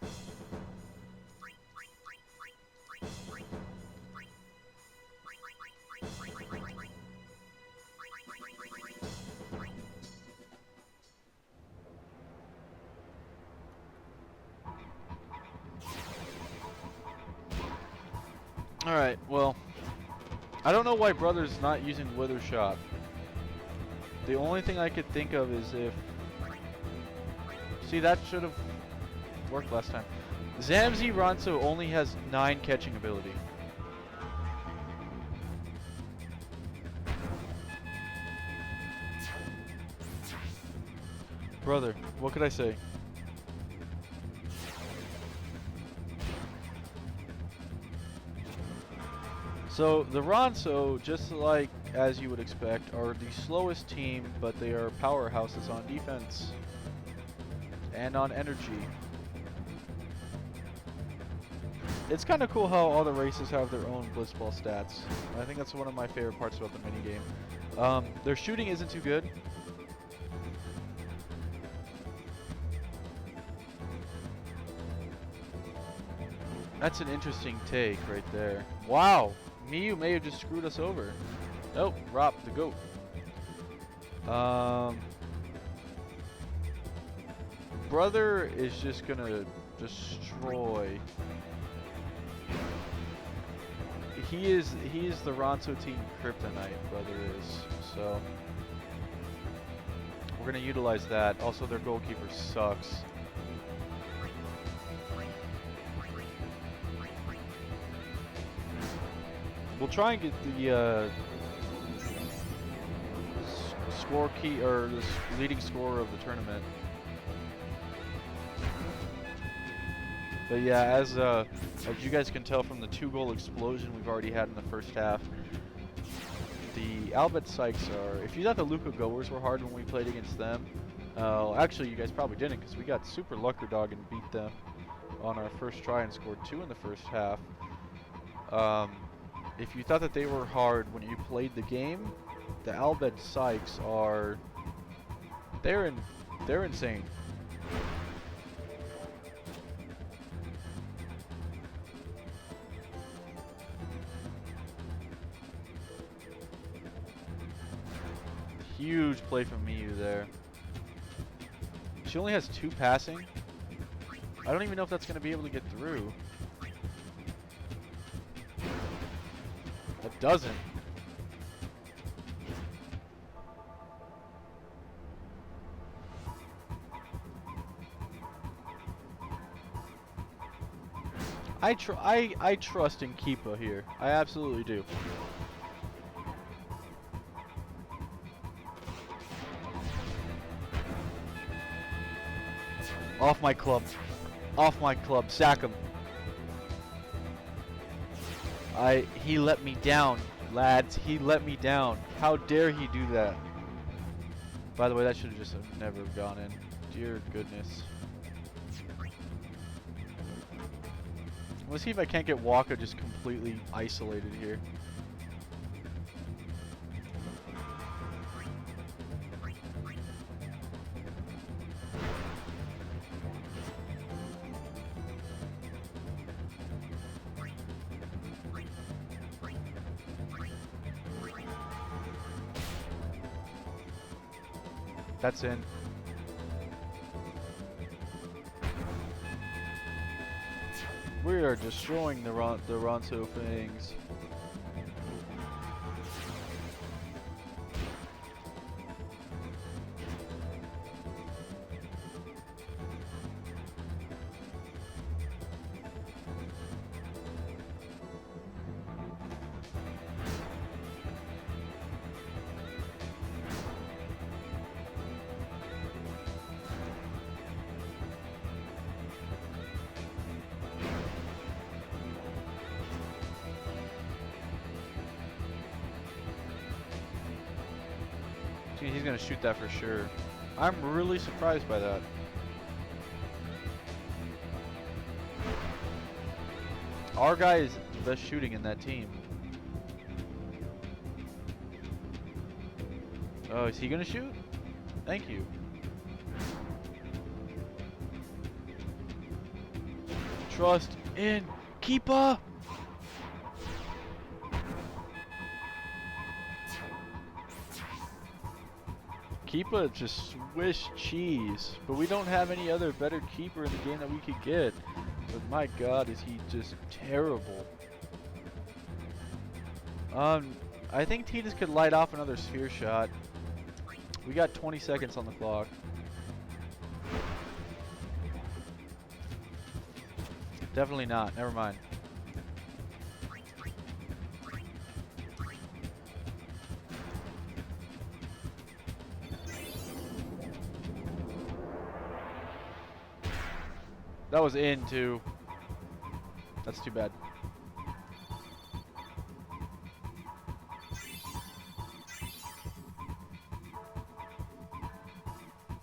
Alright, well, I don't know why Brother's not using Wither Shot. The only thing I could think of is if... See, that should have worked last time. Zamzi Ronso only has 9 catching ability. Brother, what could I say? So, the Ronso, just like as you would expect, are the slowest team, but they are powerhouses on defense. And on energy. It's kind of cool how all the races have their own blitzball stats. I think that's one of my favorite parts about the minigame. Their shooting isn't too good. That's an interesting take right there. Wow! Miyu may have just screwed us over. Nope, Rop the goat. Brother is just gonna destroy. He is the Ronso team kryptonite, Brother is. So we're gonna utilize that. Also, their goalkeeper sucks. We'll try and get the score key or the leading scorer of the tournament. But yeah, as you guys can tell from the 2-goal explosion we've already had in the first half, the Albert Sykes are... If you thought the Luca Goers were hard when we played against them, actually you guys probably didn't, because we got super lucker dog and beat them on our first try and scored 2 in the first half. If you thought that they were hard when you played the game, the Albert Sykes are... They're insane. Huge play from Miyu there. She only has 2 passing. I don't even know if that's going to be able to get through. That doesn't. I trust in Keepa here. I absolutely do. Off my club. Off my club. Sack him. He let me down, lads. He let me down. How dare he do that? By the way, that should have just never gone in. Dear goodness. Let's see if I can't get Waka just completely isolated here. That's in. We are destroying the Ronso things. He's gonna shoot that for sure. I'm really surprised by that. Our guy is the best shooting in that team. Oh, is he gonna shoot? Thank you. Trust in Keepa! Keepa just Swiss cheese, but we don't have any other better keeper in the game that we could get. But my god, is he just terrible. I think Titus could light off another sphere shot. We got 20 seconds on the clock. Definitely not, never mind. That was in too. That's too bad.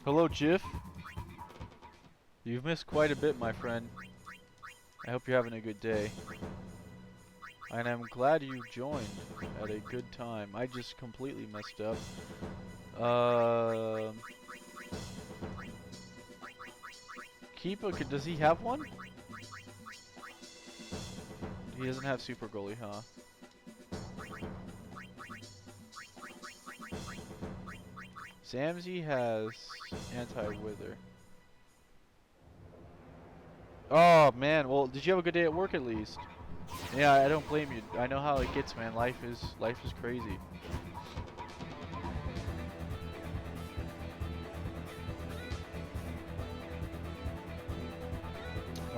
Hello, Jiff. You've missed quite a bit, my friend. I hope you're having a good day. And I'm glad you joined at a good time. I just completely messed up. Keepa, does he have one? He doesn't have super goalie, huh? Samsey has anti-wither. Oh man, well, did you have a good day at work at least? Yeah, I don't blame you. I know how it gets, man. Life is crazy.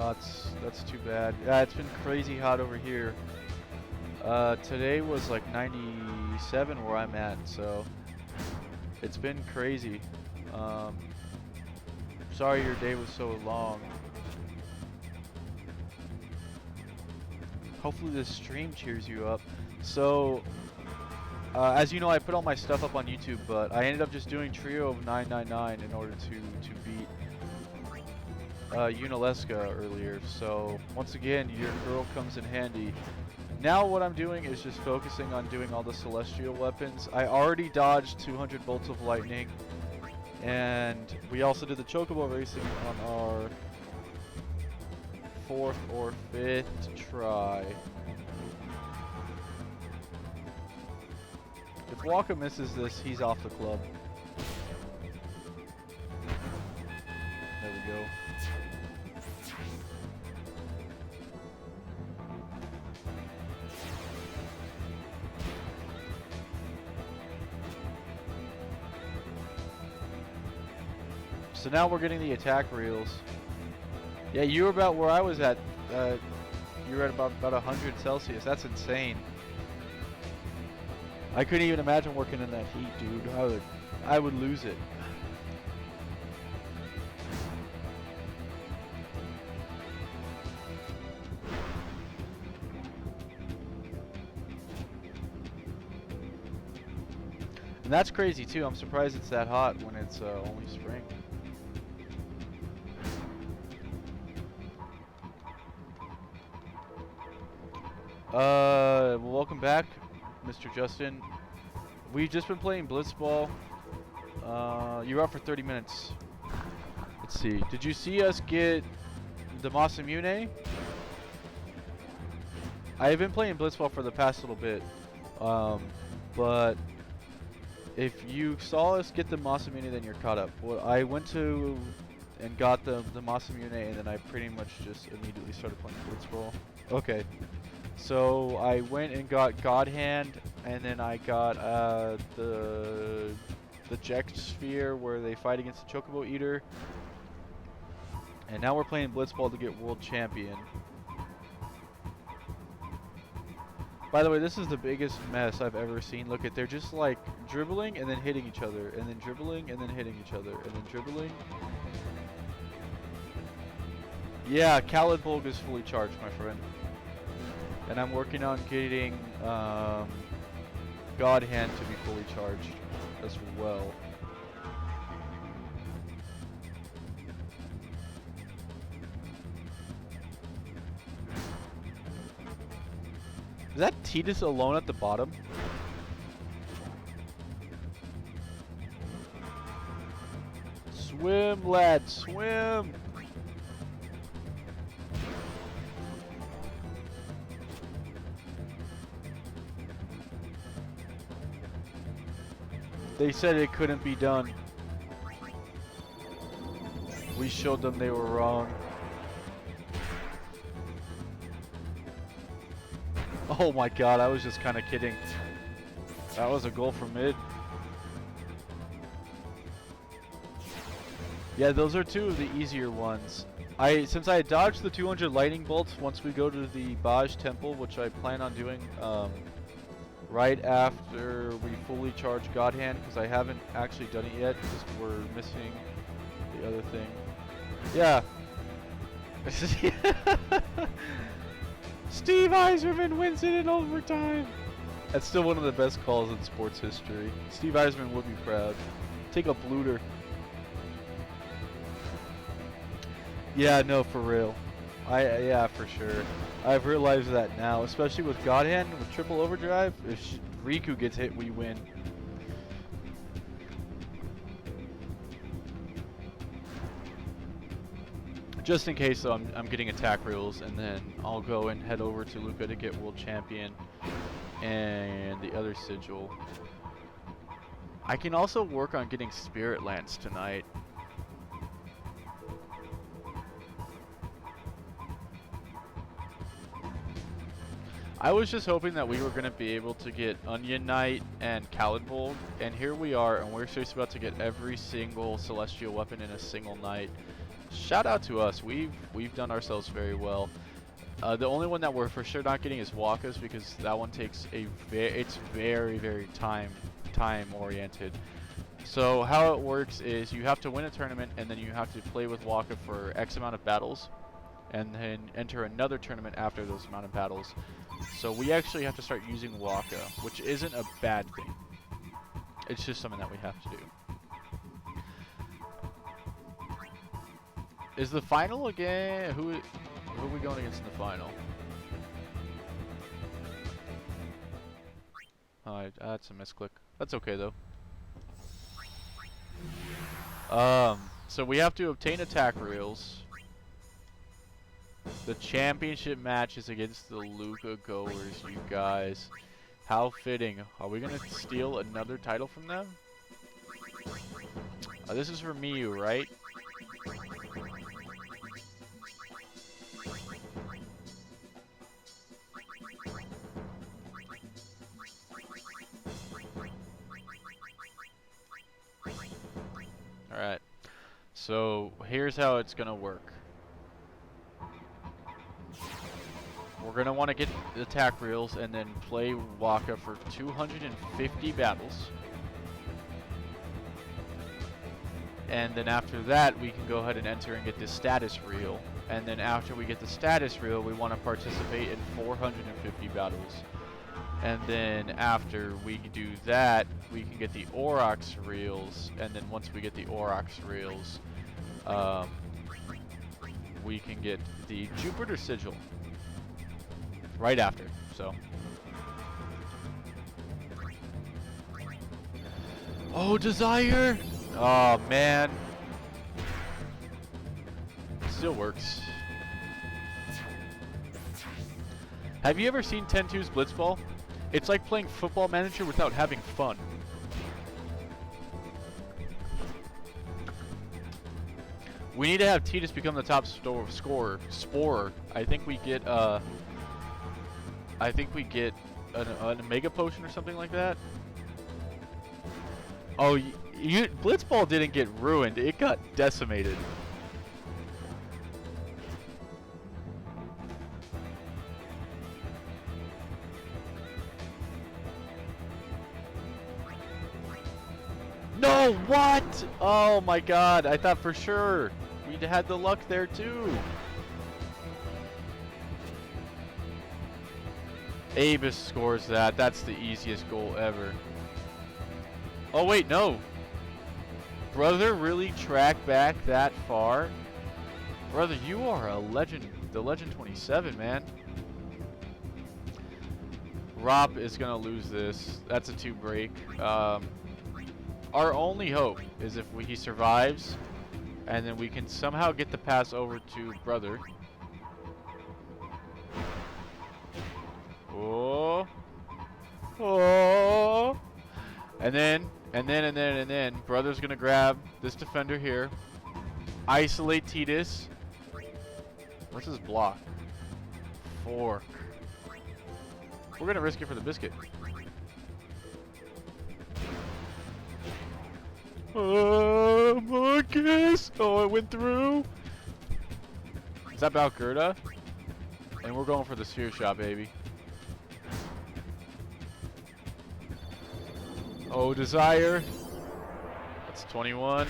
Oh, that's too bad. Yeah, it's been crazy hot over here. Today was like 97 where I'm at, so it's been crazy. Sorry your day was so long. Hopefully this stream cheers you up. So, as you know, I put all my stuff up on YouTube, but I ended up just doing Trio of 999 in order to beat Unalesca earlier. So, once again, your girl comes in handy. Now what I'm doing is just focusing on doing all the celestial weapons. I already dodged 200 bolts of lightning, and we also did the chocobo racing on our 4th or 5th try. If Waka misses this, he's off the club. There we go. So now we're getting the attack reels. Yeah, you were about where I was at. you're at about 100 Celsius. That's insane. I couldn't even imagine working in that heat, dude. I would lose it. And that's crazy too. I'm surprised it's that hot when it's only spring. Well, welcome back, Mr. Justin. We've just been playing Blitzball. You're out for 30 minutes. Let's see. Did you see us get the Masamune? I've been playing Blitzball for the past little bit. But if you saw us get the Masamune, then you're caught up. Well, I went to and got the Masamune, and then I pretty much just immediately started playing Blitzball. Okay. So I went and got God Hand, and then I got the Ject Sphere where they fight against the Chocobo Eater. And now we're playing Blitzball to get World Champion. By the way, this is the biggest mess I've ever seen. Look at, they're just like dribbling and then hitting each other, and then dribbling and then hitting each other, and then dribbling. Yeah, Khaled Bolg is fully charged, my friend. And I'm working on getting God Hand to be fully charged as well. Is that Tidus alone at the bottom? Swim, lad, swim! They said it couldn't be done. We showed them they were wrong. Oh my god, I was just kind of kidding. That was a goal from mid. Yeah, those are two of the easier ones. Since I dodged the 200 lightning bolts once we go to the Baj Temple, which I plan on doing right after we fully charge God Hand, because I haven't actually done it yet because we're missing the other thing. Yeah. Steve Eiserman wins it in overtime. That's still one of the best calls in sports history. Steve Eiserman would be proud. Take a blooter. Yeah, no, for real. Yeah, for sure. I've realized that now, especially with God Hand, with triple overdrive. If Riku gets hit, we win. Just in case, though, I'm getting attack reels, and then I'll go and head over to Luca to get World Champion and the other sigil. I can also work on getting Spirit Lance tonight. I was just hoping that we were going to be able to get Onion Knight and Khaled Bolg, and here we are, and we're just about to get every single Celestial weapon in a single night. Shout out to us. We've done ourselves very well. The only one that we're for sure not getting is Waka's, because that one takes it's very time oriented. So how it works is you have to win a tournament, and then you have to play with Waka for X amount of battles, and then enter another tournament after those amount of battles. So we actually have to start using Waka, which isn't a bad thing. It's just something that we have to do. Is the final again? Who are we going against in the final? Oh, that's a misclick. That's okay though. So we have to obtain attack reels. The championship match is against the Luca goers, you guys. How fitting. Are we gonna steal another title from them? This is for Miyu, right? Alright. So here's how it's gonna work. we're gonna want to get the attack reels and then play Waka for 250 battles. And then after that, we can go ahead and enter and get the status reel. And then after we get the status reel, we want to participate in 450 battles. And then after we do that, we can get the Aurochs reels. And then once we get the Aurochs reels, we can get the Jupiter sigil right after. So, oh, Desire! Oh man, still works. Have you ever seen 10-2's Blitzball? It's like playing Football Manager without having fun. We need to have Tidus become the top scorer. I think we get a Mega Potion or something like that. Oh, Blitzball didn't get ruined. It got decimated. No, what? Oh my god, I thought for sure we'd had the luck there too. Abyss scores that. That's the easiest goal ever. Oh wait, no. Brother really tracked back that far? Brother, you are a legend. The Legend 27, man. Rop is going to lose this. That's a 2 break. Our only hope is if he survives, and then we can somehow get the pass over to Brother. Oh. Oh. And then, Brother's gonna grab this defender here. Isolate Tidus. What's his block? Fork. We're gonna risk it for the biscuit. Marcus! Oh, it went through. Is that Balgerda? And we're going for the sphere shot, baby. Oh, Desire. That's 21.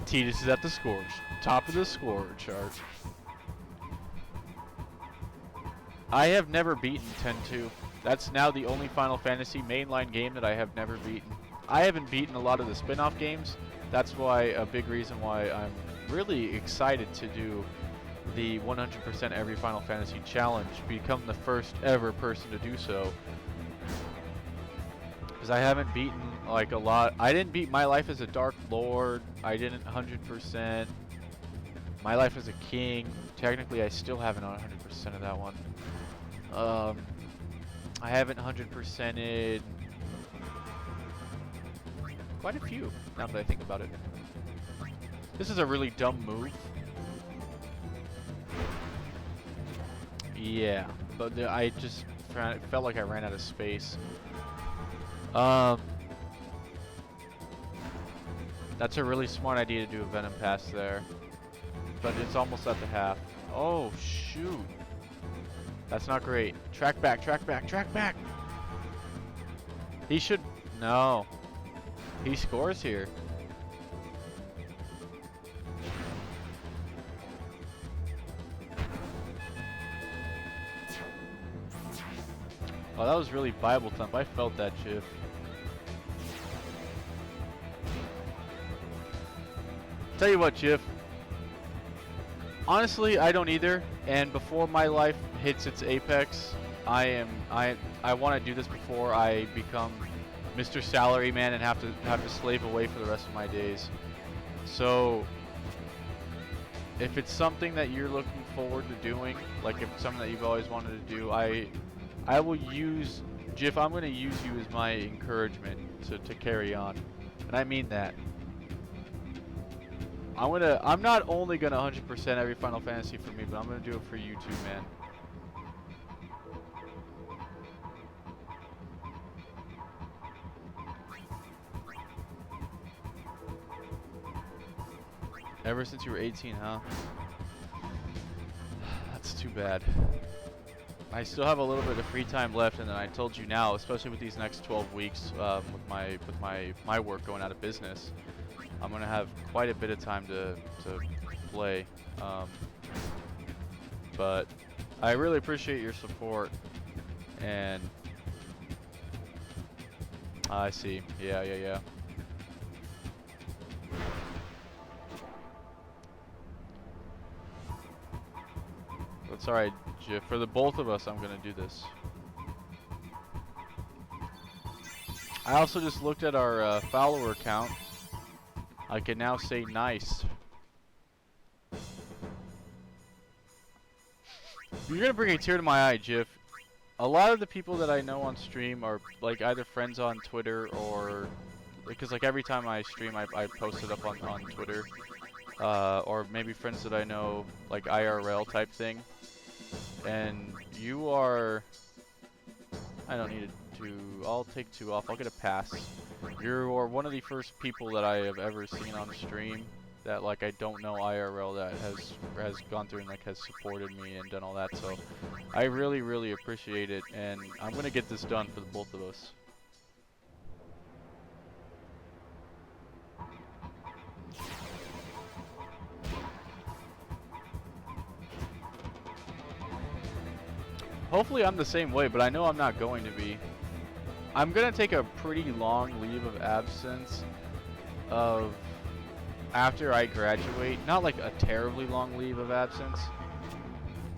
Tidus is at the score. Top of the score chart. I have never beaten 10-2. That's now the only Final Fantasy mainline game that I have never beaten. I haven't beaten a lot of the spin-off games. That's why a big reason why I'm really excited to do the 100% every Final Fantasy challenge. Become the first ever person to do so. Because I haven't beaten like a lot. I didn't beat My Life as a Dark Lord. I didn't 100%. My Life as a King. Technically, I still haven't on 100% of that one. I haven't 100%ed quite a few, now that I think about it. This is a really dumb move. Yeah, but I just felt like I ran out of space. That's a really smart idea to do a Venom Pass there. But it's almost at the half. Oh, shoot. That's not great. Track back, track back, track back! He should... No. He scores here. Oh, that was really Bible thump. I felt that, Chief. Tell you what, Chief. Honestly, I don't either. And before my life hits its apex, I want to do this before I become Mr. Salaryman and have to slave away for the rest of my days. So, if it's something that you're looking forward to doing, like if it's something that you've always wanted to do, I will use, Jif, I'm going to use you as my encouragement to carry on. And I mean that. I'm not only going to 100% every Final Fantasy for me, but I'm going to do it for you too, man. Ever since you were 18, huh? That It's too bad. I still have a little bit of free time left, and then I told you now, especially with these next 12 weeks, with my work going out of business, I'm gonna have quite a bit of time to play. But I really appreciate your support, and I see. Yeah. That's alright, Jiff. For the both of us, I'm gonna do this. I also just looked at our follower count. I can now say nice. You're gonna bring a tear to my eye, Jiff. A lot of the people that I know on stream are like either friends on Twitter or because like every time I stream, I post it up on Twitter, or maybe friends that I know like IRL type thing. And you are. I don't need to. I'll take 2 off. I'll get a pass. You are one of the first people that I have ever seen on stream that like I don't know IRL that has gone through and like has supported me and done all that. So I really appreciate it, and I'm gonna get this done for the both of us. Hopefully I'm the same way, but I know I'm not going to be. I'm gonna take a pretty long leave of absence of after I graduate. Not like a terribly long leave of absence,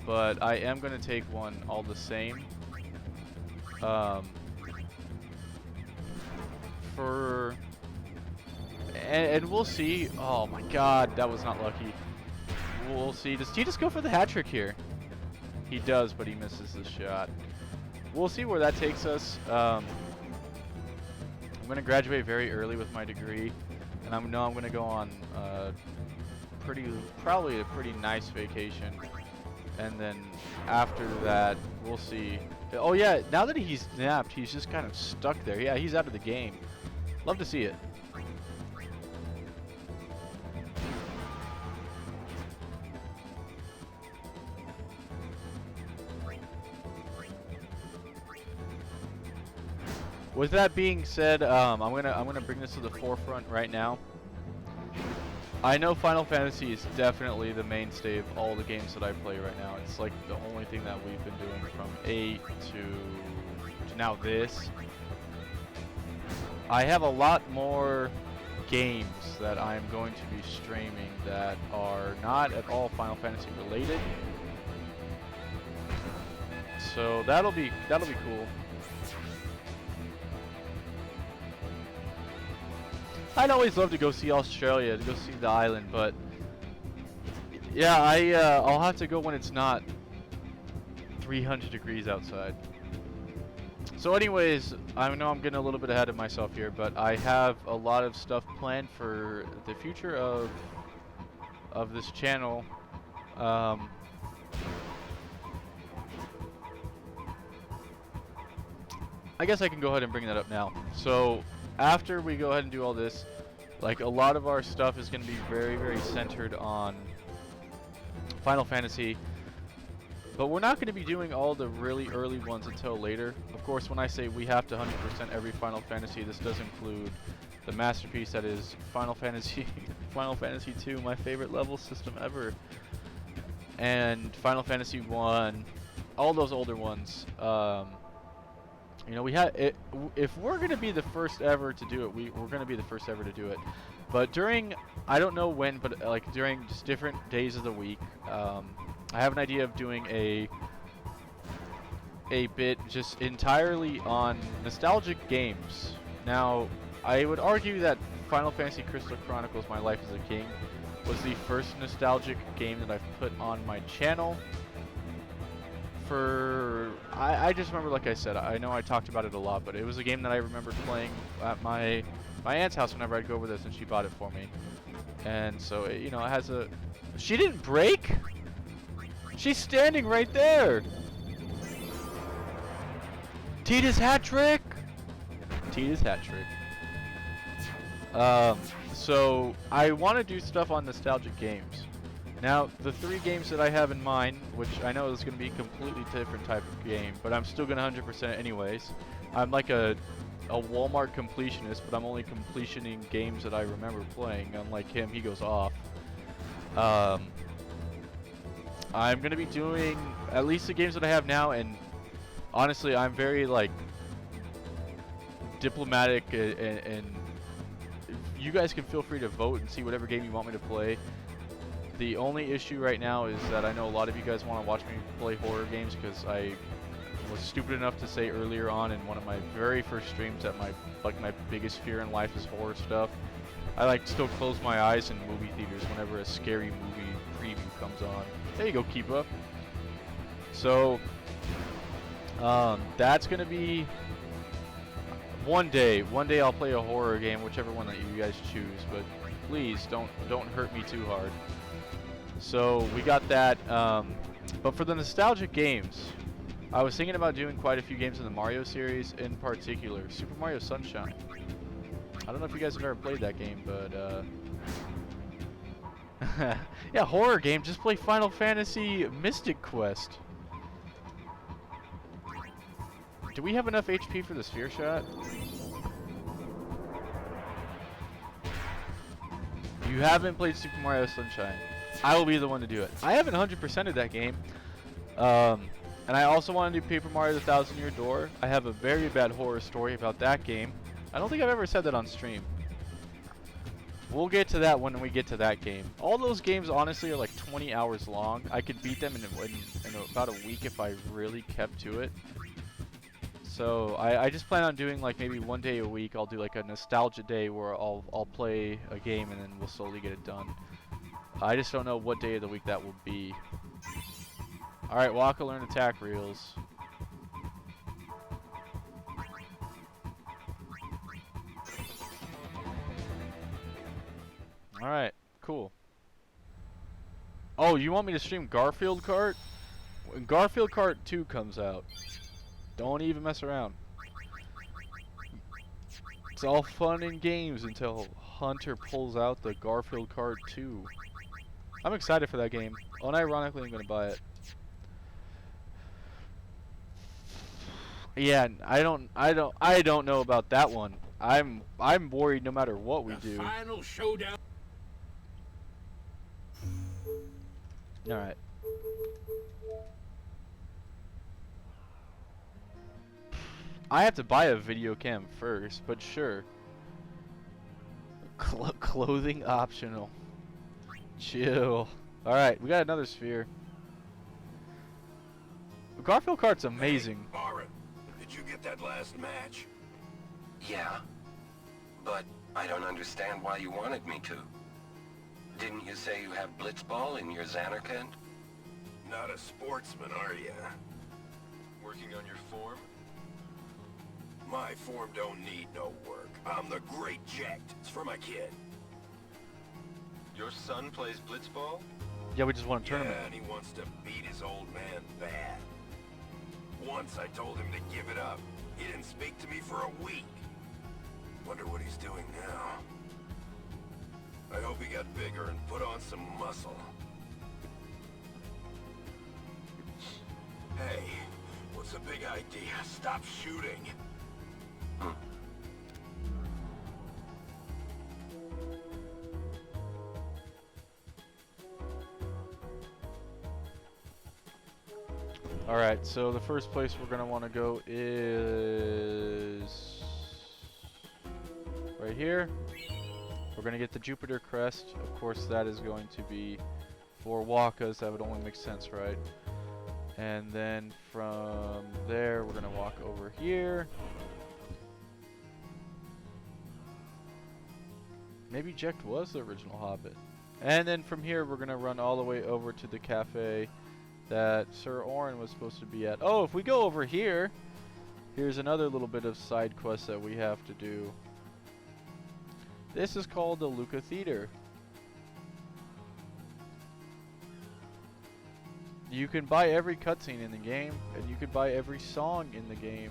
but I am gonna take one all the same. And we'll see. Oh my God, that was not lucky. We'll see. Does he just go for the hat trick here? He does, but he misses the shot. We'll see where that takes us. I'm going to graduate very early with my degree, and I know I'm going to go on probably a pretty nice vacation. And then after that, we'll see. Oh yeah, now that he's napped, he's just kind of stuck there. Yeah, he's out of the game. Love to see it. With that being said, I'm gonna bring this to the forefront right now. I know Final Fantasy is definitely the mainstay of all the games that I play right now. It's like the only thing that we've been doing from 8 to now this. I have a lot more games that I'm going to be streaming that are not at all Final Fantasy related. So that'll be cool. I'd always love to go see Australia, to go see the island, but yeah, I'll have to go when it's not 300 degrees outside. So anyways, I know I'm getting a little bit ahead of myself here, but I have a lot of stuff planned for the future of this channel. I guess I can go ahead and bring that up now. So after we go ahead and do all this, like a lot of our stuff is going to be very centered on Final Fantasy, but we're not going to be doing all the really early ones until later. Of course, when I say we have to 100% every Final Fantasy, this does include the masterpiece that is Final Fantasy Final Fantasy 2, my favorite level system ever, and Final Fantasy 1, all those older ones. You know, we had it. If we're gonna be the first ever to do it, we're gonna be the first ever to do it. But during, I don't know when, but like during just different days of the week, I have an idea of doing a bit just entirely on nostalgic games. Now, I would argue that Final Fantasy Crystal Chronicles: My Life as a King was the first nostalgic game that I've put on my channel. I just remember, like I said, I know I talked about it a lot, but it was a game that I remembered playing at my aunt's house whenever I'd go over there, since she bought it for me. And so, you know, it has a... She didn't break? She's standing right there! Tita's hat trick! Tita's hat trick. So, I want to do stuff on nostalgic games. Now, the 3 games that I have in mind, which I know is going to be a completely different type of game, but I'm still going to 100% anyways. I'm like a Walmart completionist, but I'm only completioning games that I remember playing. Unlike him, he goes off. I'm going to be doing at least the games that I have now, and honestly, I'm very, like, diplomatic, and you guys can feel free to vote and see whatever game you want me to play. The only issue right now is that I know a lot of you guys want to watch me play horror games, because I was stupid enough to say earlier on in one of my very first streams that my biggest fear in life is horror stuff. I like still close my eyes in movie theaters whenever a scary movie preview comes on. There you go, Keepa. So that's gonna be one day I'll play a horror game, whichever one that you guys choose, but please don't hurt me too hard. So we got that, but for the nostalgic games, I was thinking about doing quite a few games in the Mario series, in particular Super Mario Sunshine. I don't know if you guys have ever played that game, but yeah, horror game, just play Final Fantasy Mystic Quest. Do we have enough HP for the sphere shot? You haven't played Super Mario Sunshine. I will be the one to do it. I haven't 100%ed that game. And I also want to do Paper Mario: The Thousand Year Door. I have a very bad horror story about that game. I don't think I've ever said that on stream. We'll get to that when we get to that game. All those games honestly are like 20 hours long. I could beat them in about a week if I really kept to it. So I just plan on doing like maybe one day a week. I'll do like a nostalgia day where I'll play a game and then we'll slowly get it done. I just don't know what day of the week that will be. Alright, Waka learn attack reels. Alright, cool. Oh, you want me to stream Garfield Kart? When Garfield Kart 2 comes out, don't even mess around. It's all fun and games until Hunter pulls out the Garfield Kart 2. I'm excited for that game. Unironically, I'm gonna buy it. Yeah, I don't know about that one. I'm worried no matter what we do. Final showdown. All right. I have to buy a video cam first, but sure. Clothing optional. Chill. All right, we got another sphere. Garfield Kart's amazing. Hey, Aura, did you get that last match? Yeah, but I don't understand why you wanted me to. Didn't you say you have Blitzball in your Xanarkand? Not a sportsman, are you? Working on your form? My form don't need no work. I'm the Great Jacked. It's for my kid. Your son plays Blitzball? Yeah, we just won a tournament. Yeah, and he wants to beat his old man bad. Once I told him to give it up. He didn't speak to me for a week. Wonder what he's doing now. I hope he got bigger and put on some muscle. Hey, what's the big idea? Stop shooting. Alright, so the first place we're going to want to go is right here. We're going to get the Jupiter Crest. Of course, that is going to be for Wakas. That would only make sense, right? And then from there, we're going to walk over here. Maybe Jecht was the original Hobbit. And then from here, we're going to run all the way over to the cafe that Sir Orin was supposed to be at. Oh, if we go over here, here's another little bit of side quest that we have to do. This is called the Luca Theater. You can buy every cutscene in the game, and you can buy every song in the game.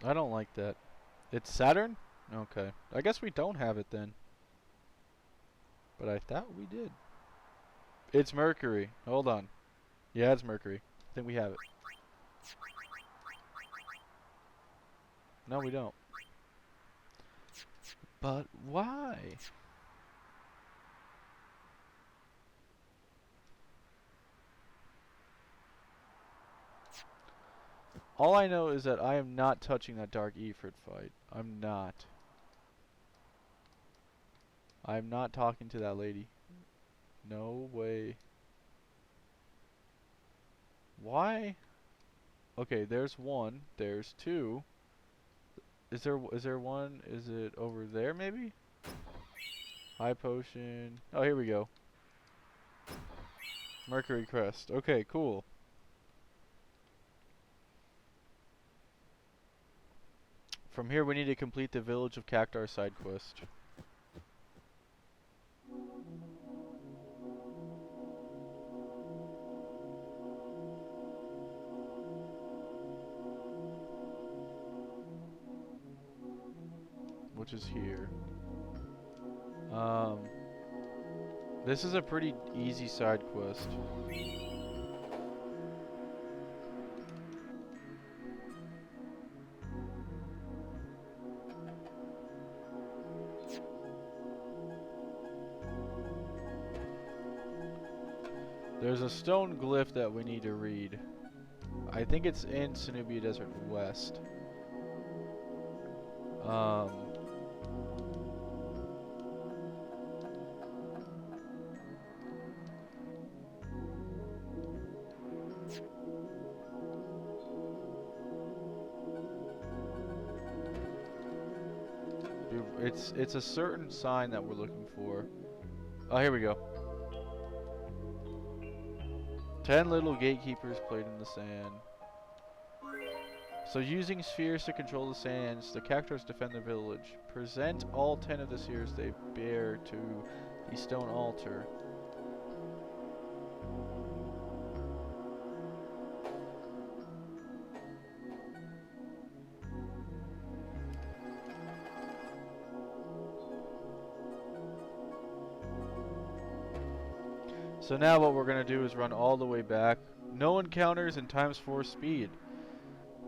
I don't like that. It's Saturn? Okay. I guess we don't have it then. But I thought we did. It's Mercury. Hold on. Yeah, it's Mercury. I think we have it. No, we don't. But why? All I know is that I am not touching that Dark Ifrit fight. I'm not. I'm not talking to that lady. No way. Why? Okay, there's one. There's two. Is there one? Is it over there maybe? High potion. Oh, here we go. Mercury crest. Okay, cool. From here we need to complete the Village of Cactar side quest. Which is here. This is a pretty easy side quest. There's a stone glyph that we need to read. I think it's in Cenobia Desert West. It's a certain sign that we're looking for. Oh, here we go. 10 little gatekeepers played in the sand. So using spheres to control the sands, the Cactars defend their village. Present all 10 of the spheres they bear to the stone altar. So now what we're going to do is run all the way back. No encounters and ×4 speed.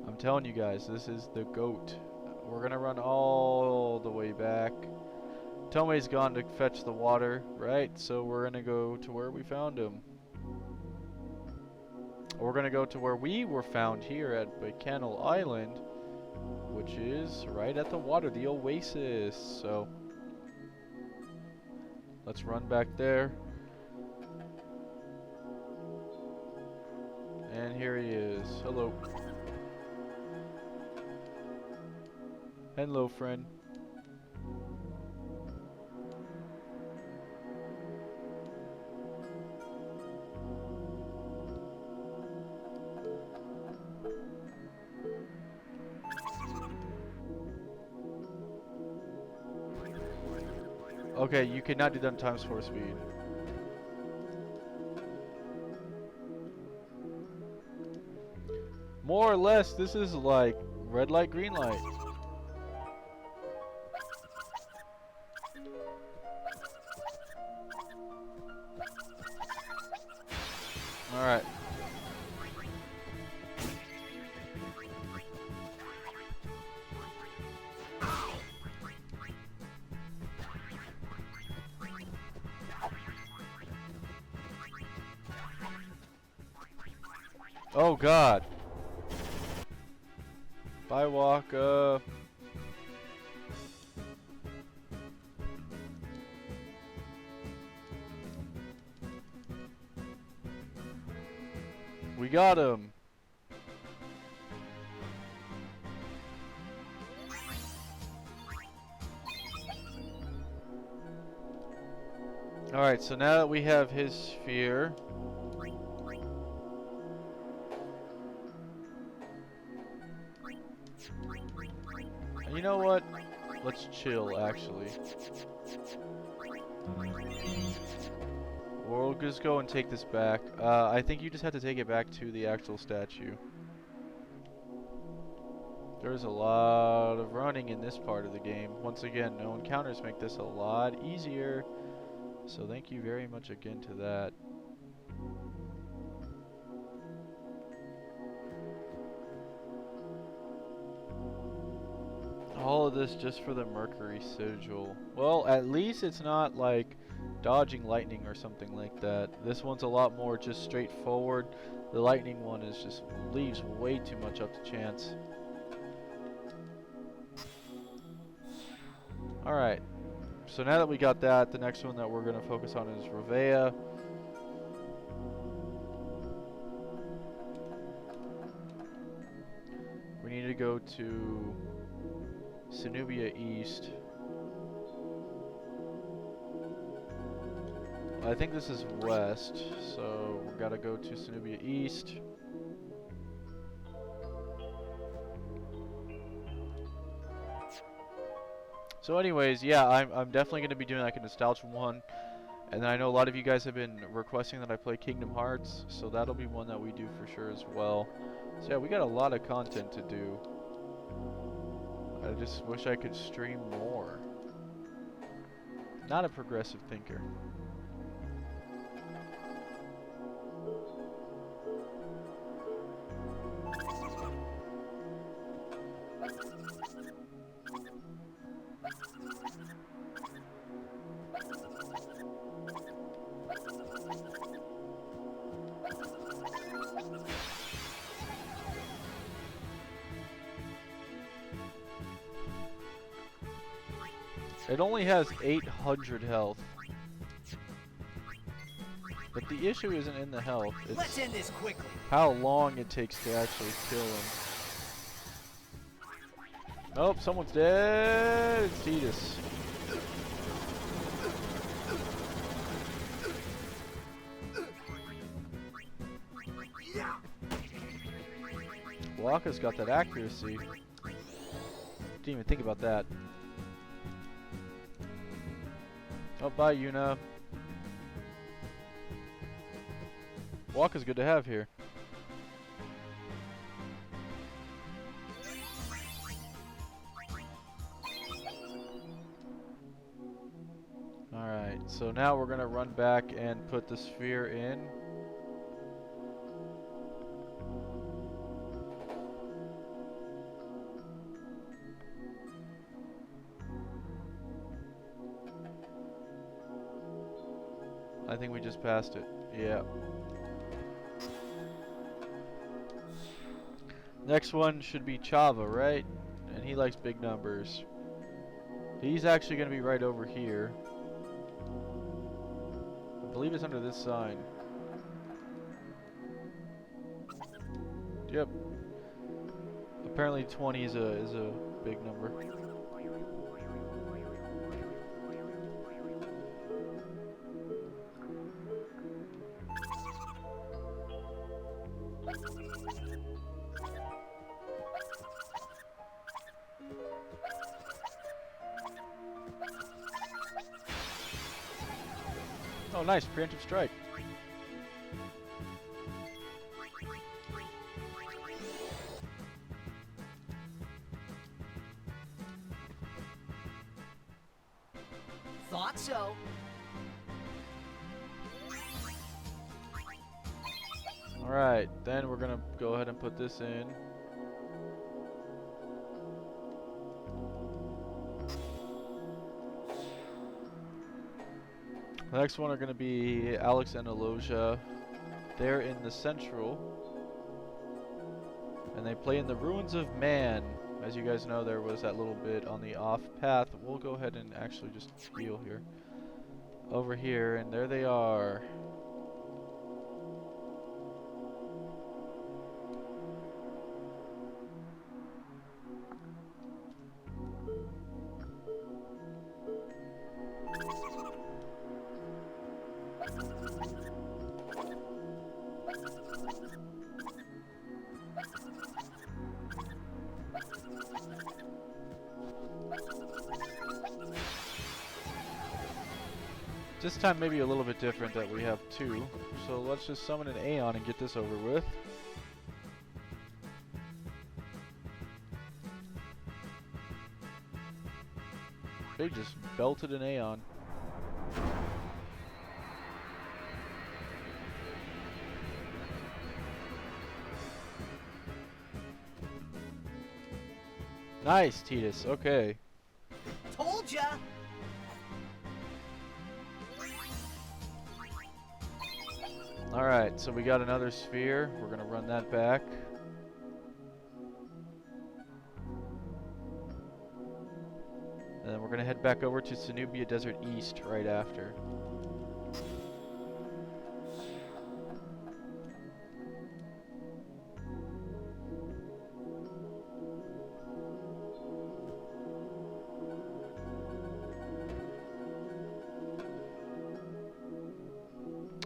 I'm telling you guys, this is the GOAT. We're going to run all the way back. Tomei's gone to fetch the water, right? So we're going to go to where we found him. We're going to go to where we were found here at Bacchanal Island, which is right at the water, the oasis. So let's run back there. And here he is. Hello. Hello, friend. Okay, you cannot do that in ×4 speed. More or less, this is like red light, green light. Alright. Oh God. Bye, Waka. We got him. Alright, so now that we have his sphere, you know what? Let's chill, actually. We'll just go and take this back. I think you just have to take it back to the actual statue. There's a lot of running in this part of the game. Once again, no encounters make this a lot easier. So thank you very much again to that. All of this just for the Mercury Sigil. Well, at least it's not like dodging lightning or something like that. This one's a lot more just straightforward. The lightning one is just leaves way too much up to chance. Alright, so now that we got that, the next one that we're going to focus on is Revea. We need to go to Cenubia East. I think this is west, so we gotta go to Cenubia East. So anyways, yeah, I'm definitely going to be doing like a nostalgia one. And then I know a lot of you guys have been requesting that I play Kingdom Hearts, so that'll be one that we do for sure as well. So yeah, we got a lot of content to do. I just wish I could stream more. Not a progressive thinker. It only has 800 health. But the issue isn't in the health, Let's it's end this quickly. how long it takes to actually kill him. Nope, someone's dead. It's Tidus. Waka's got that accuracy. Didn't even think about that. Oh, bye, Yuna. Waka's good to have here. Alright, so now we're gonna run back and put the sphere in. I think we just passed it. Yeah. Next one should be Chava, right? And he likes big numbers. He's actually going to be right over here. I believe it's under this sign. Yep. Apparently 20 is a big number. Oh, nice. Preemptive strike. Thought so. Alright, then we're gonna go ahead and put this in. The next one are gonna be Alex and Aloja. They're in the central. And they play in the Ruins of Man. As you guys know, there was that little bit on the off path. We'll go ahead and actually just heal here. Over here, and there they are. This time maybe a little bit different that we have two. So let's just summon an Aeon and get this over with. They just belted an Aeon. Nice, Titus. Okay. Told ya! Alright, so we got another sphere. We're gonna run that back. And then we're gonna head back over to Cenubia Desert East right after.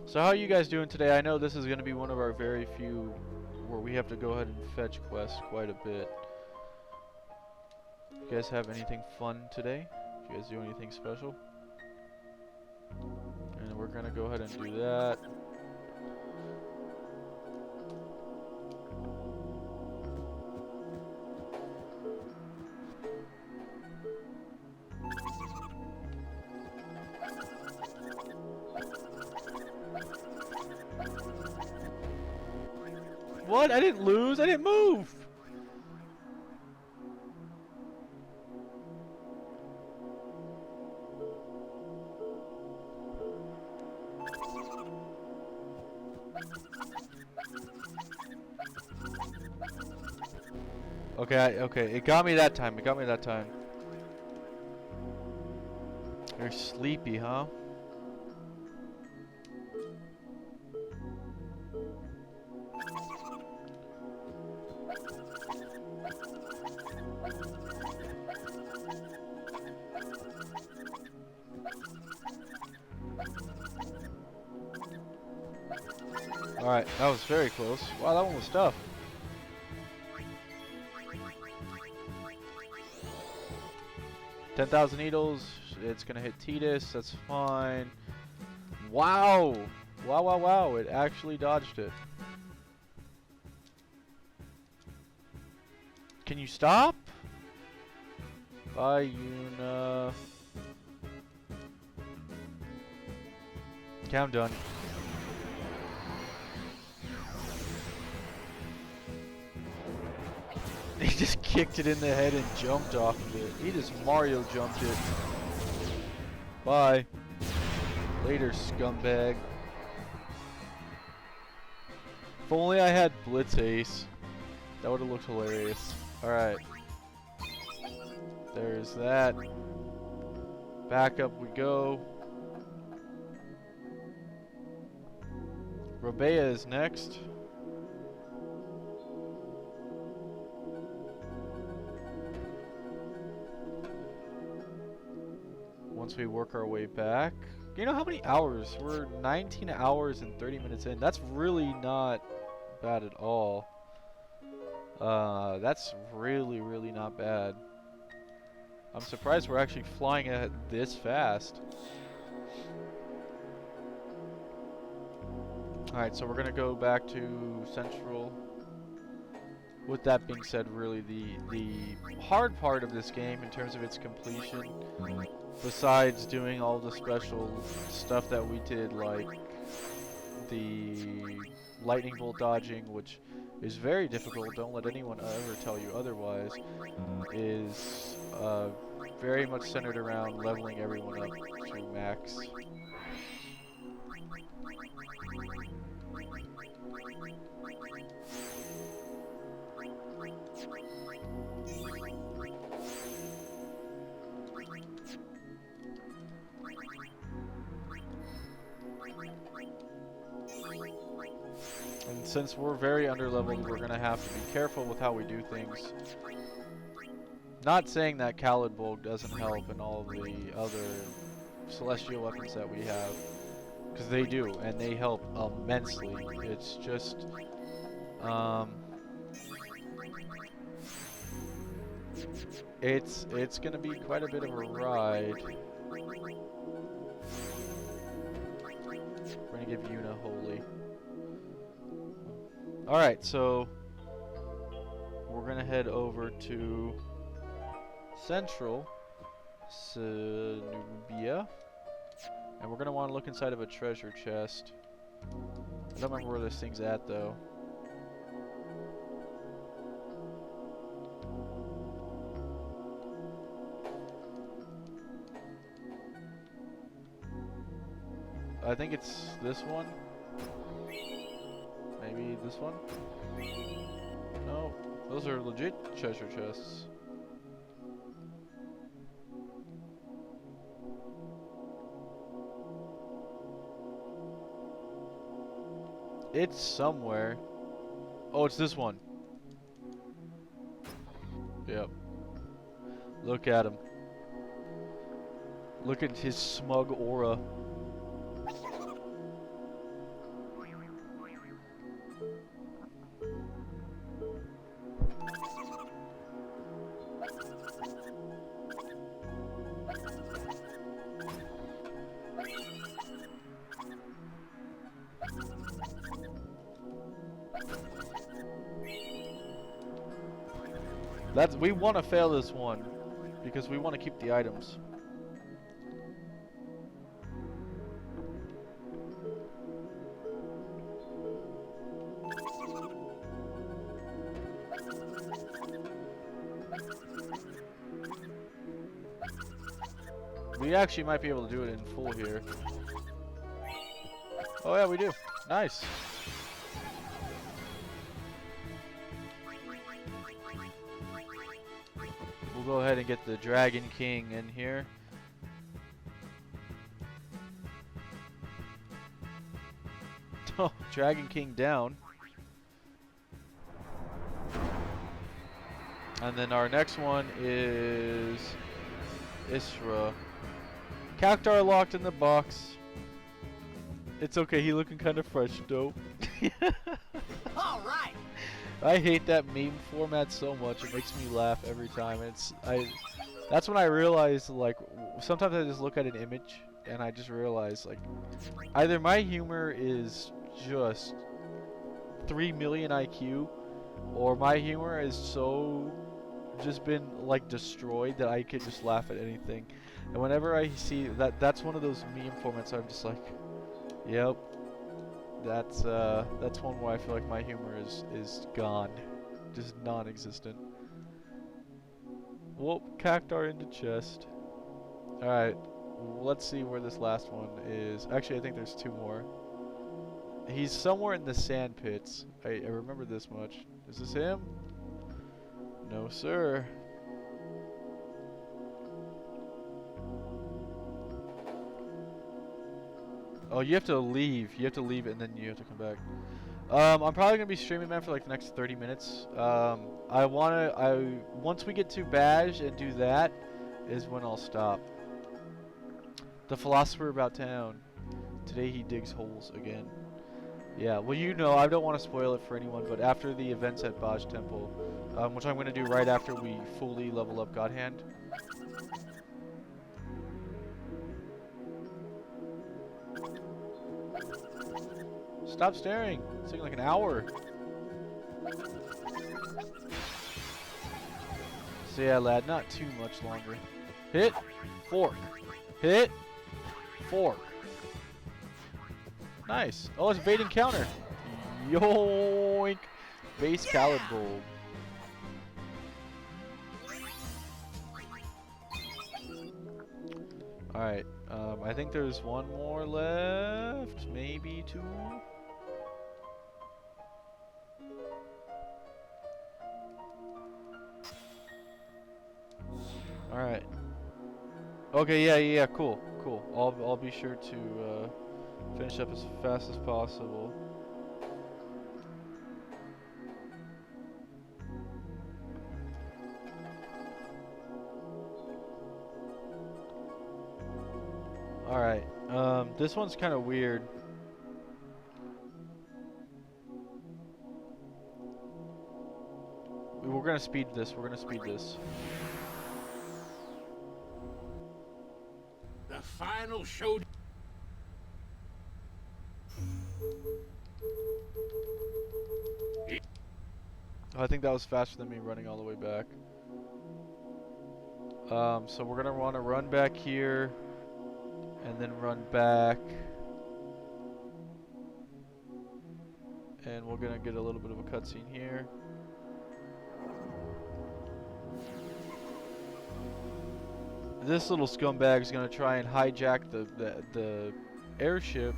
So how are you guys doing today? I know this is going to be one of our very few where we have to go ahead and fetch quests quite a bit. You guys have anything fun today? Did you guys do anything special? And we're going to go ahead and do that. What? I didn't lose. I didn't move. Okay, okay. It got me that time. It got me that time. You're sleepy, huh? Alright, that was very close. Wow, that one was tough. $10,000 needles. It's gonna hit Titus. That's fine. Wow! Wow, wow, wow. It actually dodged it. Can you stop? Bye, Yuna. Okay, I'm done. He just kicked it in the head and jumped off of it. He just Mario jumped it. Bye. Later, scumbag. If only I had Blitz Ace. That would have looked hilarious. Alright. There's that. Back up we go. Robea is next. Once we work our way back. You know how many hours? We're 19 hours and 30 minutes in. That's really not bad at all. That's really, really not bad. I'm surprised we're actually flying at this fast. Alright, so we're gonna go back to Central. With that being said, really the hard part of this game in terms of its completion, besides doing all the special stuff that we did, like the lightning bolt dodging, which is very difficult, don't let anyone ever tell you otherwise, is very much centered around leveling everyone up to max. And since we're very underleveled, we're gonna have to be careful with how we do things. Not saying that Khalid Bulk doesn't help in all of the other celestial weapons that we have, because they do, and they help immensely. It's just, it's gonna be quite a bit of a ride. We're gonna give Yuna Holy. Alright, so we're gonna head over to Central Nubia. And we're gonna want to look inside of a treasure chest. I don't remember where this thing's at though. I think it's this one. Maybe this one? No, those are legit treasure chests. It's somewhere. Oh, it's this one. Yep. Look at him. Look at his smug aura. We want to fail this one because we want to keep the items. We actually might be able to do it in full here. Oh yeah, we do. Nice. We'll go ahead and get the Dragon King in here. Oh, Dragon King down. And then our next one is Isra. Cactar locked in the box. It's okay, he looking kind of fresh though. All right. I hate that meme format so much. It makes me laugh every time. That's when I realize, like, sometimes I just look at an image and I just realize, like, either my humor is just 3 million IQ, or my humor is so just been like destroyed that I could just laugh at anything. And whenever I see that's one of those meme formats, I'm just like, yep. That's one where I feel like my humor is gone, just non-existent. Whoop, Cactar into chest. All right, let's see where this last one is. Actually, I think there's 2 more. He's somewhere in the sand pits. I remember this much. Is this him? No, sir. Oh, you have to leave. You have to leave it and then you have to come back. I'm probably gonna be streaming, man, for like the next 30 minutes. Once we get to Badge and do that, is when I'll stop. The philosopher about town. Today he digs holes again. Yeah, well, you know, I don't want to spoil it for anyone, but after the events at Badge Temple, which I'm gonna do right after we fully level up God Hand. Stop staring. It's taking like an hour. So yeah, lad, not too much longer. Hit, fork. Hit, fork. Nice. Oh, it's bait and counter. Yoink. Base Khaled Gold. Alright, I think there's 1 more left. Maybe 2. Alright. Okay, yeah, cool. I'll be sure to finish up as fast as possible. Alright, this one's kind of weird. We're gonna speed this. The final show. I think that was faster than me running all the way back. So we're gonna want to run back here, and then run back, and we're gonna get a little bit of a cutscene here. This little scumbag is gonna try and hijack the airship,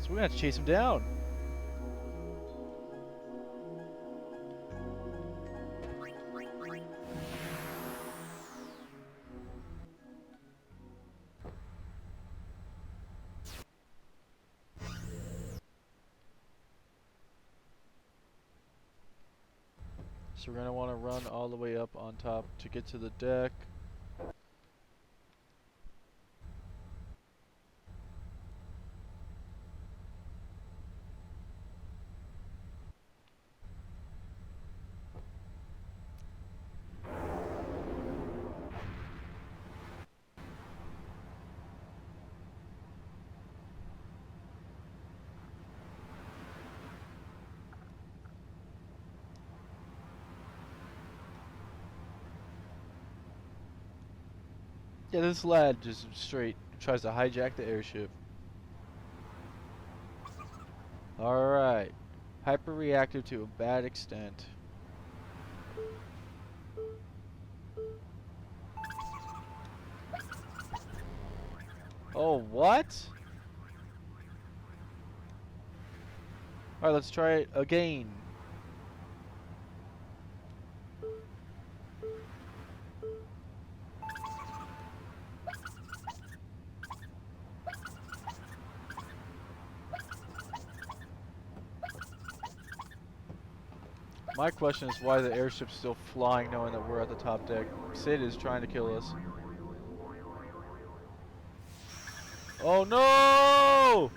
so we're gonna have to chase him down. So we're gonna want to run all the way up on top to get to the deck. Yeah, this lad just straight tries to hijack the airship. Alright. Hyper-reactive to a bad extent. Oh, what? Alright, let's try it again. My question is why the airship's still flying knowing that we're at the top deck. Sid is trying to kill us. Oh no!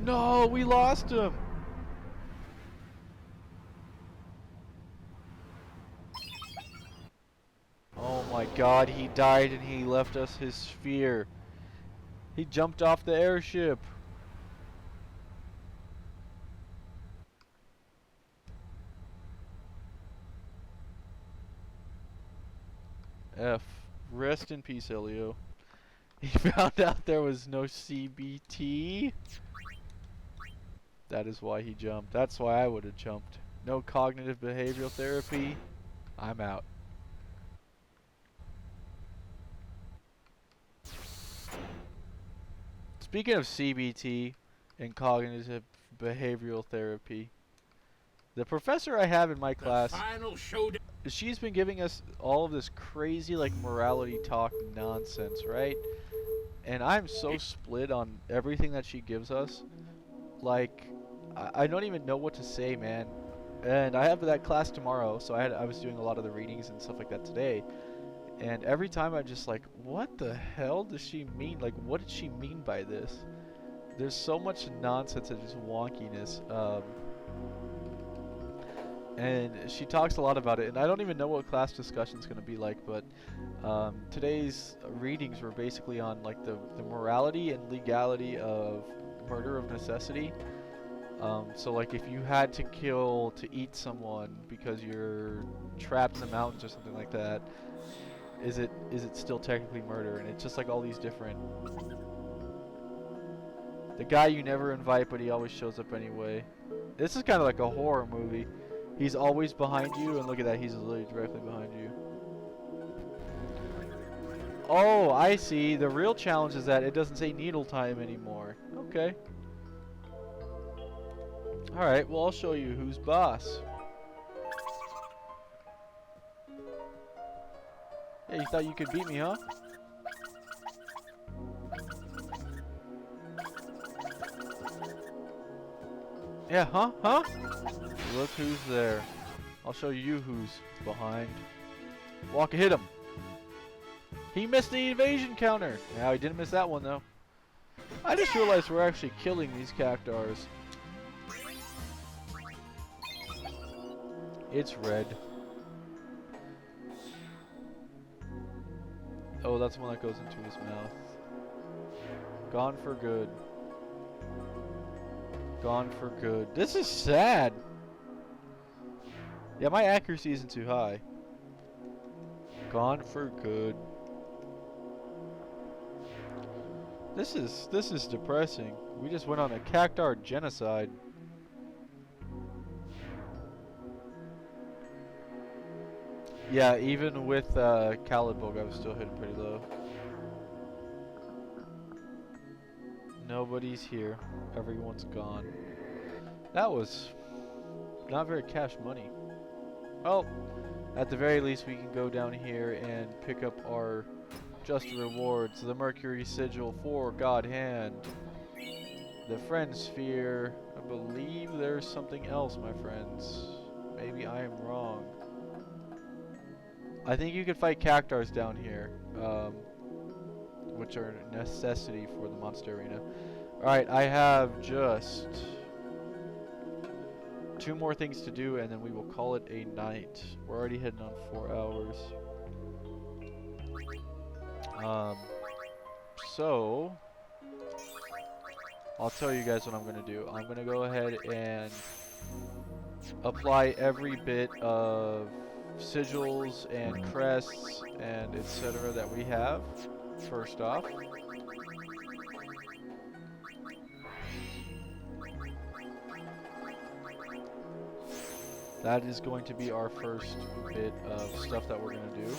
No, we lost him! Oh my god, he died and he left us his sphere. He jumped off the airship. F. Rest in peace, Elio. He found out there was no CBT. That is why he jumped. That's why I would have jumped. No cognitive behavioral therapy. I'm out. Speaking of CBT and cognitive behavioral therapy, the professor I have in my class, she's been giving us all of this crazy like morality talk nonsense, right? And I'm so split on everything that she gives us. Like, I don't even know what to say, man. And I have that class tomorrow, so I was doing a lot of the readings and stuff like that today. And every time I'm just like, what the hell does she mean? Like, what did she mean by this? There's so much nonsense and just wonkiness. And she talks a lot about it, and I don't even know what class discussion is going to be like, but today's readings were basically on like the morality and legality of murder of necessity. So like if you had to kill to eat someone because you're trapped in the mountains or something like that, is it still technically murder? And it's just like all these different... The guy you never invite but he always shows up anyway. This is kind of like a horror movie. He's always behind you, and look at that, he's literally directly behind you. Oh, I see. The real challenge is that it doesn't say needle time anymore. Okay. Alright, well I'll show you who's boss. Yeah, you thought you could beat me, huh? Yeah, huh? Huh? Look who's there. I'll show you who's behind. Walk, hit him. He missed the evasion counter. Now he didn't miss that one though. I just realized we're actually killing these cactars. It's red. Oh, that's the one that goes into his mouth. Gone for good. Gone for good. This is sad. Yeah, my accuracy isn't too high. Gone for good. This is depressing. We just went on a cactar genocide. Yeah, even with Calibog, I was still hitting pretty low. Nobody's here. Everyone's gone. That was not very cash money. Well, at the very least, we can go down here and pick up our just rewards. The Mercury Sigil for God Hand. The Friend Sphere. I believe there's something else, my friends. Maybe I am wrong. I think you could fight cactars down here, which are a necessity for the monster arena. Alright, I have just 2 more things to do, and then we will call it a night. We're already heading on 4 hours. So I'll tell you guys what I'm going to do. I'm going to go ahead and apply every bit of sigils and crests and etc. that we have. First off, that is going to be our first bit of stuff that we're going to do.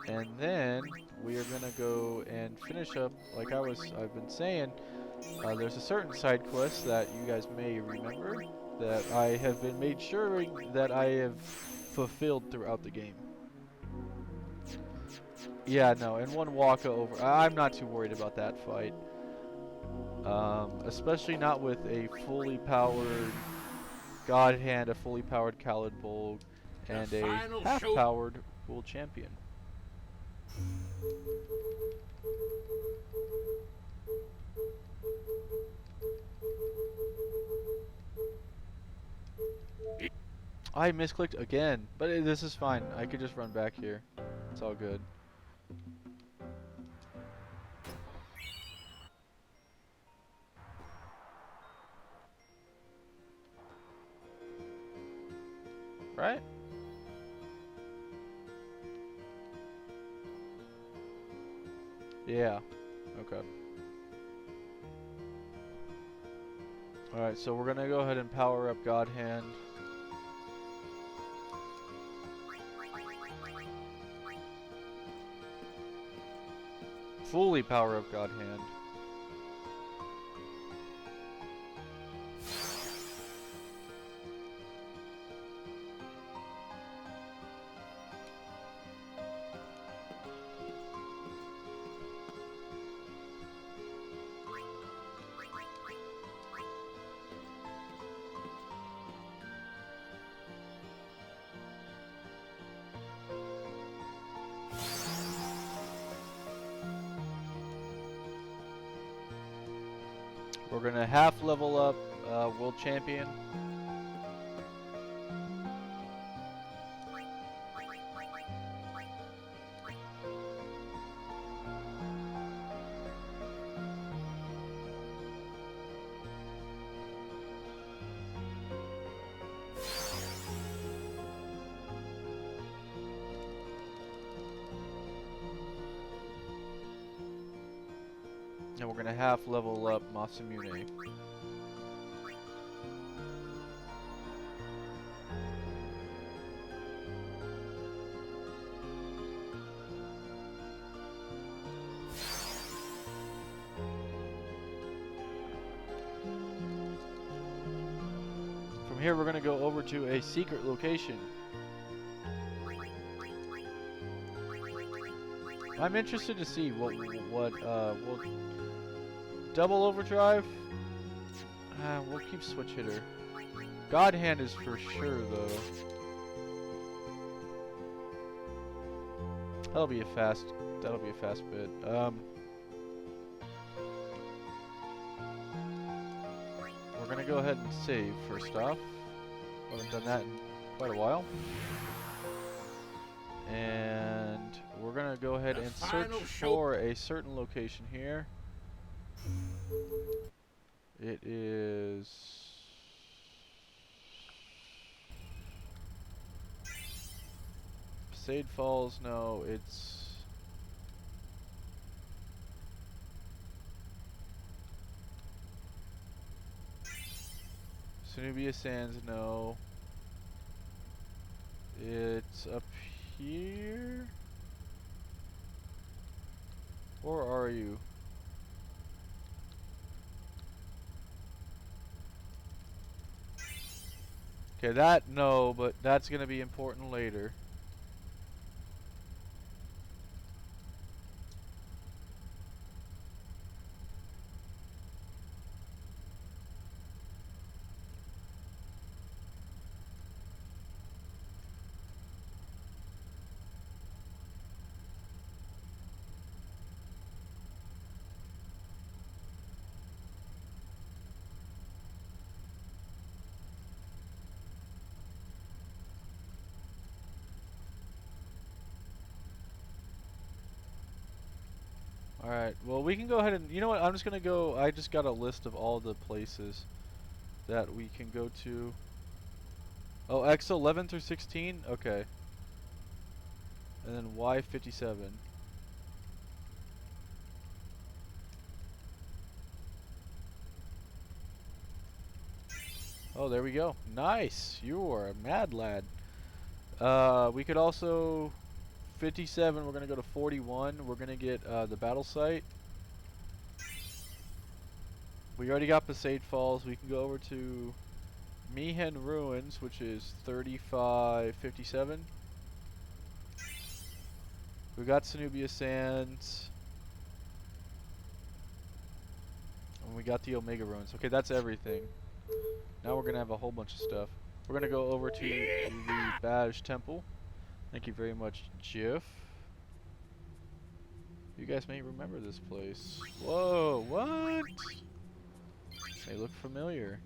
And then we are going to go and finish up, like I've been saying, there's a certain side quest that you guys may remember that I have been made sure that I have fulfilled throughout the game. Yeah, no, and one walk over. I'm not too worried about that fight. Especially not with a fully powered God Hand, a fully powered Calidbolg, and a half-powered World Champion. I misclicked again, but this is fine. I could just run back here. It's all good. Right? Yeah. Okay. Alright, so we're gonna go ahead and power up God Hand. Fully power up God Hand. We're gonna half level up World Champion. And we're gonna half level up Masamune. From here we're gonna go over to a secret location. I'm interested to see what will double overdrive. We'll keep switch hitter. God Hand is for sure though. That'll be a fast bit. We're gonna go ahead and save first off. Haven't done that in quite a while. And we're gonna go ahead and search for a certain location here. It is Besaid Falls, no, it's... Cenobia Sands, no. It's up here? Or are you? Okay, that, no, but that's gonna be important later. Alright, well we can go ahead and, you know what, I'm just gonna go, I just got a list of all the places that we can go to. Oh, X 11 through 16? Okay. And then Y 57. Oh, there we go. Nice! You are a mad lad. We could also... 57, we're gonna go to 41. We're gonna get the battle site. We already got Besaid Falls. We can go over to Mihen Ruins, which is 3557. We got Cenobia Sands. And we got the Omega Ruins. Okay, that's everything. Now we're gonna have a whole bunch of stuff. We're gonna go over to the Badge Temple. Thank you very much, Jiff. You guys may remember this place. Whoa, what? They look familiar.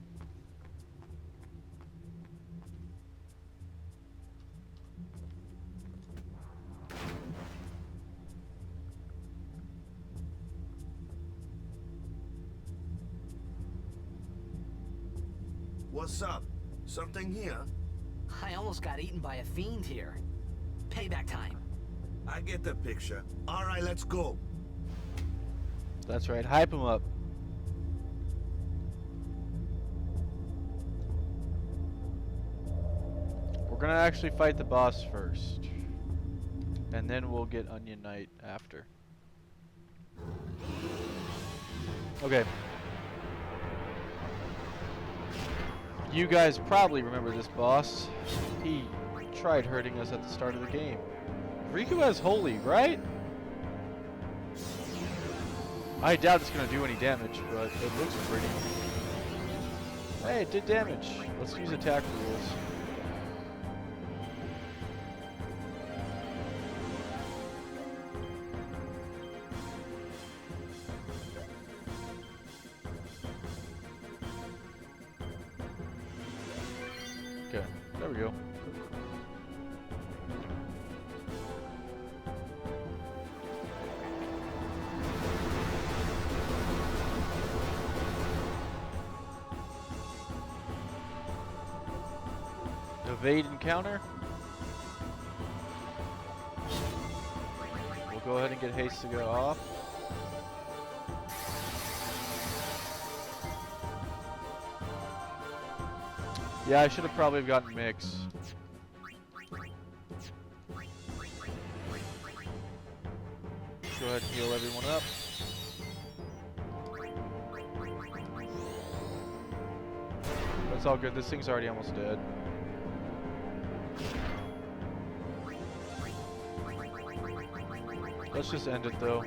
What's up? Something here? I almost got eaten by a fiend here. Payback time. I get the picture. All right, let's go. That's right, hype him up. We're gonna actually fight the boss first. And then we'll get Onion Knight after. Okay. You guys probably remember this boss. He tried hurting us at the start of the game. Riku has Holy, right? I doubt it's gonna do any damage, but it looks pretty. Hey, it did damage. Let's use attack rules. Okay, there we go. Evade encounter. We'll go ahead and get haste to go off. Yeah, I should have probably gotten mix. Go ahead and heal everyone up. That's all good. This thing's already almost dead. Let's just end it though.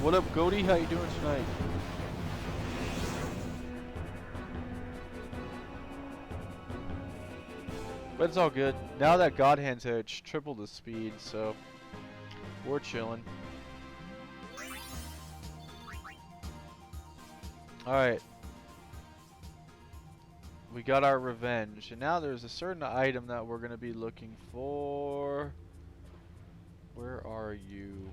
What up, Goaty? How you doing tonight? But it's all good. Now that God Hand's here, it's triple the speed, so we're chilling. Alright. We got our revenge. And now there's a certain item that we're going to be looking for. Where are you?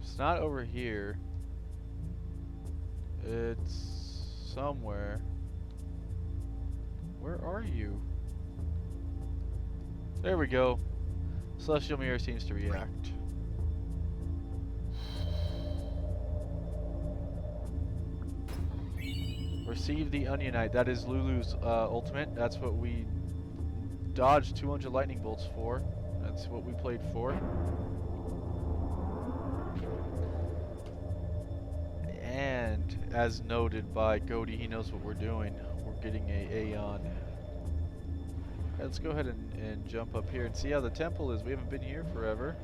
It's not over here. It's somewhere. Where are you? There we go. Celestial Mirror seems to react. Receive the Onionite. That is Lulu's ultimate. That's what we dodged 200 lightning bolts for. That's what we played for. And as noted by Cody, he knows what we're doing. We're getting a Aeon. Let's go ahead and jump up here and see how the temple is. We haven't been here forever.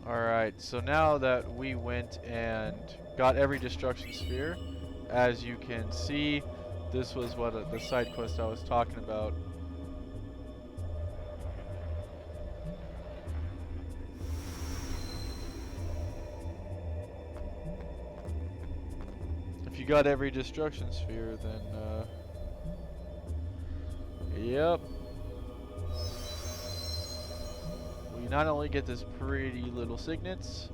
Alright, so now that we went and got every destruction sphere, as you can see, this was what the side quest I was talking about. If you got every destruction sphere, then yep. We not only get this pretty little signets,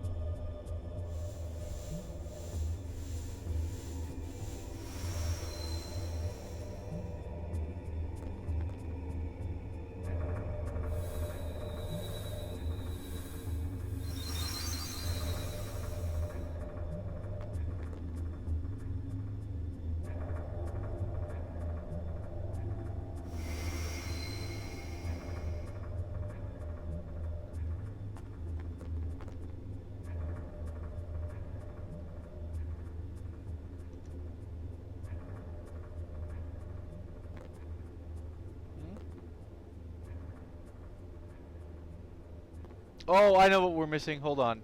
oh, I know what we're missing. Hold on.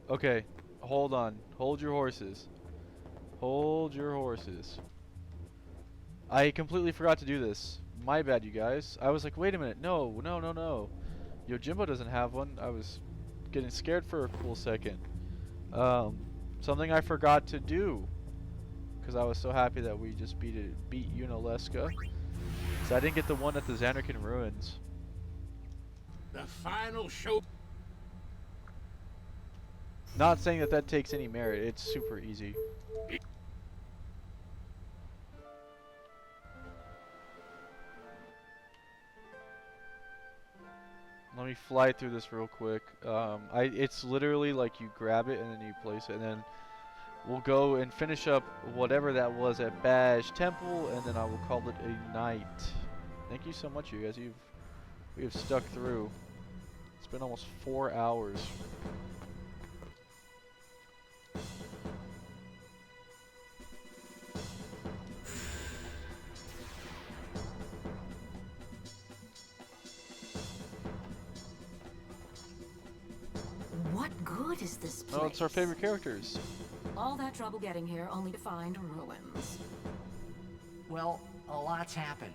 Okay, hold on. Hold your horses. Hold your horses. I completely forgot to do this. My bad, you guys. I was like, wait a minute. No, no, no, no. Yojimbo doesn't have one. I was getting scared for a cool second. Something I forgot to do, because I was so happy that we just beat Unaleska. So I didn't get the one at the Xanarkin Ruins. The final show. Not saying that that takes any merit. It's super easy. Let me fly through this real quick. It's literally like you grab it and then you place it, and then we'll go and finish up whatever that was at Bash Temple, and then I will call it a night. Thank you so much, you guys. We have stuck through. It's been almost 4 hours. What good is this place? Oh, it's our favorite characters. All that trouble getting here only to find ruins. Well, a lot's happened.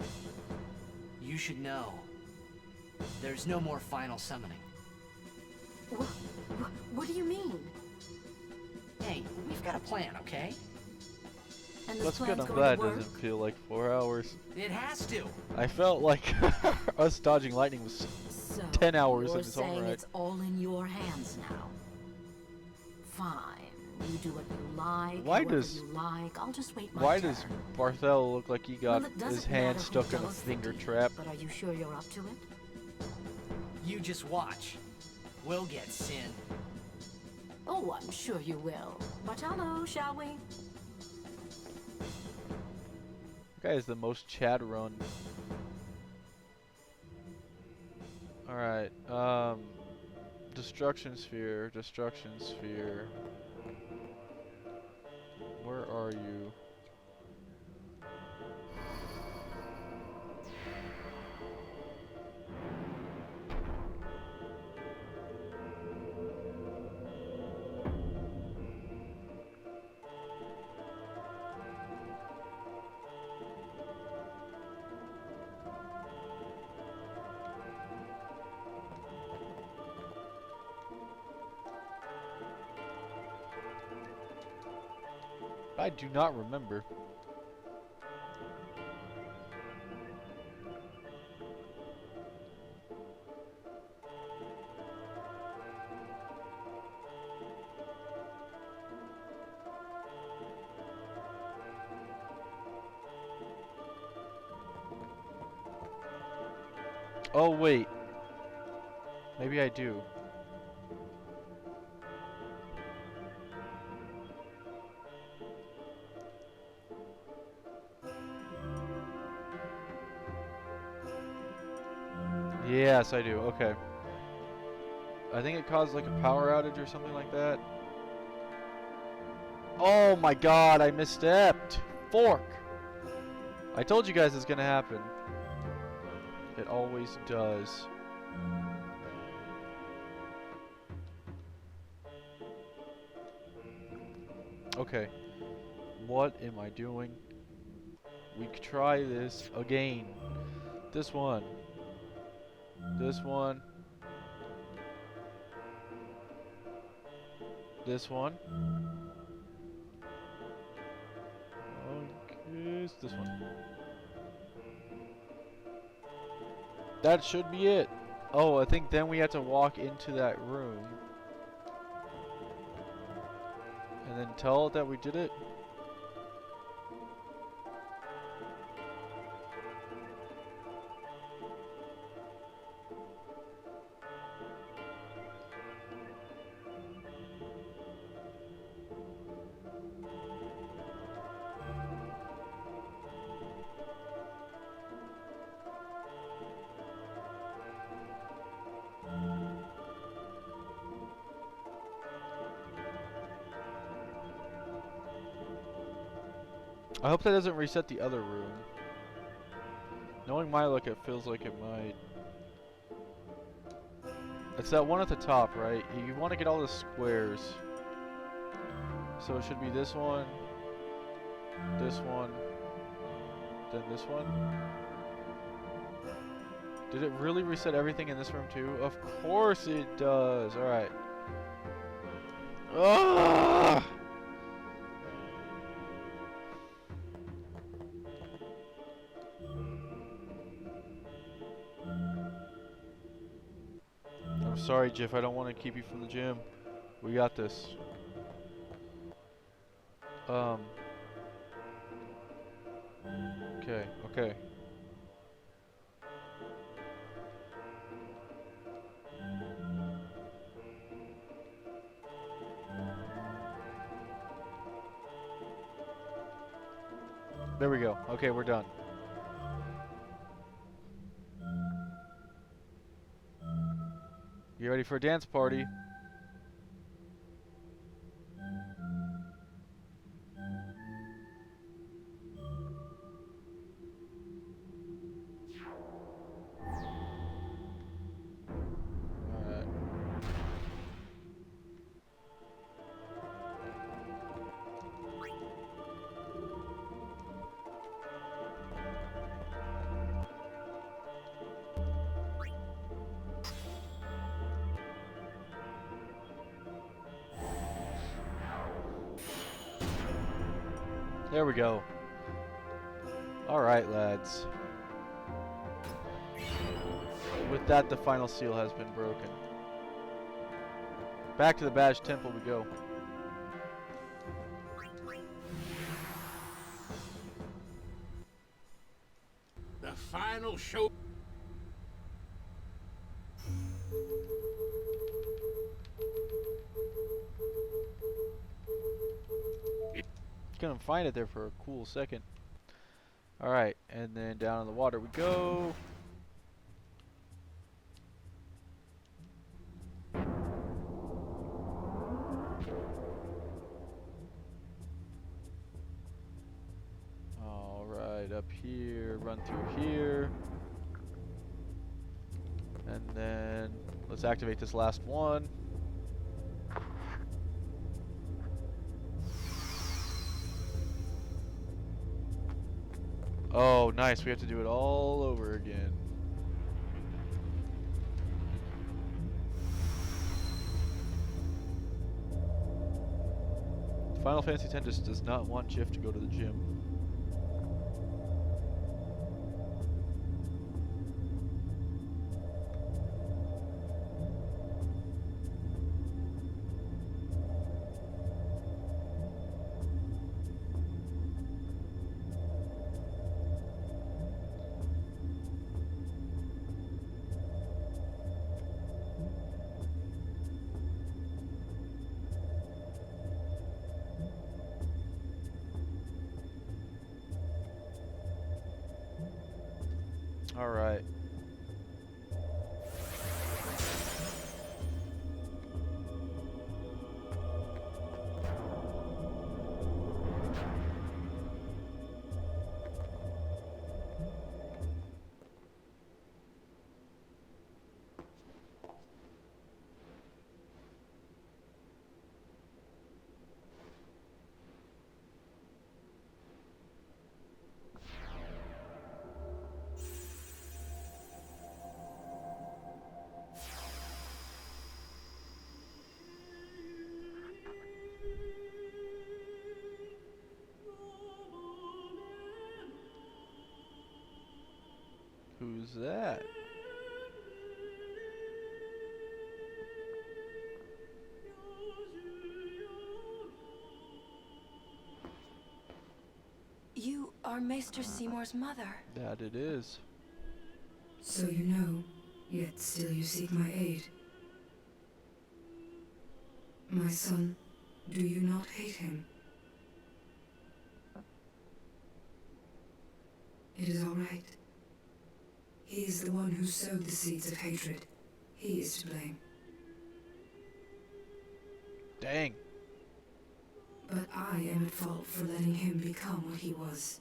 You should know. There's no more final summoning. What do you mean? Hey, we've got a plan, okay? And That's good. I'm glad it doesn't feel like 4 hours. It has to. I felt like us dodging lightning was 10 hours in You're its own saying right. it's all in your hands now. Fine. You do what you like. Why however does- you like. I'll just wait my Why turn. does Barthel look like he got Well, it his doesn't hand matter stuck who in a does the finger deed, trap? But are you sure you're up to it? You just watch. We'll get Sin. Oh, I'm sure you will. Bartalo, shall we? That guy is the most Chad run. Alright, Destruction Sphere, Destruction Sphere. Where are you? I do not remember. Oh, wait. Maybe I do. Yes, I do. Okay. I think it caused like a power outage or something like that. Oh my god, I misstepped. Fork. I told you guys it's gonna happen. It always does. Okay. What am I doing? We could try this again. This one. This one. This one. Okay, it's this one. That should be it. Oh, I think then we have to walk into that room. And then tell it that we did it. I hope that doesn't reset the other room. Knowing my luck, it feels like it might. It's that one at the top, right? You want to get all the squares. So it should be this one, then this one. Did it really reset everything in this room too? Of course it does. Alright. Ugh! I'm sorry, Jiff. I don't want to keep you from the gym. We got this. Okay, okay. There we go. Okay, we're done. You ready for a dance party? Alright. There we go. Alright, lads. With that, the final seal has been broken. Back to the Badge Temple we go. The final show. Couldn't find it there for a cool second. Alright, and then down in the water we go. Alright, up here, run through here. And then let's activate this last one. Oh, nice. We have to do it all over again. Final Fantasy X just does not want Jiff to go to the gym. All right. Who's that? You are Maester Seymour's mother. That it is. So you know, yet still you seek my aid. My son, do you not hate him? It is all right. He is the one who sowed the seeds of hatred. He is to blame. Dang. But I am at fault for letting him become what he was.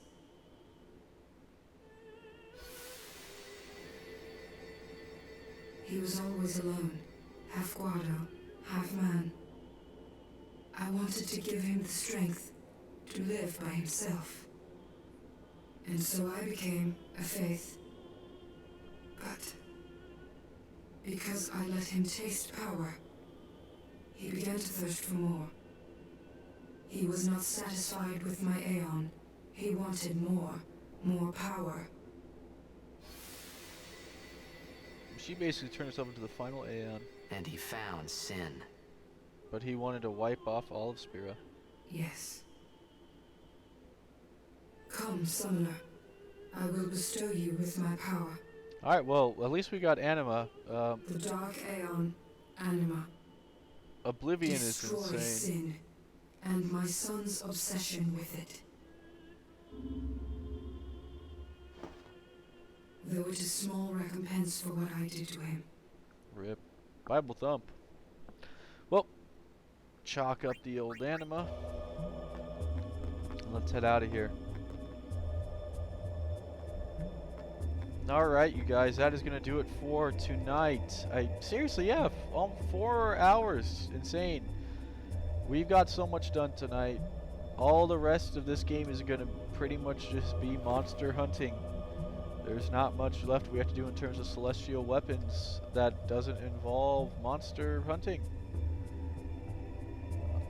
He was always alone, half guardo, half man. I wanted to give him the strength to live by himself. And so I became a faith. But because I let him taste power, he began to thirst for more. He was not satisfied with my Aeon. He wanted more power. She basically turned herself into the Final Aeon. And he found sin. But he wanted to wipe off all of Spira. Yes. Come, Summoner. I will bestow you with my power. Alright, well, at least we got Anima. The Dark Aeon, Anima. Oblivion Destroy is insane. sin, and my son's obsession with it. Though it is small recompense for what I did to him. Rip. Bible thump. Well, chalk up the old Anima. Let's head out of here. Alright, you guys, that is going to do it for tonight. Seriously, yeah, 4 hours. Insane. We've got so much done tonight. All the rest of this game is going to pretty much just be monster hunting. There's not much left we have to do in terms of celestial weapons that doesn't involve monster hunting.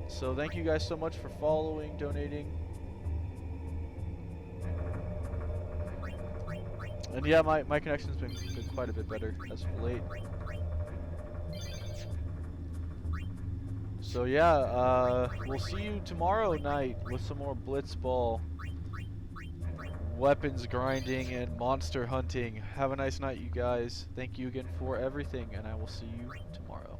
So thank you guys so much for following, donating. And yeah, my connection's been quite a bit better as of late. So yeah, we'll see you tomorrow night with some more Blitzball, weapons grinding, and monster hunting. Have a nice night, you guys. Thank you again for everything, and I will see you tomorrow.